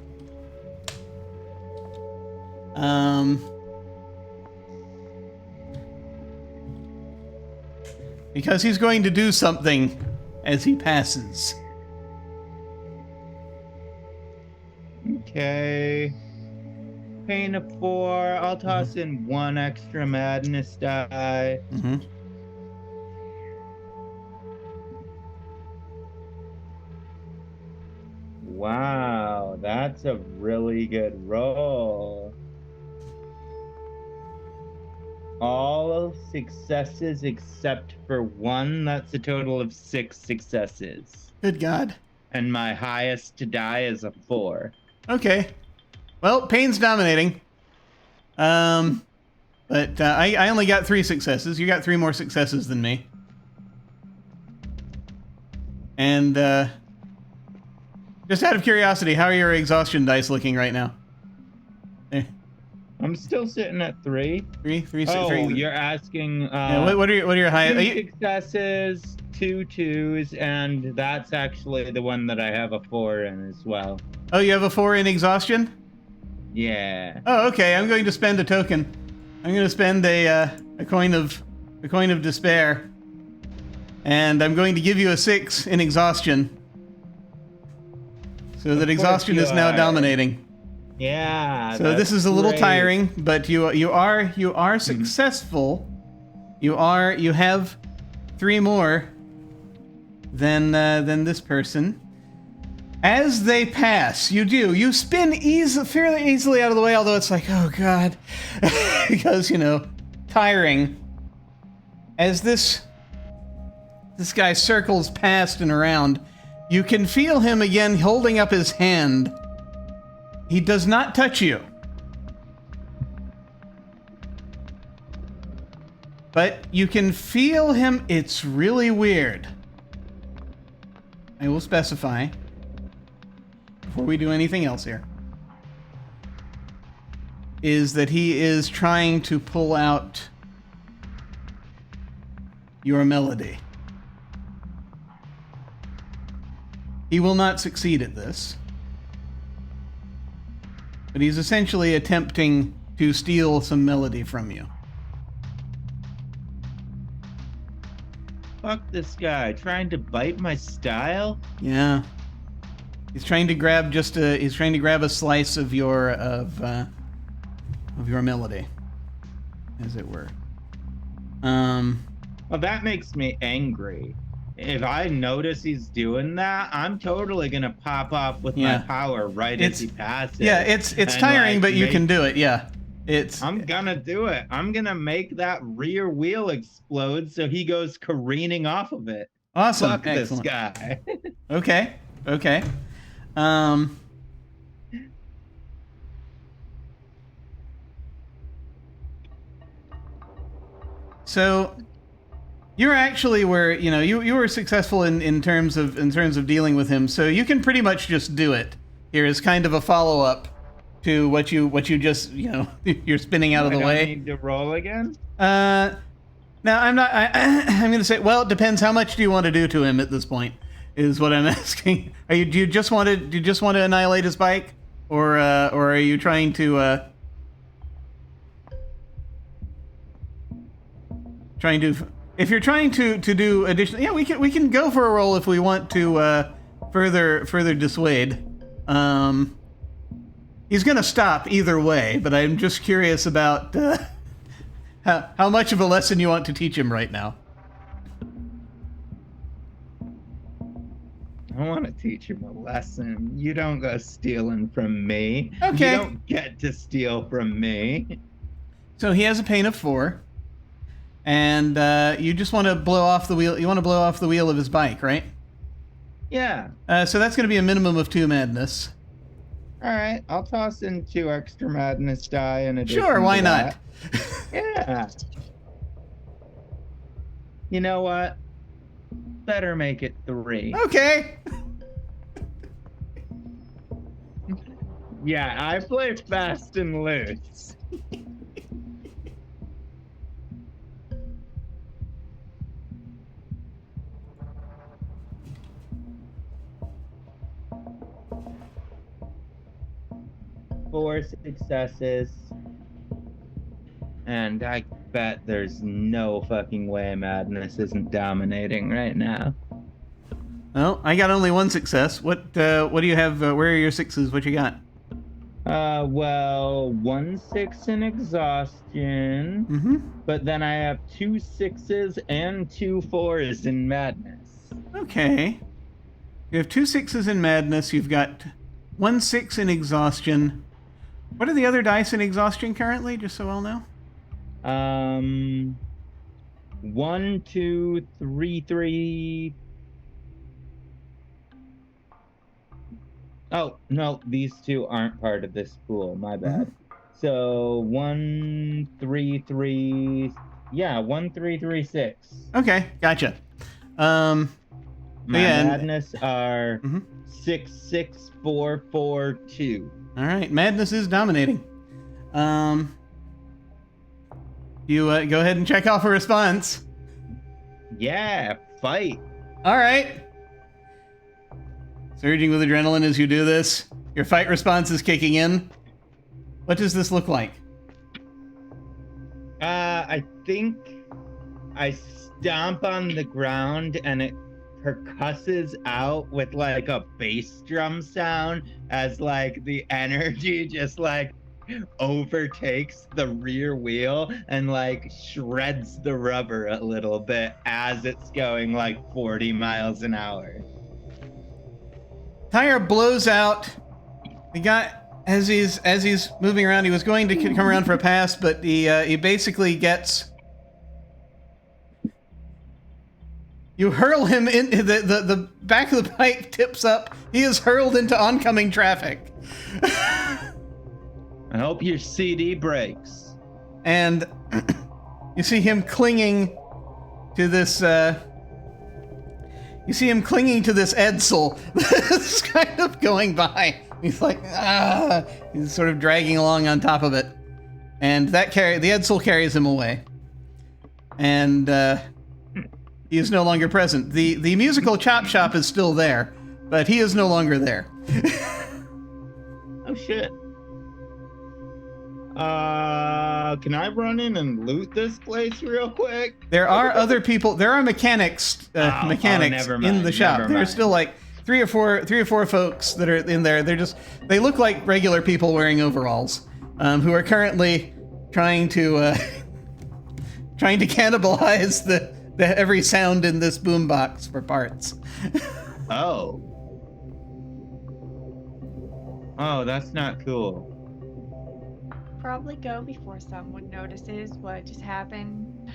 Because he's going to do something as he passes. Okay. Pain of 4. I'll toss in 1 extra madness die. Mm-hmm. Wow, that's a really good roll. All successes except for 1. That's a total of 6 successes. Good God. And my highest to die is a 4. Okay. Well, pain's dominating. But I only got 3 successes. You got 3 more successes than me. And just out of curiosity, how are your exhaustion dice looking right now? I'm still sitting at 3. Three. Oh, you're asking. Yeah, what are your highest? 2 successes, 2 2s, and that's actually the one that I have a 4 in as well. Oh, you have a 4 in exhaustion? Yeah. Oh, okay. I'm going to spend a token. I'm going to spend a coin of despair, and I'm going to give you a 6 in exhaustion, so that exhaustion is now dominating. Yeah. So this is a little great. tiring, but you are successful. You have 3 more than this person. As they pass, you spin fairly easily out of the way, although it's like, oh God, because, tiring. As this guy circles past and around, you can feel him again holding up his hand. He does not touch you. But you can feel him. It's really weird. I will specify before we do anything else here, is that he is trying to pull out your melody. He will not succeed at this, but he's essentially attempting to steal some melody from you. Fuck this guy, trying to bite my style? Yeah. He's trying to grab a slice of your melody, as it were. Well, that makes me angry. If I notice he's doing that, I'm totally gonna pop off with my power as he passes. Yeah, it's tiring, but you can do it. Yeah, I'm gonna do it. I'm gonna make that rear wheel explode so he goes careening off of it. Awesome. Fuck Excellent. this guy. Okay. So you're actually you were successful in terms of dealing with him. So you can pretty much just do it here as kind of a follow up to what you just you're spinning out of the way. I need to roll again. Now I'm not. I'm going to say. Well, it depends. How much do you want to do to him at this point? Is what I'm asking. Do you just want to annihilate his bike, or are you trying to If you're trying to do additional, yeah, we can go for a roll if we want to further dissuade. He's going to stop either way, but I'm just curious about how much of a lesson you want to teach him right now. I want to teach him a lesson. You don't go stealing from me. Okay. You don't get to steal from me. So he has a pain of 4, and you just want to blow off the wheel. You want to blow off the wheel of his bike, right? Yeah. So that's going to be a minimum of 2 madness. All right, I'll toss in 2 extra madness die in addition. Sure, why to not? that. Yeah. You know what? Better make it 3. Okay. Yeah, I play fast and loose. Four successes. And I bet there's no fucking way Madness isn't dominating right now. Well, I got only 1 success. What do you have? Where are your 6s? What you got? Well, 1 6 in exhaustion. Mm-hmm. But then I have 2 6s and 2 4s in madness. Okay. You have 2 6s in madness. You've got 1 6 in exhaustion. What are the other dice in exhaustion currently, just so I'll know? 1 2 3 3. Oh, no, these 2 aren't part of this pool. My bad. So 1 3 3. Yeah, 1 3 3 6. Okay, gotcha. My yeah, madness are 6 6 4 4 2. All right, madness is dominating. You go ahead and check off a response. Yeah, fight. All right. Surging with adrenaline as you do this. Your fight response is kicking in. What does this look like? I think I stomp on the ground and it percusses out with like a bass drum sound as like the energy just like overtakes the rear wheel and like shreds the rubber a little bit as it's going like 40 miles an hour. Tire blows out. The guy, as he's moving around, he was going to come around for a pass, but he basically gets. You hurl him into the back of the bike tips up. He is hurled into oncoming traffic. I hope your CD breaks. And you see him clinging to this. You see him clinging to this Edsel that's kind of going by. He's like, ah. He's sort of dragging along on top of it. And the Edsel carries him away. And he is no longer present. The musical chop shop is still there, but he is no longer there. Oh shit. Can I run in and loot this place real quick? There are other people. There are mechanics in the shop. There's still like three or four folks that are in there. They look like regular people wearing overalls, who are currently trying to cannibalize the every sound in this boombox for parts. Oh, that's not cool. Probably go before someone notices what just happened.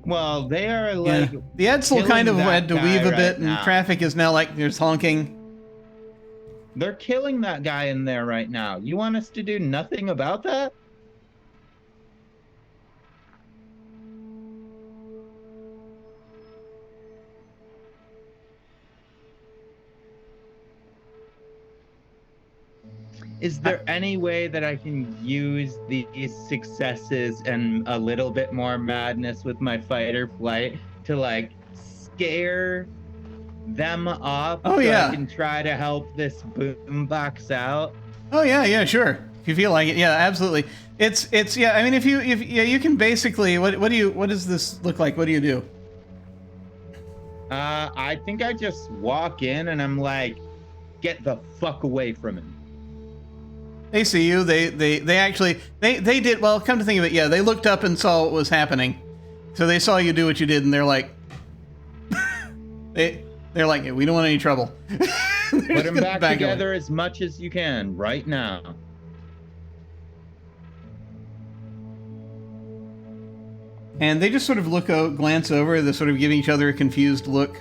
Well, they are like... Yeah. The Edsel kind of had to weave a bit, and traffic is now like there's honking. They're killing that guy in there right now. You want us to do nothing about that? Is there any way that I can use these successes and a little bit more madness with my fight or flight to like scare them off? Oh, yeah. I can try to help this boombox out. Oh yeah, sure. If you feel like it, yeah, absolutely. It's yeah. I mean, if you can basically what does this look like? What do you do? I think I just walk in and I'm like, get the fuck away from him. They see you. They actually did. Well, come to think of it, yeah, they looked up and saw what was happening, so they saw you do what you did, and they're like, they're like, we don't want any trouble. Put them back together as much as you can right now. And they just sort of glance over. They're sort of giving each other a confused look.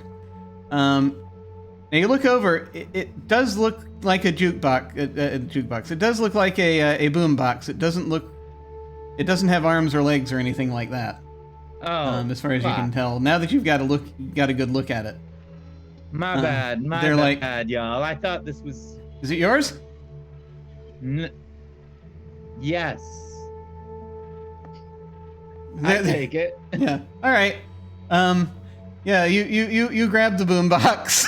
Now you look over. It does look like a jukebox. Jukebox. It does look like a boombox. It doesn't look. It doesn't have arms or legs or anything like that. Oh, as far as you can tell. Now that you've got a good look at it. My bad, y'all. I thought this was. Is it yours? Yes. I take it. Yeah. All right. Yeah. You grab the boombox.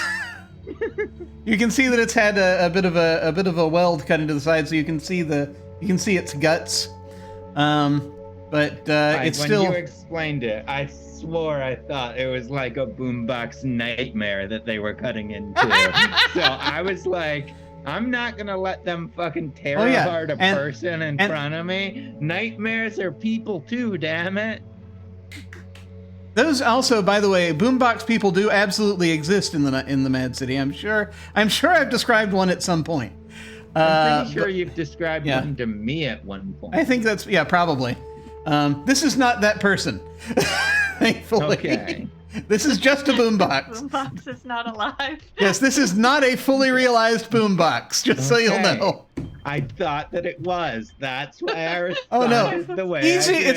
You can see that it's had a bit of a weld cut into the side, so you can see its guts. But it's still. When you explained it, I swore I thought it was like a boombox nightmare that they were cutting into. So I was like, I'm not gonna let them fucking tear apart a person in front of me. Nightmares are people too, damn it. Those also, by the way, boombox people do absolutely exist in the Mad City. I'm sure I've described one at some point. I'm pretty sure you've described one to me at one point. I think that's probably. This is not that person, thankfully. Okay. This is just a boombox. Boombox is not alive. Yes, this is not a fully realized boombox, just so you'll know. I thought that it was. That's why I responded the way easy. I did.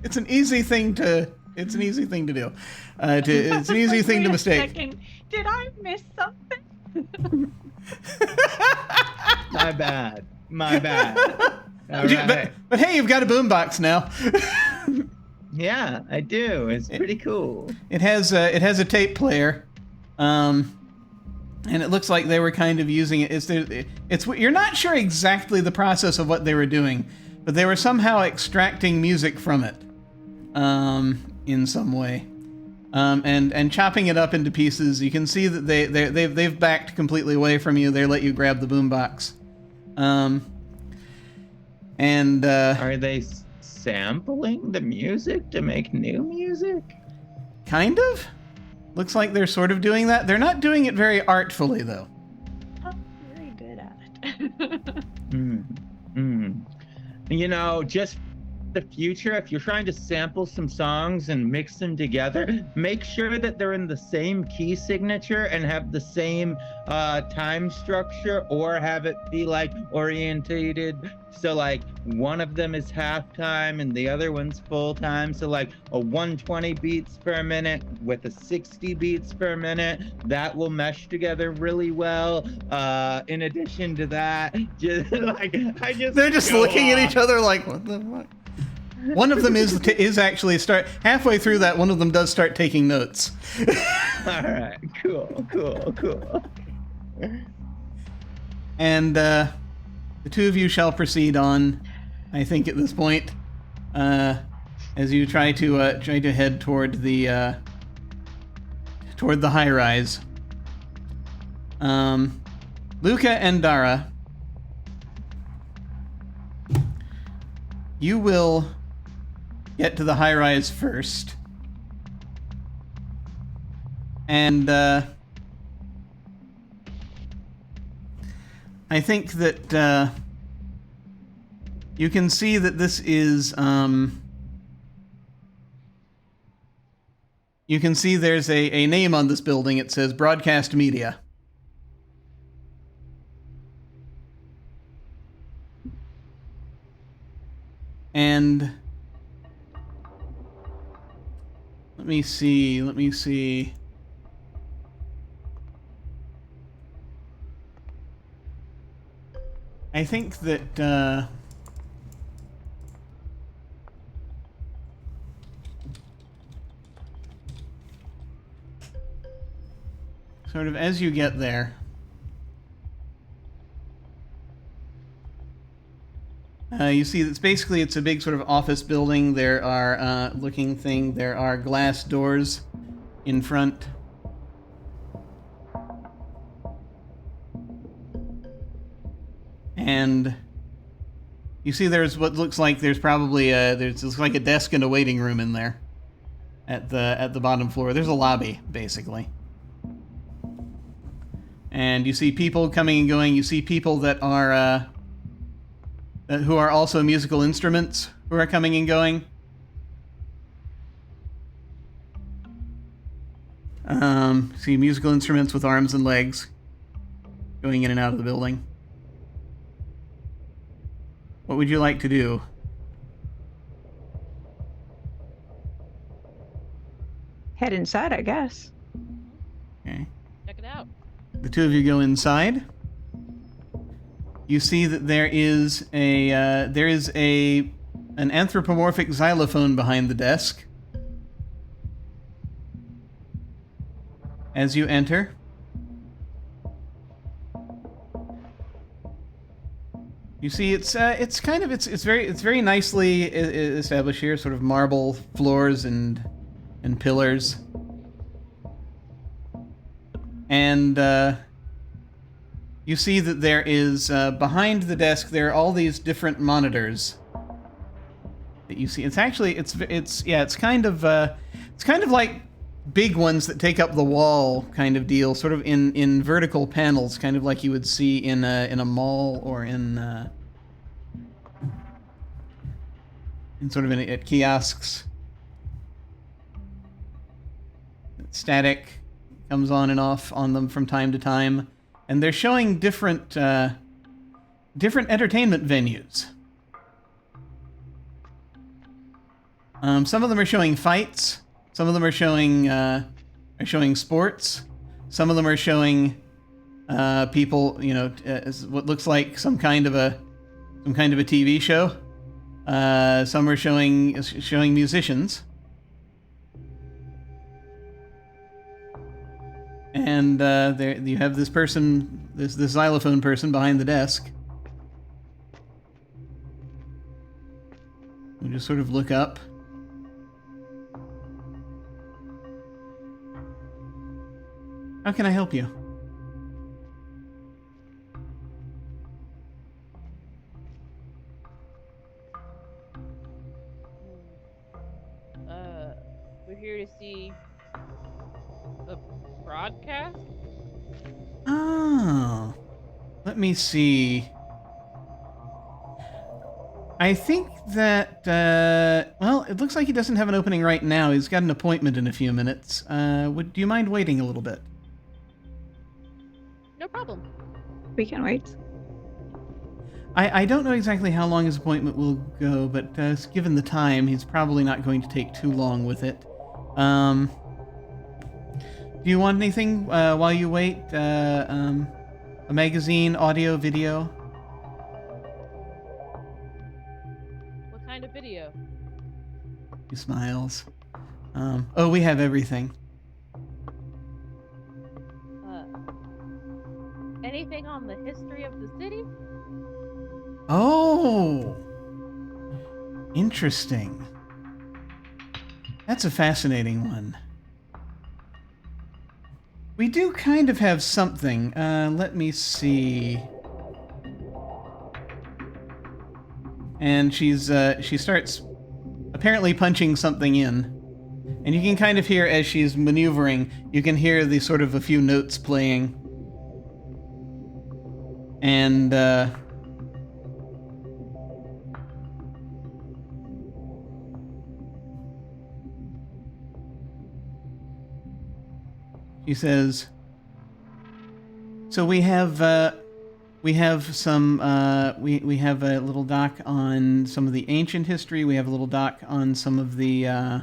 It's an easy thing to. It's an easy thing to do. It's an easy thing to mistake. Second. Did I miss something? My bad. All right. But hey, you've got a boombox now. Yeah, I do. It's pretty cool. It has a tape player, and it looks like they were kind of using it. It's you're not sure exactly the process of what they were doing, but they were somehow extracting music from it, in some way, and chopping it up into pieces. You can see that they've backed completely away from you. They let you grab the boombox, and are they sampling the music to make new music? Kind of. Looks like they're sort of doing that. They're not doing it very artfully, though. I'm very good at it. You know, just the future, if you're trying to sample some songs and mix them together, make sure that they're in the same key signature and have the same time structure, or have it be like orientated, so like one of them is halftime and the other one's full time, so like a 120 beats per minute with a 60 beats per minute. That will mesh together really well. In addition to that, just like they're just looking at each other like, what the fuck? One of them is actually halfway through that. One of them does start taking notes. All right, cool. And the two of you shall proceed on, I think, at this point, as you try to head toward the high rise. Luca and Dara, you will get to the high rise first, and I think that you can see that this is you can see there's a name on this building. It says Broadcast Media. And let me see. I think that sort of as you get there, you see it's a big sort of office building. There are there are glass doors in front. And you see there's what looks like there's probably looks like a desk and a waiting room in there at the bottom floor. There's a lobby, basically. And you see people coming and going. You see people that are who are also musical instruments who are coming and going. See musical instruments with arms and legs going in and out of the building. What would you like to do? Head inside, I guess. Okay. Check it out. The two of you go inside. You see that there is an anthropomorphic xylophone behind the desk. As you enter, you see it's very nicely established here, sort of marble floors and pillars. And you see that there is behind the desk there are all these different monitors that you see. It's kind of like big ones that take up the wall kind of deal, sort of in vertical panels, kind of like you would see in a mall or at kiosks. Static comes on and off on them from time to time, and they're showing different entertainment venues. Some of them are showing fights. Some of them are showing sports. Some of them are showing people, what looks like some kind of a TV show. Some are showing musicians. And there you have this person, this xylophone person behind the desk. We just sort of look up. How can I help you? We're here to see a broadcast? Oh. Let me see. I think that, it looks like he doesn't have an opening right now. He's got an appointment in a few minutes. Do you mind waiting a little bit? No problem. We can wait. I don't know exactly how long his appointment will go, but given the time, he's probably not going to take too long with it. Do you want anything while you wait? A magazine, audio, video? What kind of video? He smiles. We have everything. Anything on the history of the city? Oh! Interesting. That's a fascinating one. We do kind of have something. Let me see. And she starts apparently punching something in. And you can kind of hear as she's maneuvering, you can hear the sort of a few notes playing. And she says, "So we have some we have a little doc on some of the ancient history. We have a little doc on some of the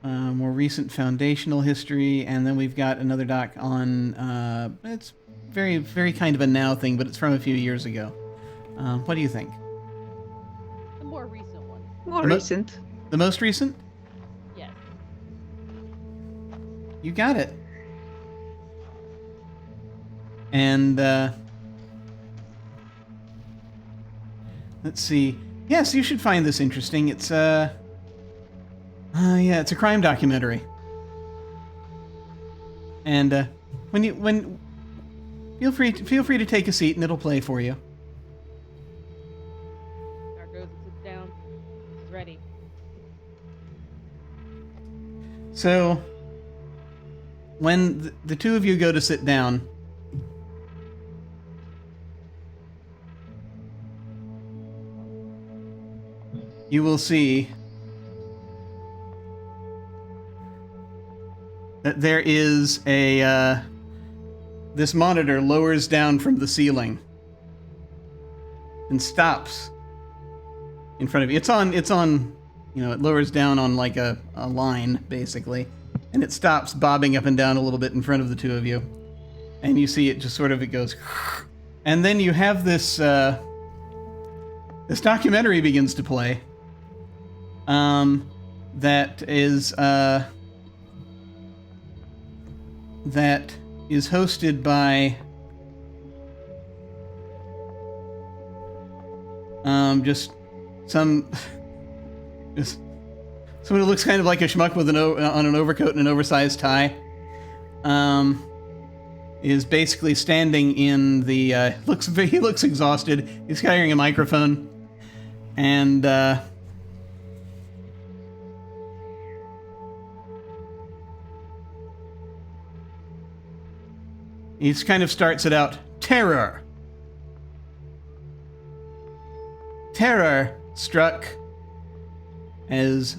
more recent foundational history, and then we've got another doc on it's very, very kind of a now thing, but it's from a few years ago. What do you think? The more recent one. More recent. The most recent? Yes. You got it. And let's see. Yes, you should find this interesting. It's it's a crime documentary. And when feel free to take a seat and it'll play for you. Our goes and sits down. He's ready. So when the two of you go to sit down, you will see that there is a this monitor lowers down from the ceiling and stops in front of you. It's on, it lowers down on like a line, basically, and it stops bobbing up and down a little bit in front of the two of you. And you see it just sort of, it goes, and then you have this, this documentary begins to play, that is hosted by, just someone who looks kind of like a schmuck with on an overcoat and an oversized tie. Is basically standing in the, he looks exhausted. He's carrying a microphone, and he kind of starts it out. Terror. Terror struck as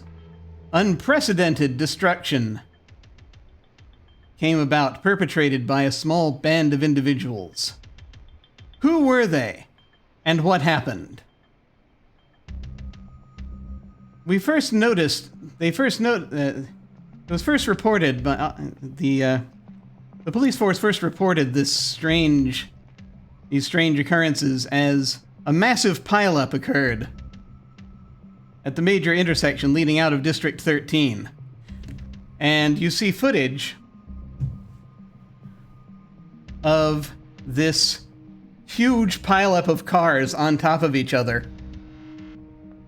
unprecedented destruction came about, perpetrated by a small band of individuals. Who were they, and what happened? It was first reported by the police force first reported these strange occurrences as a massive pileup occurred at the major intersection leading out of District 13. And you see footage of this huge pileup of cars on top of each other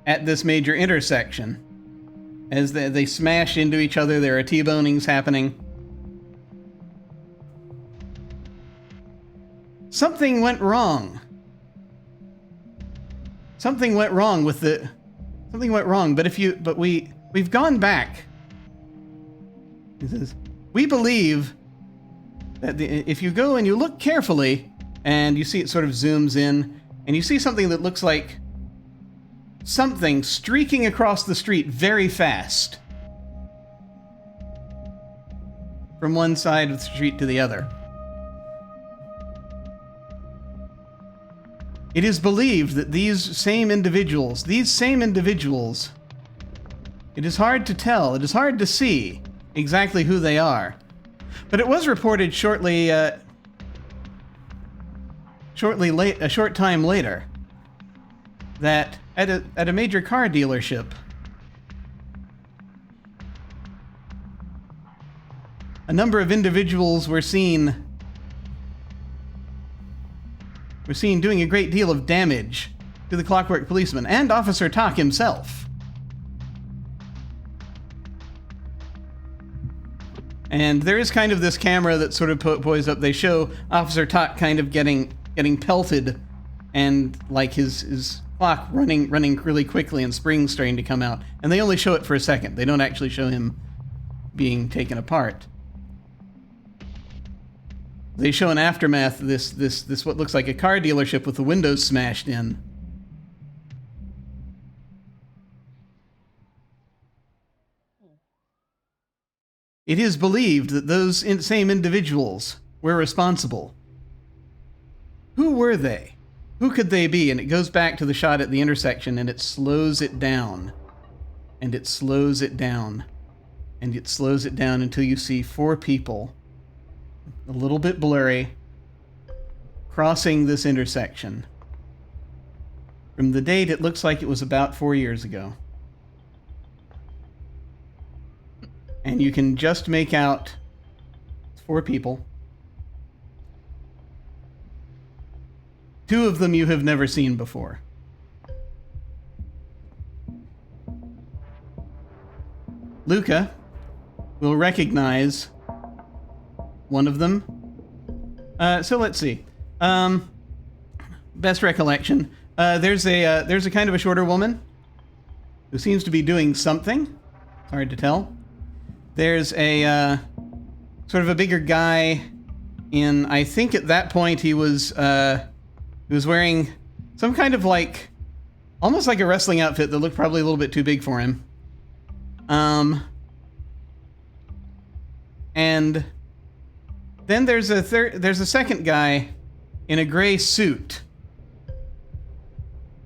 at this major intersection. As they smash into each other, there are T-bonings happening. Something went wrong. Something went wrong, but we've gone back. He says, we believe that if you go and you look carefully, and you see it sort of zooms in, and you see something that looks like something streaking across the street very fast from one side of the street to the other. It is believed that these same individuals, it is hard to tell, it is hard to see exactly who they are. But it was reported a short time later, that at a major car dealership, a number of individuals were seen doing a great deal of damage to the Clockwork Policeman and Officer Tock himself. And there is kind of this camera that sort of poised up. They show Officer Tock kind of getting pelted, and like his clock running really quickly and springs starting to come out. And they only show it for a second. They don't actually show him being taken apart. They show an aftermath, this what looks like a car dealership with the windows smashed in. It is believed that those same individuals were responsible. Who were they? Who could they be? And it goes back to the shot at the intersection, and it slows it down. And it slows it down. And it slows it down until you see 4 people, a little bit blurry, crossing this intersection. From the date, it looks like it was about 4 years ago. And you can just make out 4 people. 2 of them you have never seen before. Luca will recognize one of them. So let's see. Best recollection. There's a kind of a shorter woman who seems to be doing something. It's hard to tell. There's a sort of a bigger guy in, I think at that point he was wearing some kind of like, almost like a wrestling outfit that looked probably a little bit too big for him. And then there's a second guy in a gray suit.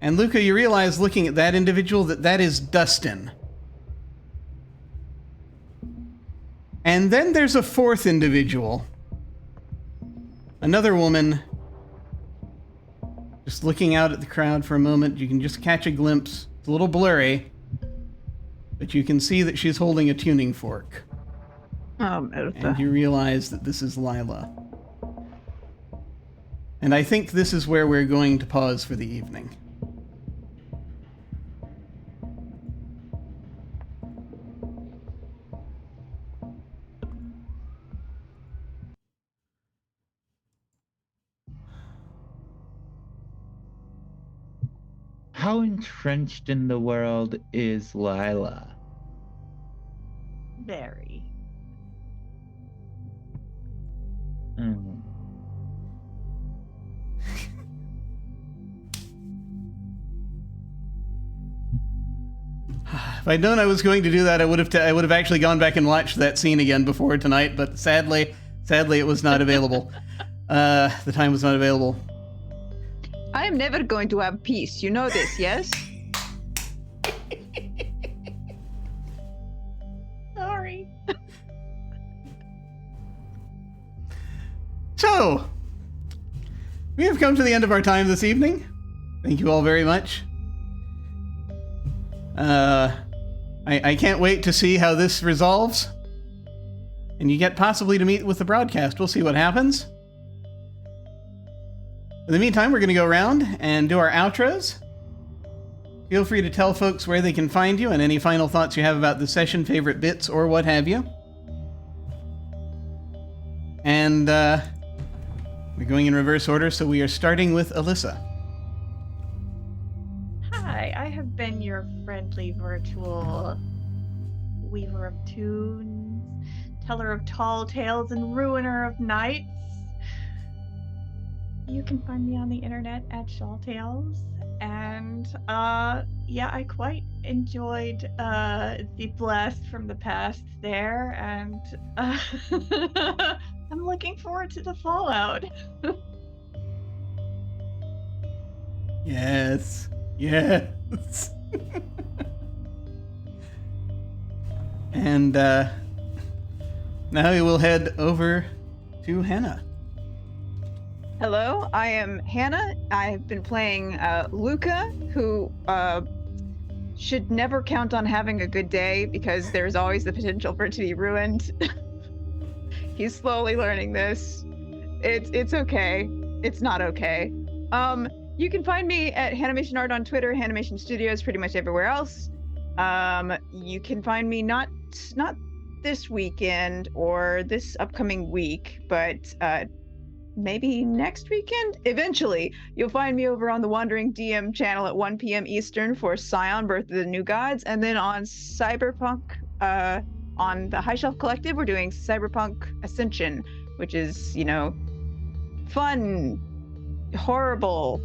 And Luca, you realize looking at that individual that is Dustin. And then there's a fourth individual. Another woman. Just looking out at the crowd for a moment, you can just catch a glimpse. It's a little blurry, but you can see that she's holding a tuning fork. And you realize that this is Lila. And I think this is where we're going to pause for the evening. How entrenched in the world is Lila? Very. If I'd known I was going to do that, I would have actually gone back and watched that scene again before tonight. But sadly, it was not available. The time was not available. I am never going to have peace. You know this, yes? Sorry. So, we have come to the end of our time this evening. Thank you all very much. I can't wait to see how this resolves. And you get possibly to meet with the broadcast. We'll see what happens. In the meantime, we're going to go around and do our outros. Feel free to tell folks where they can find you and any final thoughts you have about the session, favorite bits, or what have you. And we're going in reverse order, so we are starting with Alyssa. Hi, I have been your friendly virtual weaver of tunes, teller of tall tales, and ruiner of nights. You can find me on the internet at Shawtales. And yeah, I quite enjoyed the blast from the past there, and I'm looking forward to the fallout. Yes. And now we will head over to Hannah. Hello, I am Hannah. I've been playing Luca, who should never count on having a good day because there's always the potential for it to be ruined. He's slowly learning this. It's okay. It's not okay. You can find me at Hanimation Art on Twitter, Hanimation Studios, pretty much everywhere else. You can find me not this weekend or this upcoming week, but maybe next weekend? Eventually, you'll find me over on the Wandering DM channel at 1 p.m. Eastern for Scion, Birth of the New Gods, and then on Cyberpunk, on the High Shelf Collective, we're doing Cyberpunk Ascension, which is, fun, horrible.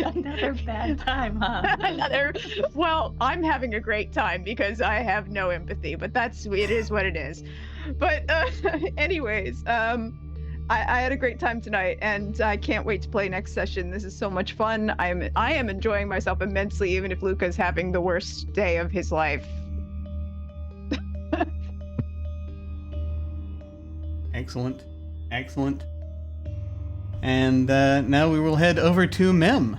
Another bad time, huh? Well, I'm having a great time because I have no empathy, but it is what it is. But anyways, I had a great time tonight, and I can't wait to play next session. This is so much fun. I am enjoying myself immensely, even if Luca's having the worst day of his life. Excellent. And now we will head over to Mem.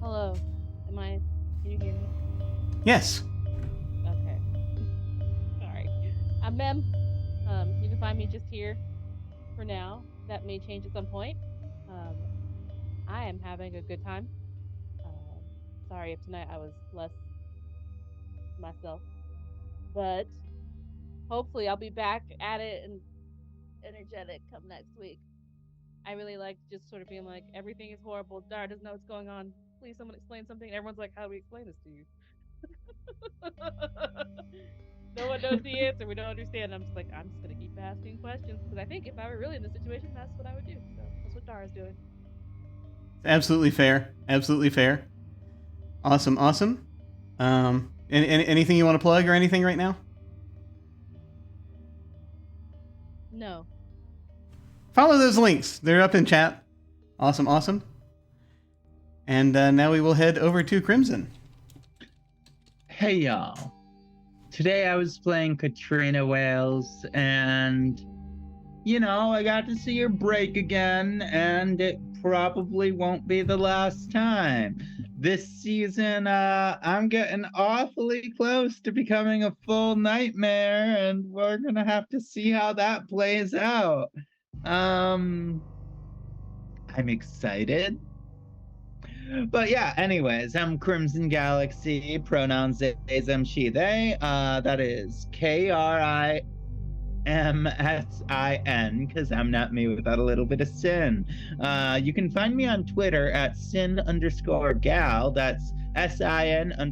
Hello. Can you hear me? Yes. Okay. Sorry. I'm Mem. You can find me just here for now. That may change at some point. I am having a good time. Sorry if tonight I was less myself. But hopefully I'll be back at it and energetic come next week. I really like just sort of being like, everything is horrible. Dara doesn't know what's going on. Please, someone explain something. And everyone's like, how do we explain this to you? No one knows the answer. We don't understand. I'm just going to keep asking questions. Because I think if I were really in this situation, that's what I would do. So that's what Dara's doing. Absolutely fair. Awesome. Anything you want to plug or anything right now? No. Follow those links. They're up in chat. Awesome, awesome. And now we will head over to Krimsin. Hey, y'all. Today I was playing Katrina Wales, and, you know, I got to see her break again, and it probably won't be the last time. This season, I'm getting awfully close to becoming a full nightmare, and we're gonna have to see how that plays out. I'm excited. But yeah, anyways, I'm Crimson Galaxy, pronouns they, them, she, they. That is KRIMSIN, because I'm not me without a little bit of sin. You can find me on Twitter at sin_gal. That's SIN_GAL.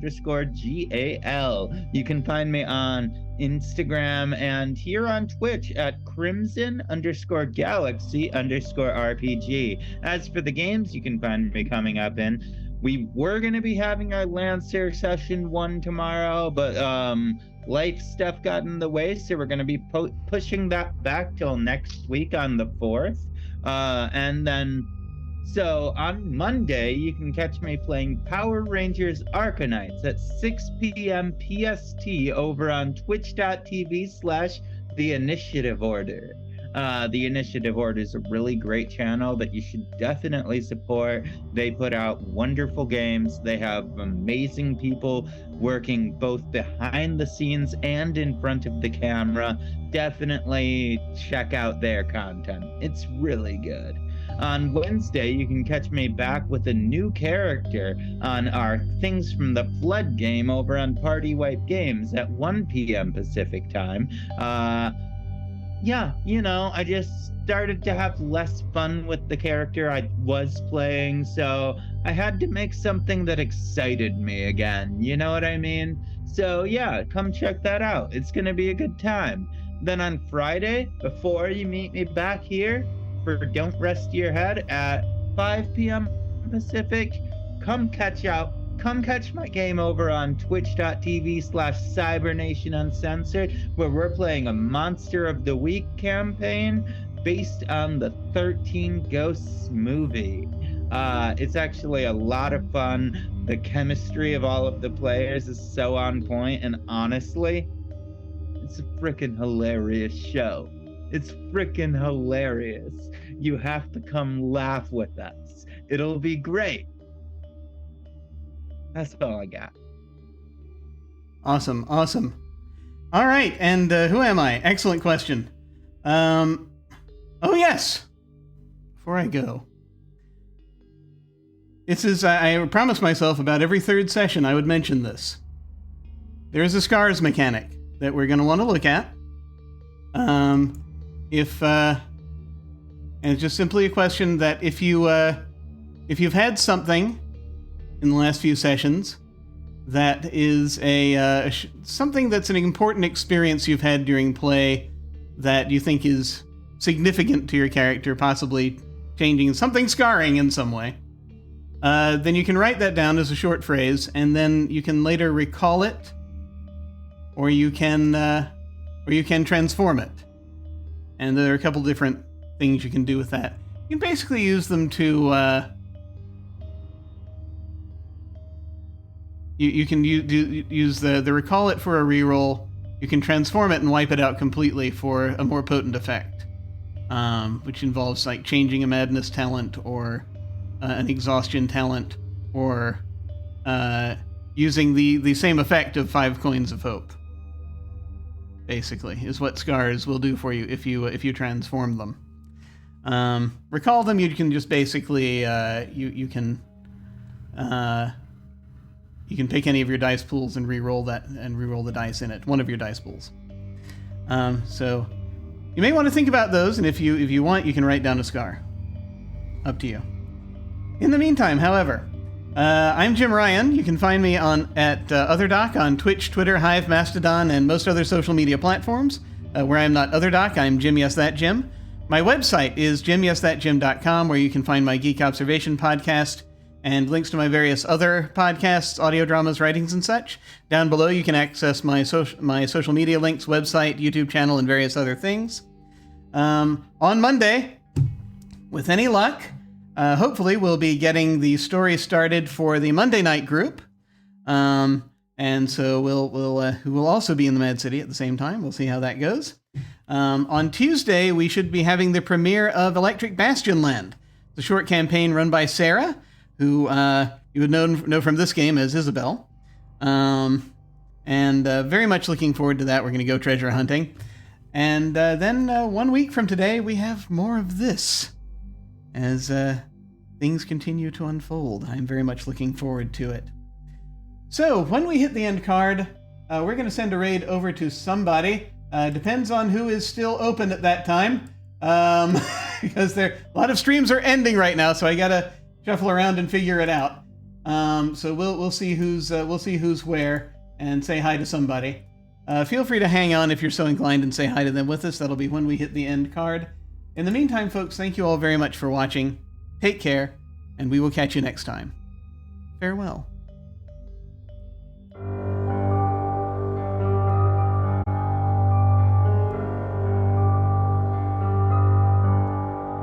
You can find me on Instagram and here on Twitch at Crimson_Galaxy_RPG. As for the games you can find me coming up in, we were going to be having our Lancer session 1 tomorrow, but life stuff got in the way, so we're going to be pushing that back till next week on the 4th. And then, so on Monday, you can catch me playing Power Rangers Arcanites at 6 p.m. PST over on twitch.tv/The Initiative Order. The Initiative Order is a really great channel that you should definitely support. They put out wonderful games. They have amazing people working both behind the scenes and in front of the camera. Definitely check out their content. It's really good. On Wednesday, you can catch me back with a new character on our Things from the Flood game over on Party Wipe Games at 1 p.m. Pacific time. Yeah, you know, I just started to have less fun with the character I was playing, so I had to make something that excited me again, you know what I mean? So yeah, come check that out. It's gonna be a good time. Then on Friday, before you meet me back here for Don't Rest Your Head at 5 p.m. Pacific, come catch my game over on twitch.tv/CyberNation Uncensored, where we're playing a Monster of the Week campaign based on the 13 Ghosts movie. It's actually a lot of fun. The chemistry of all of the players is so on point, and honestly, it's a freaking hilarious show. It's freaking hilarious. You have to come laugh with us. It'll be great. That's all I got. Awesome, awesome. All right, and who am I? Excellent question. Oh yes. Before I go, this is I promised myself about every third session I would mention this. There is a scars mechanic that we're going to want to look at. And it's just simply a question that if you've had something in the last few sessions that is something that's an important experience you've had during play that you think is significant to your character, possibly changing something, scarring in some way, then you can write that down as a short phrase, and then you can later recall it, or you can transform it. And there are a couple different things you can do with that. You can basically use them to you can use the recall it for a reroll. You can transform it and wipe it out completely for a more potent effect, which involves like changing a madness talent or an exhaustion talent, or using the same effect of 5 coins of hope. Basically, is what scars will do for you if you transform them. Recall them. You can just basically you can pick any of your dice pools and re-roll that and re-roll the dice in it. One of your dice pools. So you may want to think about those, and if you want, you can write down a scar. Up to you. In the meantime, however, I'm Jim Ryan. You can find me at OtherDoc on Twitch, Twitter, Hive, Mastodon, and most other social media platforms. Where I'm not OtherDoc, I'm Jim Yes That Jim. My website is jimyesthatjim.com, where you can find my Geek Observation podcast and links to my various other podcasts, audio dramas, writings, and such. Down below, you can access my social media links, website, YouTube channel, and various other things. On Monday, with any luck, hopefully we'll be getting the story started for the Monday night group. And so we'll also be in the Mad City at the same time. We'll see how that goes. On Tuesday, we should be having the premiere of Electric Bastion Land, the short campaign run by Sarah, who you would know from this game as Isabel. And very much looking forward to that. We're going to go treasure hunting. And then 1 week from today, we have more of this as things continue to unfold. I'm very much looking forward to it. So when we hit the end card, we're going to send a raid over to somebody. Depends on who is still open at that time, because a lot of streams are ending right now, so I got to shuffle around and figure it out. So we'll see who's where and say hi to somebody. Feel free to hang on if you're so inclined and say hi to them with us. That'll be when we hit the end card. In the meantime, folks, thank you all very much for watching. Take care, and we will catch you next time. Farewell.